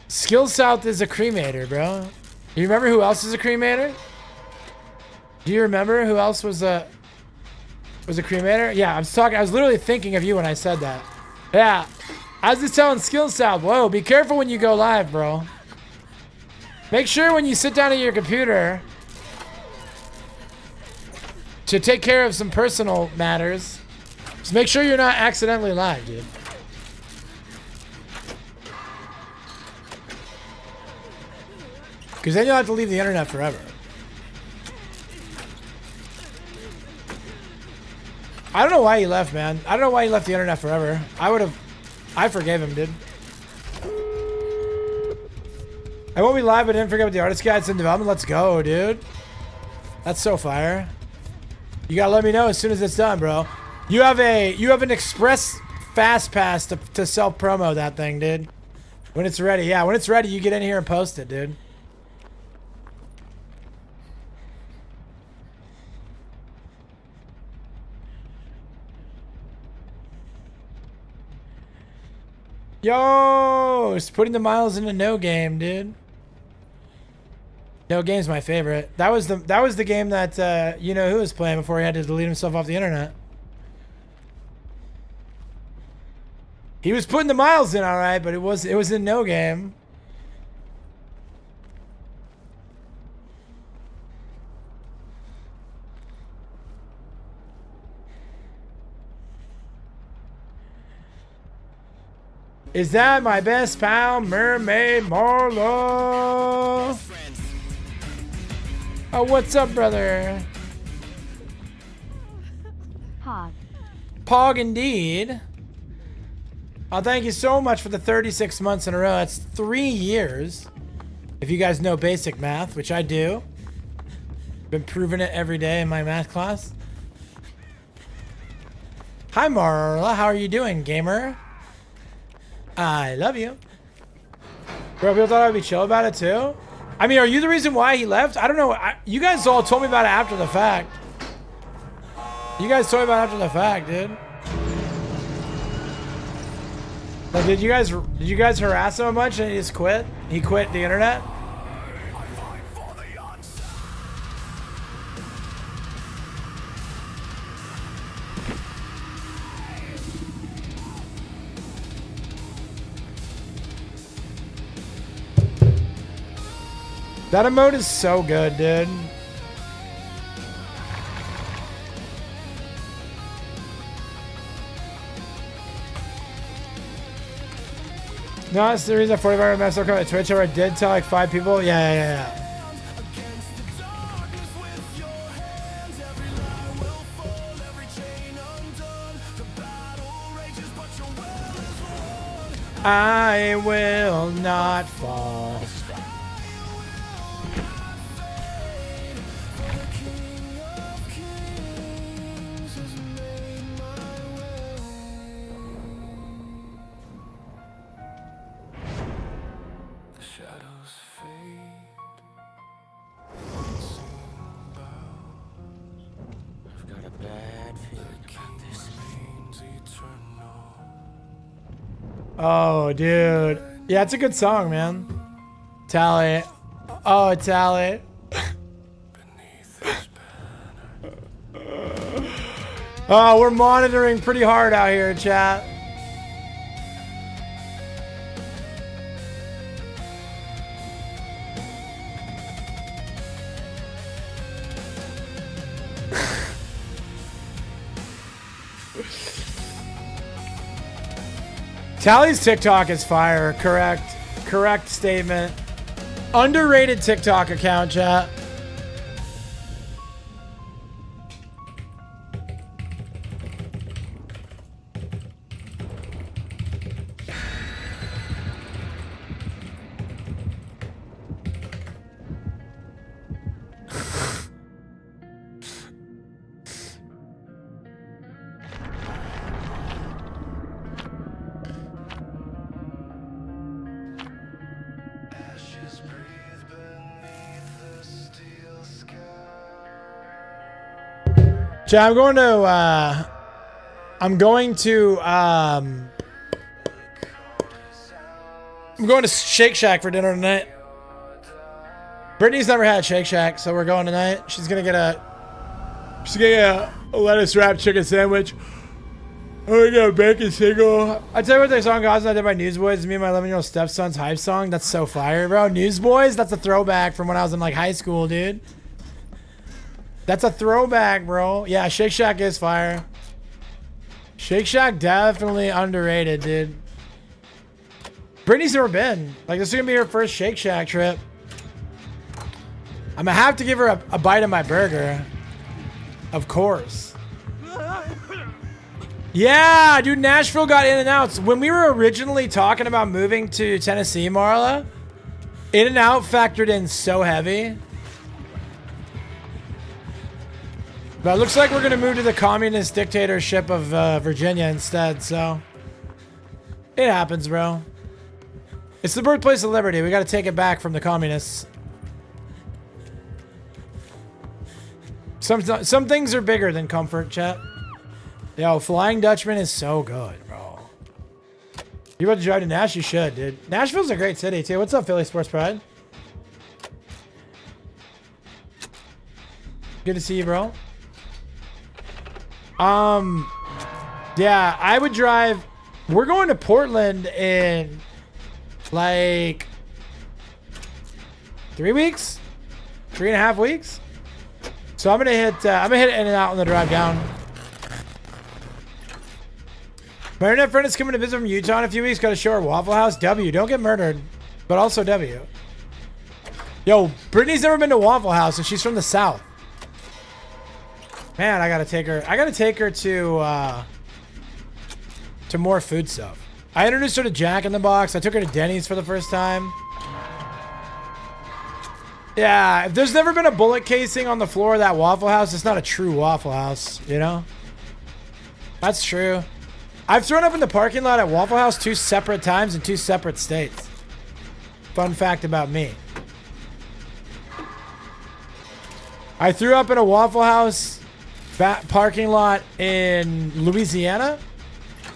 Skill South is a cremator, bro. You remember who else is a cremator? Do you remember who else was a cremator? Yeah, I was literally thinking of you when I said that. Yeah. I was just telling Skill South, whoa, be careful when you go live, bro. Make sure when you sit down at your computer to take care of some personal matters, just make sure you're not accidentally live, dude. Because then you'll have to leave the internet forever. I don't know why he left, man. I don't know why he left the internet forever. I forgave him, dude. I won't be live, but didn't forget about the artist guides in development. Let's go, dude. That's so fire. You gotta let me know as soon as it's done, bro. You have an express fast pass to self promo that thing, dude. When it's ready, yeah. When it's ready, you get in here and post it, dude. Yo, it's putting the miles into no game, dude. No game's my favorite. That was the game that you know who was playing before he had to delete himself off the internet. He was putting the miles in, all right, but it was in no game. Is that my best pal, Mermaid Marlo? Oh, what's up, brother? Pog. Pog indeed. Oh, thank you so much for the 36 months in a row. That's 3 years. If you guys know basic math, which I do. Been proving it every day in my math class. Hi, Marla. How are you doing, gamer? I love you. Bro, people thought I'd be chill about it too? I mean, are you the reason why he left? I don't know. You guys all told me about it after the fact. You guys told me about it after the fact, dude. Like, did you guys harass him a bunch and he just quit? He quit the internet? That emote is so good, dude. No, it's the reason 45 minutes come at Twitch. I did tell like 5 people. Yeah. I will not fall. Oh, dude. Yeah, it's a good song, man. Tally. Oh, Tally. Oh, we're monitoring pretty hard out here, chat. Tally's TikTok is fire. Correct statement. Underrated TikTok account, chat. Chat, I'm going to Shake Shack for dinner tonight. Brittany's never had Shake Shack, so we're going tonight. She's gonna get a lettuce wrapped chicken sandwich. Oh, got a bacon single. I tell you what, their song goes. I did my Newsboys. Me and my 11-year-old stepson's hype song. That's so fire, bro. Newsboys. That's a throwback from when I was in like high school, dude. That's a throwback, bro. Yeah, Shake Shack is fire. Shake Shack definitely underrated, dude. Brittany's never been. Like, this is gonna be her first Shake Shack trip. I'm gonna have to give her a bite of my burger. Of course. Yeah, dude, Nashville got In-N-Outs. When we were originally talking about moving to Tennessee, Marla, In-N-Out factored in so heavy. But it looks like we're going to move to the communist dictatorship of Virginia instead, so. It happens, bro. It's the birthplace of liberty. We got to take it back from the communists. Some things are bigger than comfort, chat. Yo, Flying Dutchman is so good, bro. You about to drive to Nash? You should, dude. Nashville's a great city too. What's up, Philly Sports Pride? Good to see you, bro. Yeah, I would drive. We're going to Portland in like 3 weeks, 3.5 weeks. So I'm gonna hit in and out on the drive down. My internet friend is coming to visit from Utah in a few weeks. Got to show her Waffle House. W, don't get murdered, but also W. Yo, Brittany's never been to Waffle House, and she's from the South. Man, I gotta take her. I gotta take her to more food stuff. I introduced her to Jack in the Box. I took her to Denny's for the first time. Yeah, if there's never been a bullet casing on the floor of that Waffle House, it's not a true Waffle House, you know? That's true. I've thrown up in the parking lot at Waffle House 2 separate times in 2 separate states. Fun fact about me. I threw up in a Waffle House parking lot in Louisiana,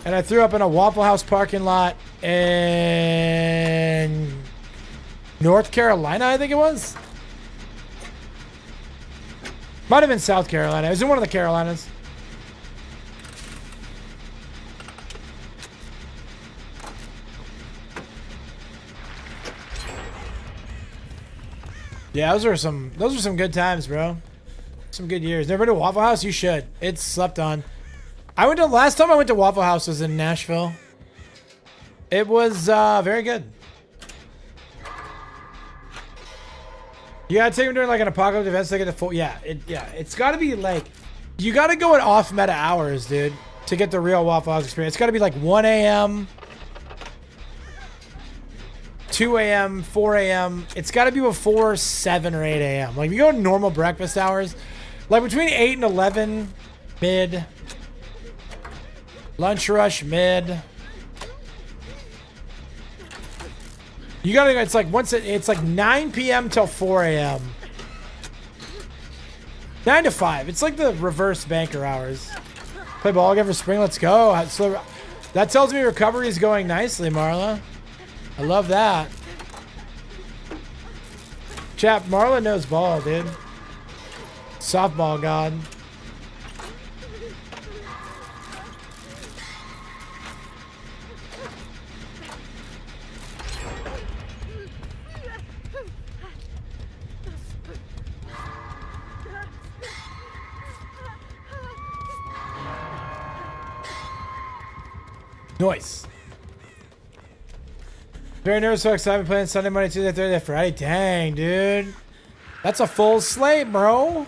and I threw up in a Waffle House parking lot in North Carolina, I think it was. Might have been South Carolina. It was in one of the Carolinas. Yeah, those are some good times, bro. Some good years. Never been to Waffle House? You should. It's slept on. Last time I went to Waffle House was in Nashville. It was very good. You gotta take them during like an apocalypse event so they get the full. Yeah, it's gotta be like, you gotta go at off meta hours, dude, to get the real Waffle House experience. It's gotta be like 1 a.m., 2 a.m., 4 a.m. It's gotta be before 7 or 8 a.m. Like if you go to normal breakfast hours, like between 8 and 11, mid. Lunch rush, mid. You gotta. It's like it's like 9 p.m. till 4 a.m. 9 to 5. It's like the reverse banker hours. Play ball again for spring. Let's go. So that tells me recovery is going nicely, Marla. I love that. Chap, Marla knows ball, dude. Softball god. Nice. Very nervous, so excited. Playing Sunday, Monday, Tuesday, Thursday, Friday. Dang, dude. That's a full slate, bro.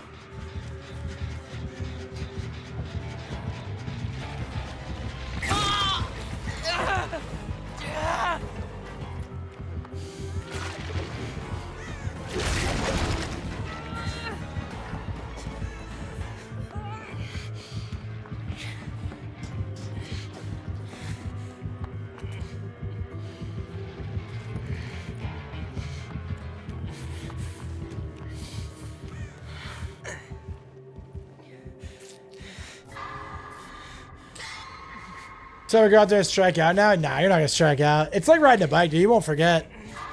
So we go out there and strike out now? Nah, you're not gonna strike out. It's like riding a bike, dude. You won't forget.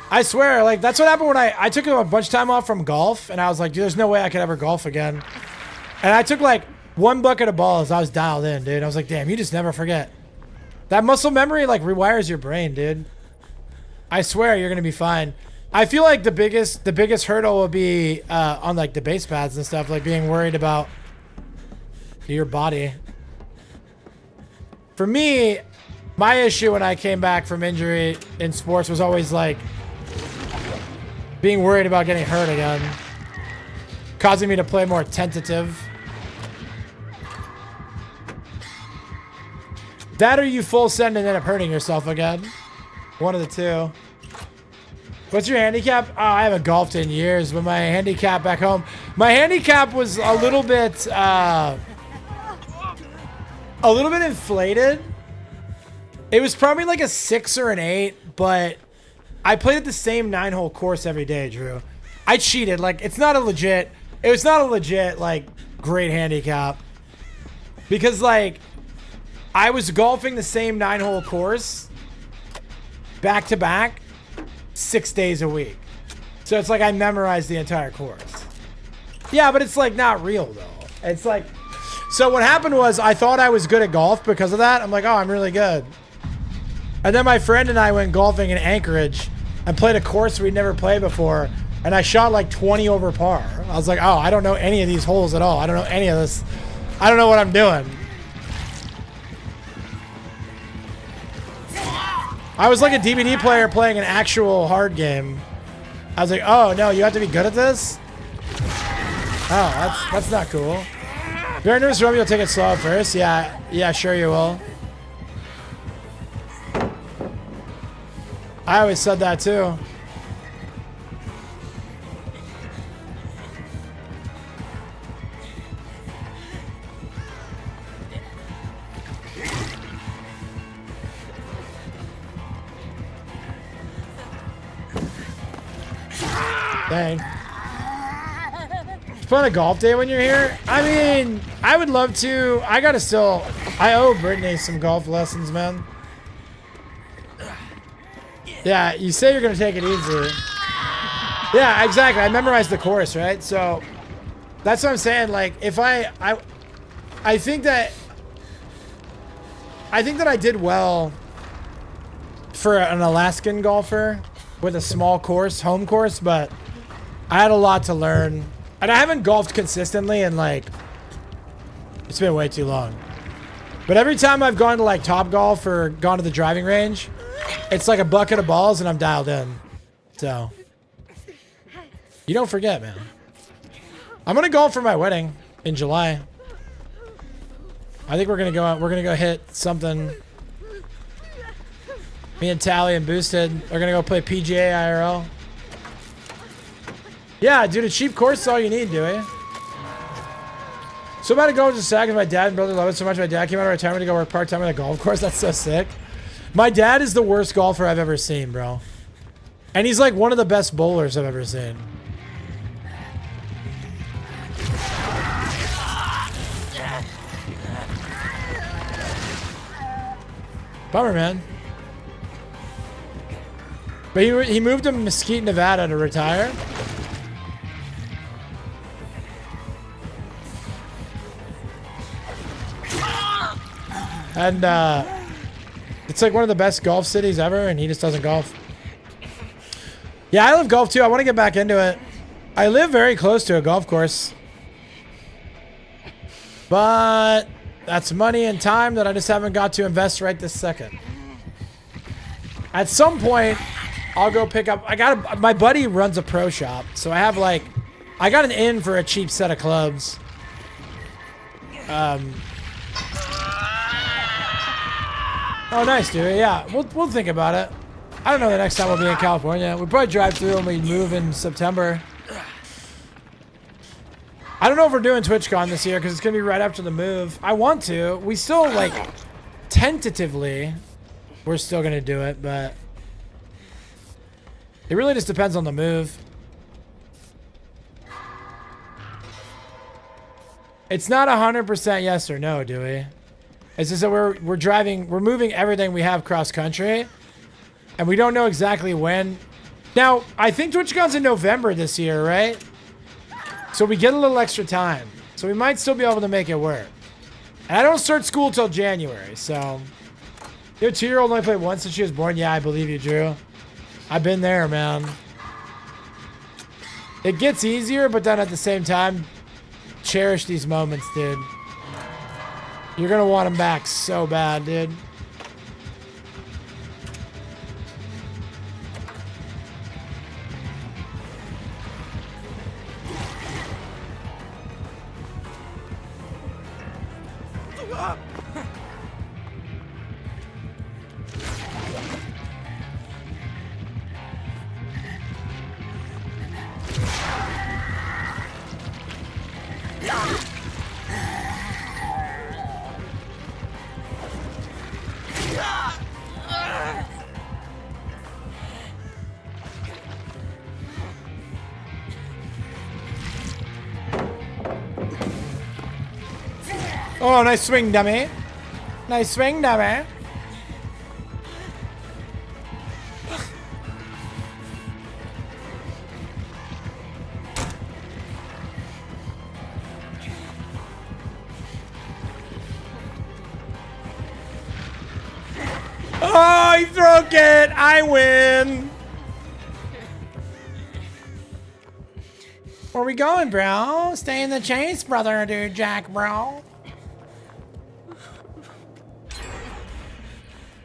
I swear, like that's what happened when I took a bunch of time off from golf, and I was like, dude, there's no way I could ever golf again. And I took like 1 bucket of balls. I was dialed in, dude. I was like, damn, you just never forget. That muscle memory like rewires your brain, dude. I swear you're gonna be fine. I feel like the biggest hurdle will be on like the base pads and stuff, like being worried about your body. For me, my issue when I came back from injury in sports was always like being worried about getting hurt again, causing me to play more tentative. That or you full send and end up hurting yourself again. One of the two. What's your handicap? Oh, I haven't golfed in years, but my handicap back home, my handicap was a little bit inflated. It was probably like a 6 or an 8, but I played at the same 9-hole course every day, Drew. I cheated. Like, it was not a legit, like, great handicap. Because, like, I was golfing the same 9-hole course, back to back 6 days a week. So it's like I memorized the entire course. Yeah, but it's like not real though. It's like, so what happened was I thought I was good at golf because of that. I'm like, oh, I'm really good. And then my friend and I went golfing in Anchorage and played a course we'd never played before. And I shot like 20 over par. I was like, oh, I don't know any of these holes at all. I don't know any of this. I don't know what I'm doing. I was like a DVD player playing an actual hard game. I was like, oh no, you have to be good at this? Oh, that's not cool. Very nervous, Romeo, you'll take it slow at first. Yeah, sure you will. I always said that too. Dang. Fun a golf day when you're here? I mean, I would love to. I owe Brittany some golf lessons, man. Yeah, you say you're gonna take it easy. Yeah, exactly. I memorized the course, right? So that's what I'm saying. Like, if I think that I did well for an Alaskan golfer with a small course, home course, but I had a lot to learn. And I haven't golfed consistently in like, it's been way too long. But every time I've gone to like Top Golf or gone to the driving range, it's like a bucket of balls and I'm dialed in. So, you don't forget, man. I'm gonna golf for my wedding in July. I think we're gonna go out, we're gonna go hit something. Me and Tally and Boosted are gonna go play PGA IRL. Yeah, dude, a cheap course is all you need, Dewey. So I'm about to go to SAG with my dad and brother love it so much. My dad came out of retirement to go work part-time on a golf course. That's so sick. My dad is the worst golfer I've ever seen, bro. And he's like one of the best bowlers I've ever seen. Bummer, man. But he moved to Mesquite, Nevada to retire. And it's like one of the best golf cities ever, and he just doesn't golf. Yeah, I love golf too. I want to get back into it. I live very close to a golf course. But that's money and time that I just haven't got to invest right this second. At some point, I'll go pick up... my buddy runs a pro shop, so I got an in for a cheap set of clubs. Oh, nice, dude. Yeah, we'll think about it. I don't know the next time we'll be in California. We'll probably drive through and we move in September. I don't know if we're doing TwitchCon this year because it's going to be right after the move. I want to. We still, like, tentatively, we're still going to do it, but it really just depends on the move. It's not 100% yes or no, Dewey. It's just that we're moving everything we have cross country, and we don't know exactly when. Now, I think TwitchCon's in November this year, right? So we get a little extra time. So we might still be able to make it work. And I don't start school till January, so. Your 2-year-old only played once since she was born? Yeah, I believe you, Drew. I've been there, man. It gets easier, but then at the same time, cherish these moments, dude. You're gonna want them back so bad, dude. Oh, nice swing, dummy. Nice swing, dummy. I broke it. I win. Where we going, bro? Stay in the chase, brother, dude, Jack, bro.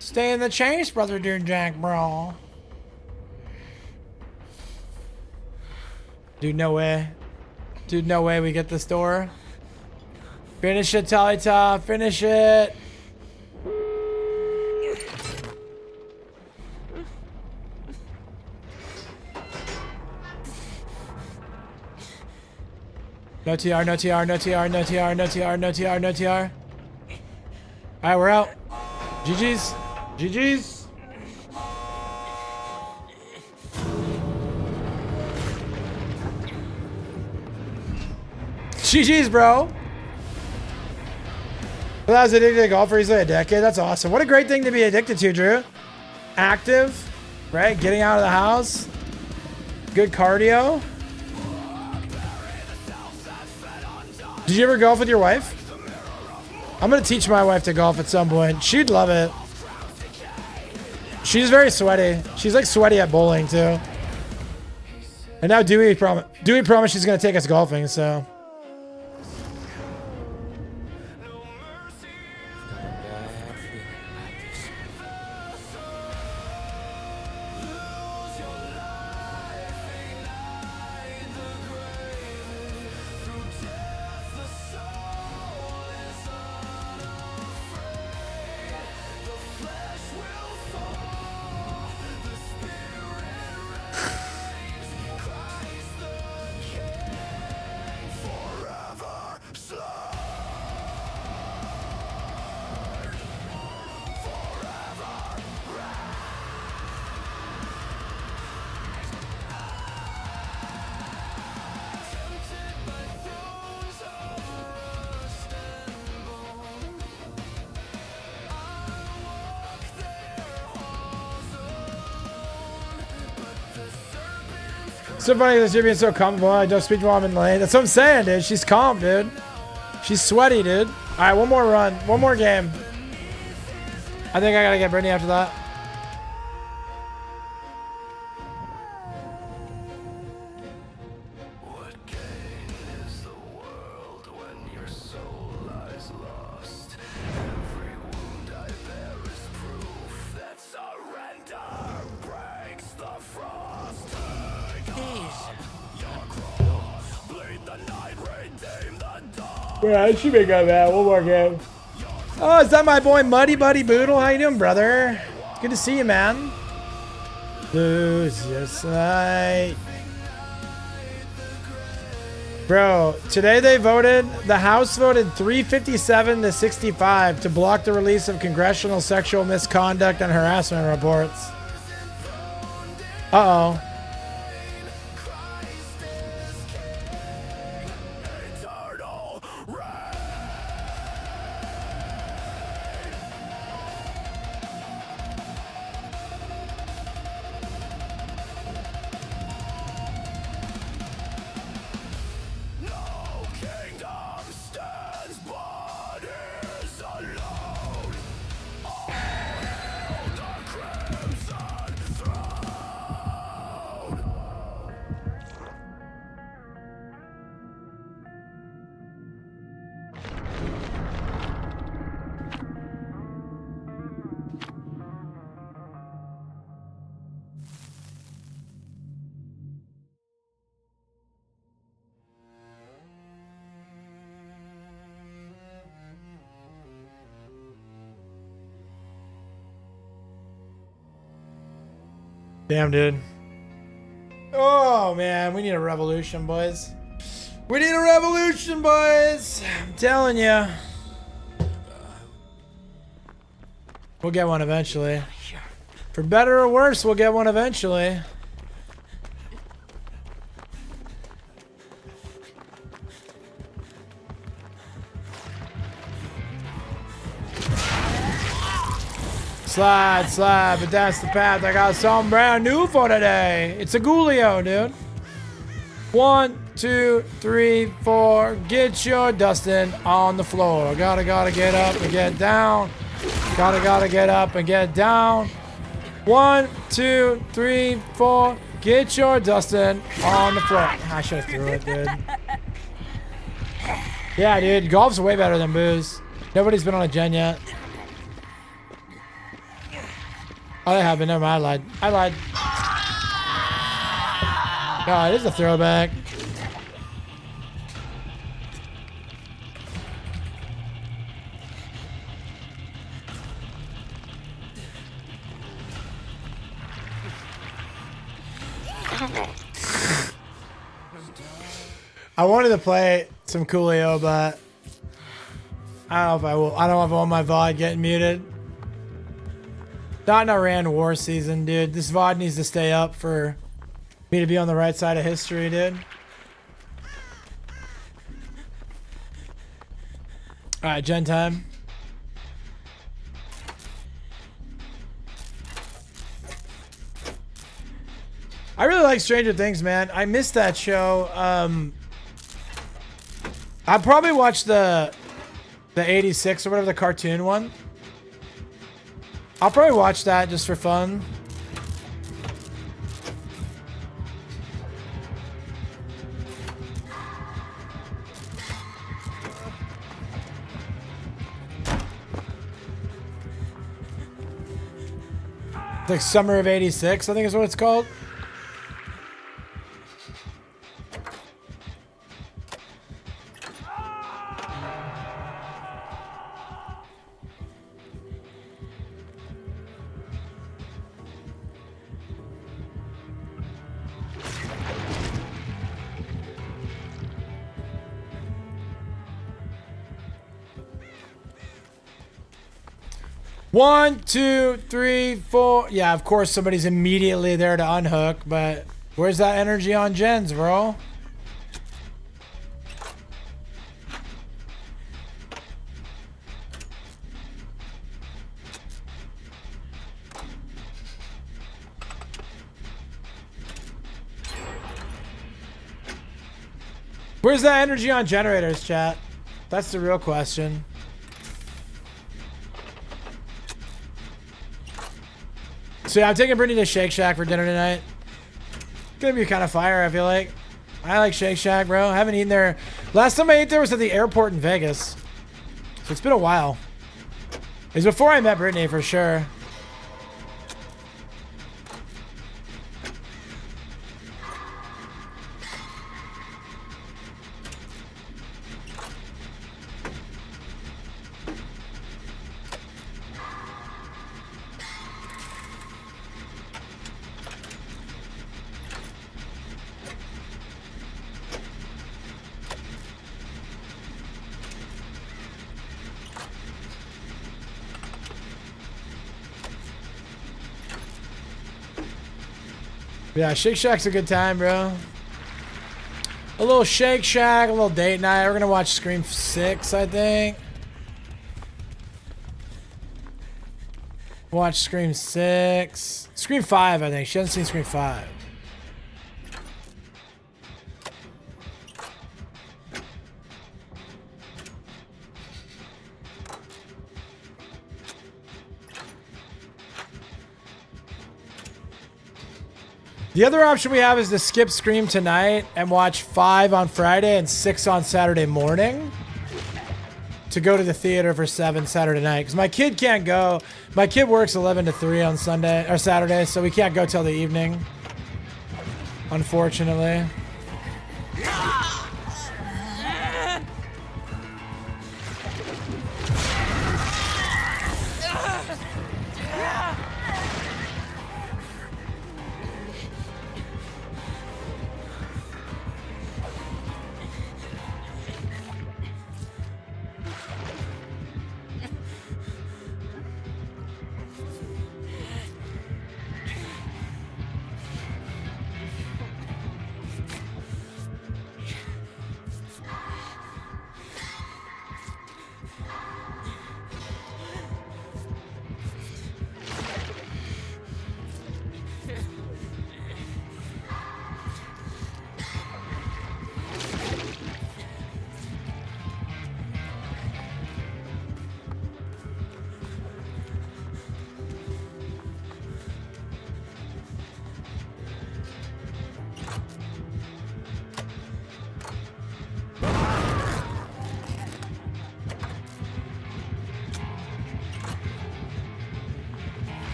Stay in the chase, brother, dude, Jack, bro. Dude, no way. Dude, no way we get this door. Finish it, Talita. Finish it. No TR, no TR, no TR, no TR, no TR, no TR, no TR. Alright, we're out. GG's. GG's. GG's, bro. Well, I was addicted to golf for easily a decade. That's awesome. What a great thing to be addicted to, Drew. Active, right? Getting out of the house. Good cardio. Did you ever golf with your wife? I'm gonna teach my wife to golf at some point. She'd love it. She's very sweaty. She's like sweaty at bowling too. And now Dewey promised she's gonna take us golfing, so. So funny that you're being so comfortable. I don't speak while I'm in the lane. That's what I'm saying, dude. She's calm, dude. She's sweaty, dude. All right, one more run. One more game. I think I gotta get Brittany after that. What gain is the world when your soul lies lost? Every wound I bear is proof that surrender breaks the frost. Yeah, she may go that. One more game. Oh, is that my boy Muddy Buddy Boodle? How you doing, brother? Good to see you, man. Lose your sight. Bro, today they voted, the House voted 357 to 65 to block the release of congressional sexual misconduct and harassment reports. Uh-oh. Damn, dude. Oh, man. We need a revolution, boys. We need a revolution, boys. I'm telling you. We'll get one eventually. For better or worse, we'll get one eventually. Slide, slide, but that's the path. I got something brand new for today. It's a Ghoulios, dude. 1, 2, 3, 4. Get your dusting on the floor. Gotta get up and get down. Gotta get up and get down. 1, 2, 3, 4. Get your Dustin on the floor. I should have threw it, dude. Yeah, dude. Golf's way better than booze. Nobody's been on a gen yet. Oh, they have been. Never mind. I lied. God, it is a throwback. I wanted to play some Coolio, but I don't know if I will. I don't know if I want my VOD getting muted. Not in Iran war season, dude. This VOD needs to stay up for me to be on the right side of history, dude. Alright, gen time. I really like Stranger Things, man. I missed that show. I probably watched the 86 or whatever, the cartoon one. I'll probably watch that just for fun. It's like Summer of 86, I think is what it's called. One, two, three, four. Yeah, of course somebody's immediately there to unhook, but where's that energy on gens, bro? Where's that energy on generators, chat? That's the real question. So yeah, I'm taking Brittany to Shake Shack for dinner tonight. Gonna be kind of fire, I feel like. I like Shake Shack, bro. I haven't eaten there. Last time I ate there was at the airport in Vegas. So it's been a while. It was before I met Brittany, for sure. Yeah, Shake Shack's a good time, bro. A little Shake Shack, a little date night. We're gonna watch Scream 6, I think. Watch Scream 6. Scream 5, I think. She hasn't seen Scream 5. The other option we have is to skip Scream tonight and watch 5 on Friday and 6 on Saturday morning. To go to the theater for 7 Saturday night. Because my kid can't go. My kid works 11 to 3 on Sunday or Saturday, so we can't go till the evening. Unfortunately.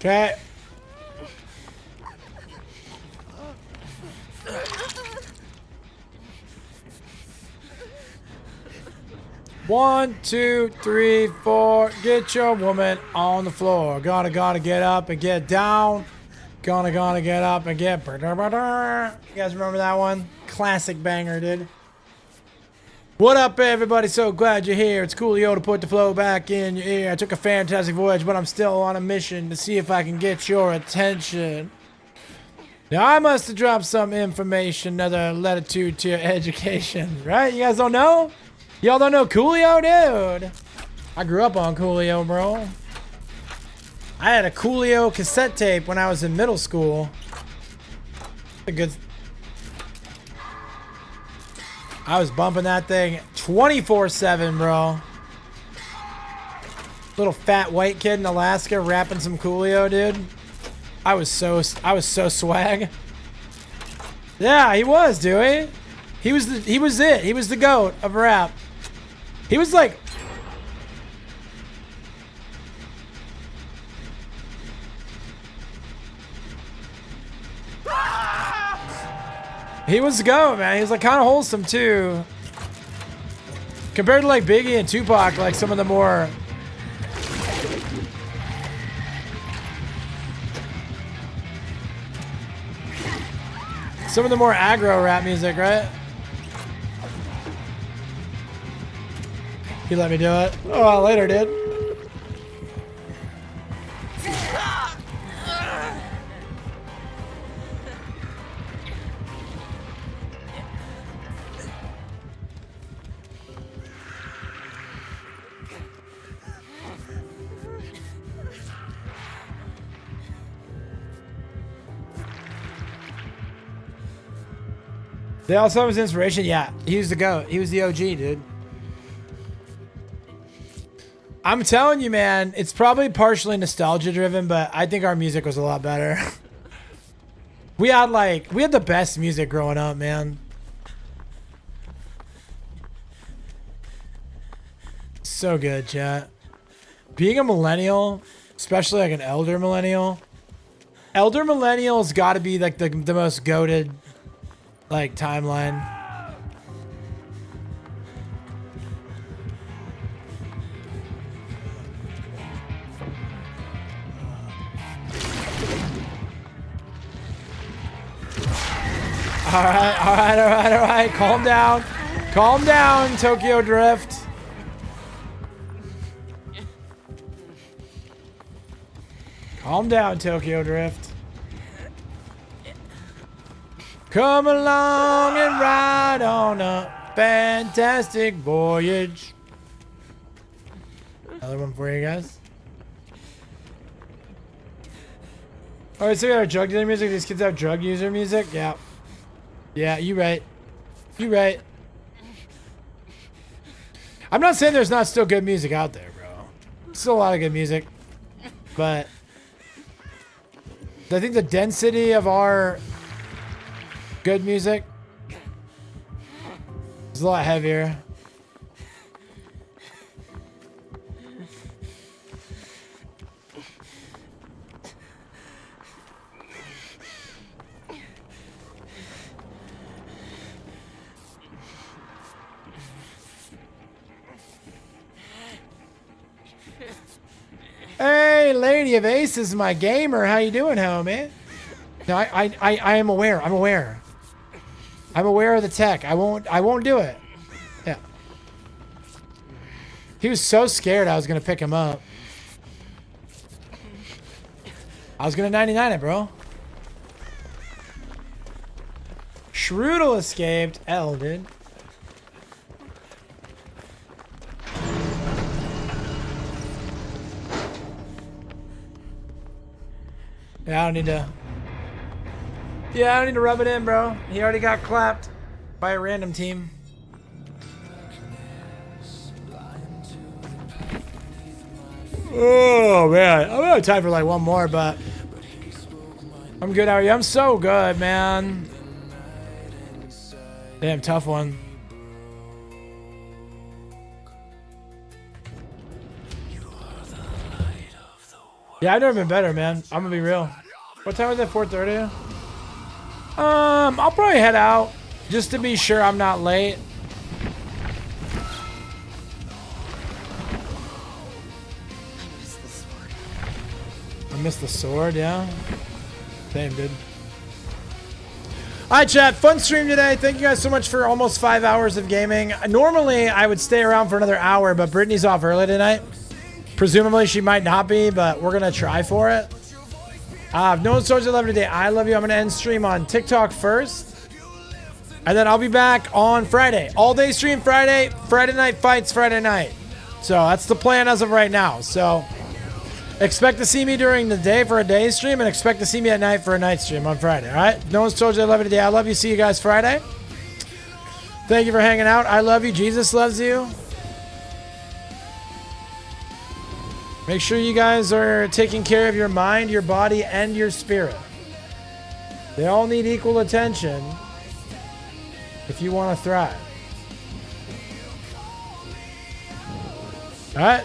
Okay. One, two, three, four. Get your woman on the floor. Gotta get up and get down. Gonna get up and get. You guys remember that one? Classic banger, dude. What up, everybody? So glad you're here. It's Coolio to put the flow back in your ear. I took a fantastic voyage, but I'm still on a mission to see if I can get your attention. Now, I must have dropped some information, another latitude to your education, right? You guys don't know? Y'all don't know Coolio, dude? I grew up on Coolio, bro. I had a Coolio cassette tape when I was in middle school. A good... I was bumping that thing 24/7, bro. Little fat white kid in Alaska rapping some Coolio, dude. I was so swag. Yeah, he was, dude. He was it. He was the GOAT of rap. He was like... He was the GOAT, man. He was like kind of wholesome too. Compared to like Biggie and Tupac, like some of the more... Some of the more aggro rap music, right? You let me do it? Oh, later, dude. They also have his inspiration. Yeah, he was the GOAT. He was the OG, dude. I'm telling you, man, it's probably partially nostalgia driven, but I think our music was a lot better. we had the best music growing up, man. So good, chat. Being a millennial, especially like an elder millennial's got to be like the most goated like timeline. All right. Calm down, Tokyo Drift. Calm down, Tokyo Drift. Come along and ride on a fantastic voyage. Another one for you guys. Alright, so we got our drug dealer music. These kids have drug user music. Yeah. Yeah, you right. You right. I'm not saying there's not still good music out there, bro. Still a lot of good music. But I think the density of our good music is a lot heavier. Hey, Lady of Aces, my gamer. How you doing, homie? No, I am aware. I'm aware. I'm aware of the tech. I won't do it. Yeah. He was so scared I was gonna pick him up. I was gonna 99 it, bro. Shroodle escaped. L, dude. Yeah, I don't need to... Yeah, I don't need to rub it in, bro. He already got clapped by a random team. Oh, man. I'm out of time for like one more, but... I'm good. How are you? I'm so good, man. Damn, tough one. Yeah, I've never been better, man. I'm gonna be real. What time is it? 4:30? I'll probably head out just to be sure I'm not late. I missed the sword, yeah. Same, dude. Alright, chat. Fun stream today. Thank you guys so much for almost 5 hours of gaming. Normally, I would stay around for another hour, but Brittany's off early tonight. Presumably, she might not be, but we're going to try for it. If no one's told you I love you today, I love you. I'm going to end stream on TikTok first. And then I'll be back on Friday. All day stream Friday. Friday night fights Friday night. So that's the plan as of right now. So expect to see me during the day for a day stream and expect to see me at night for a night stream on Friday. All right? No one's told you I love you today. I love you. See you guys Friday. Thank you for hanging out. I love you. Jesus loves you. Make sure you guys are taking care of your mind, your body, and your spirit. They all need equal attention if you want to thrive. All right?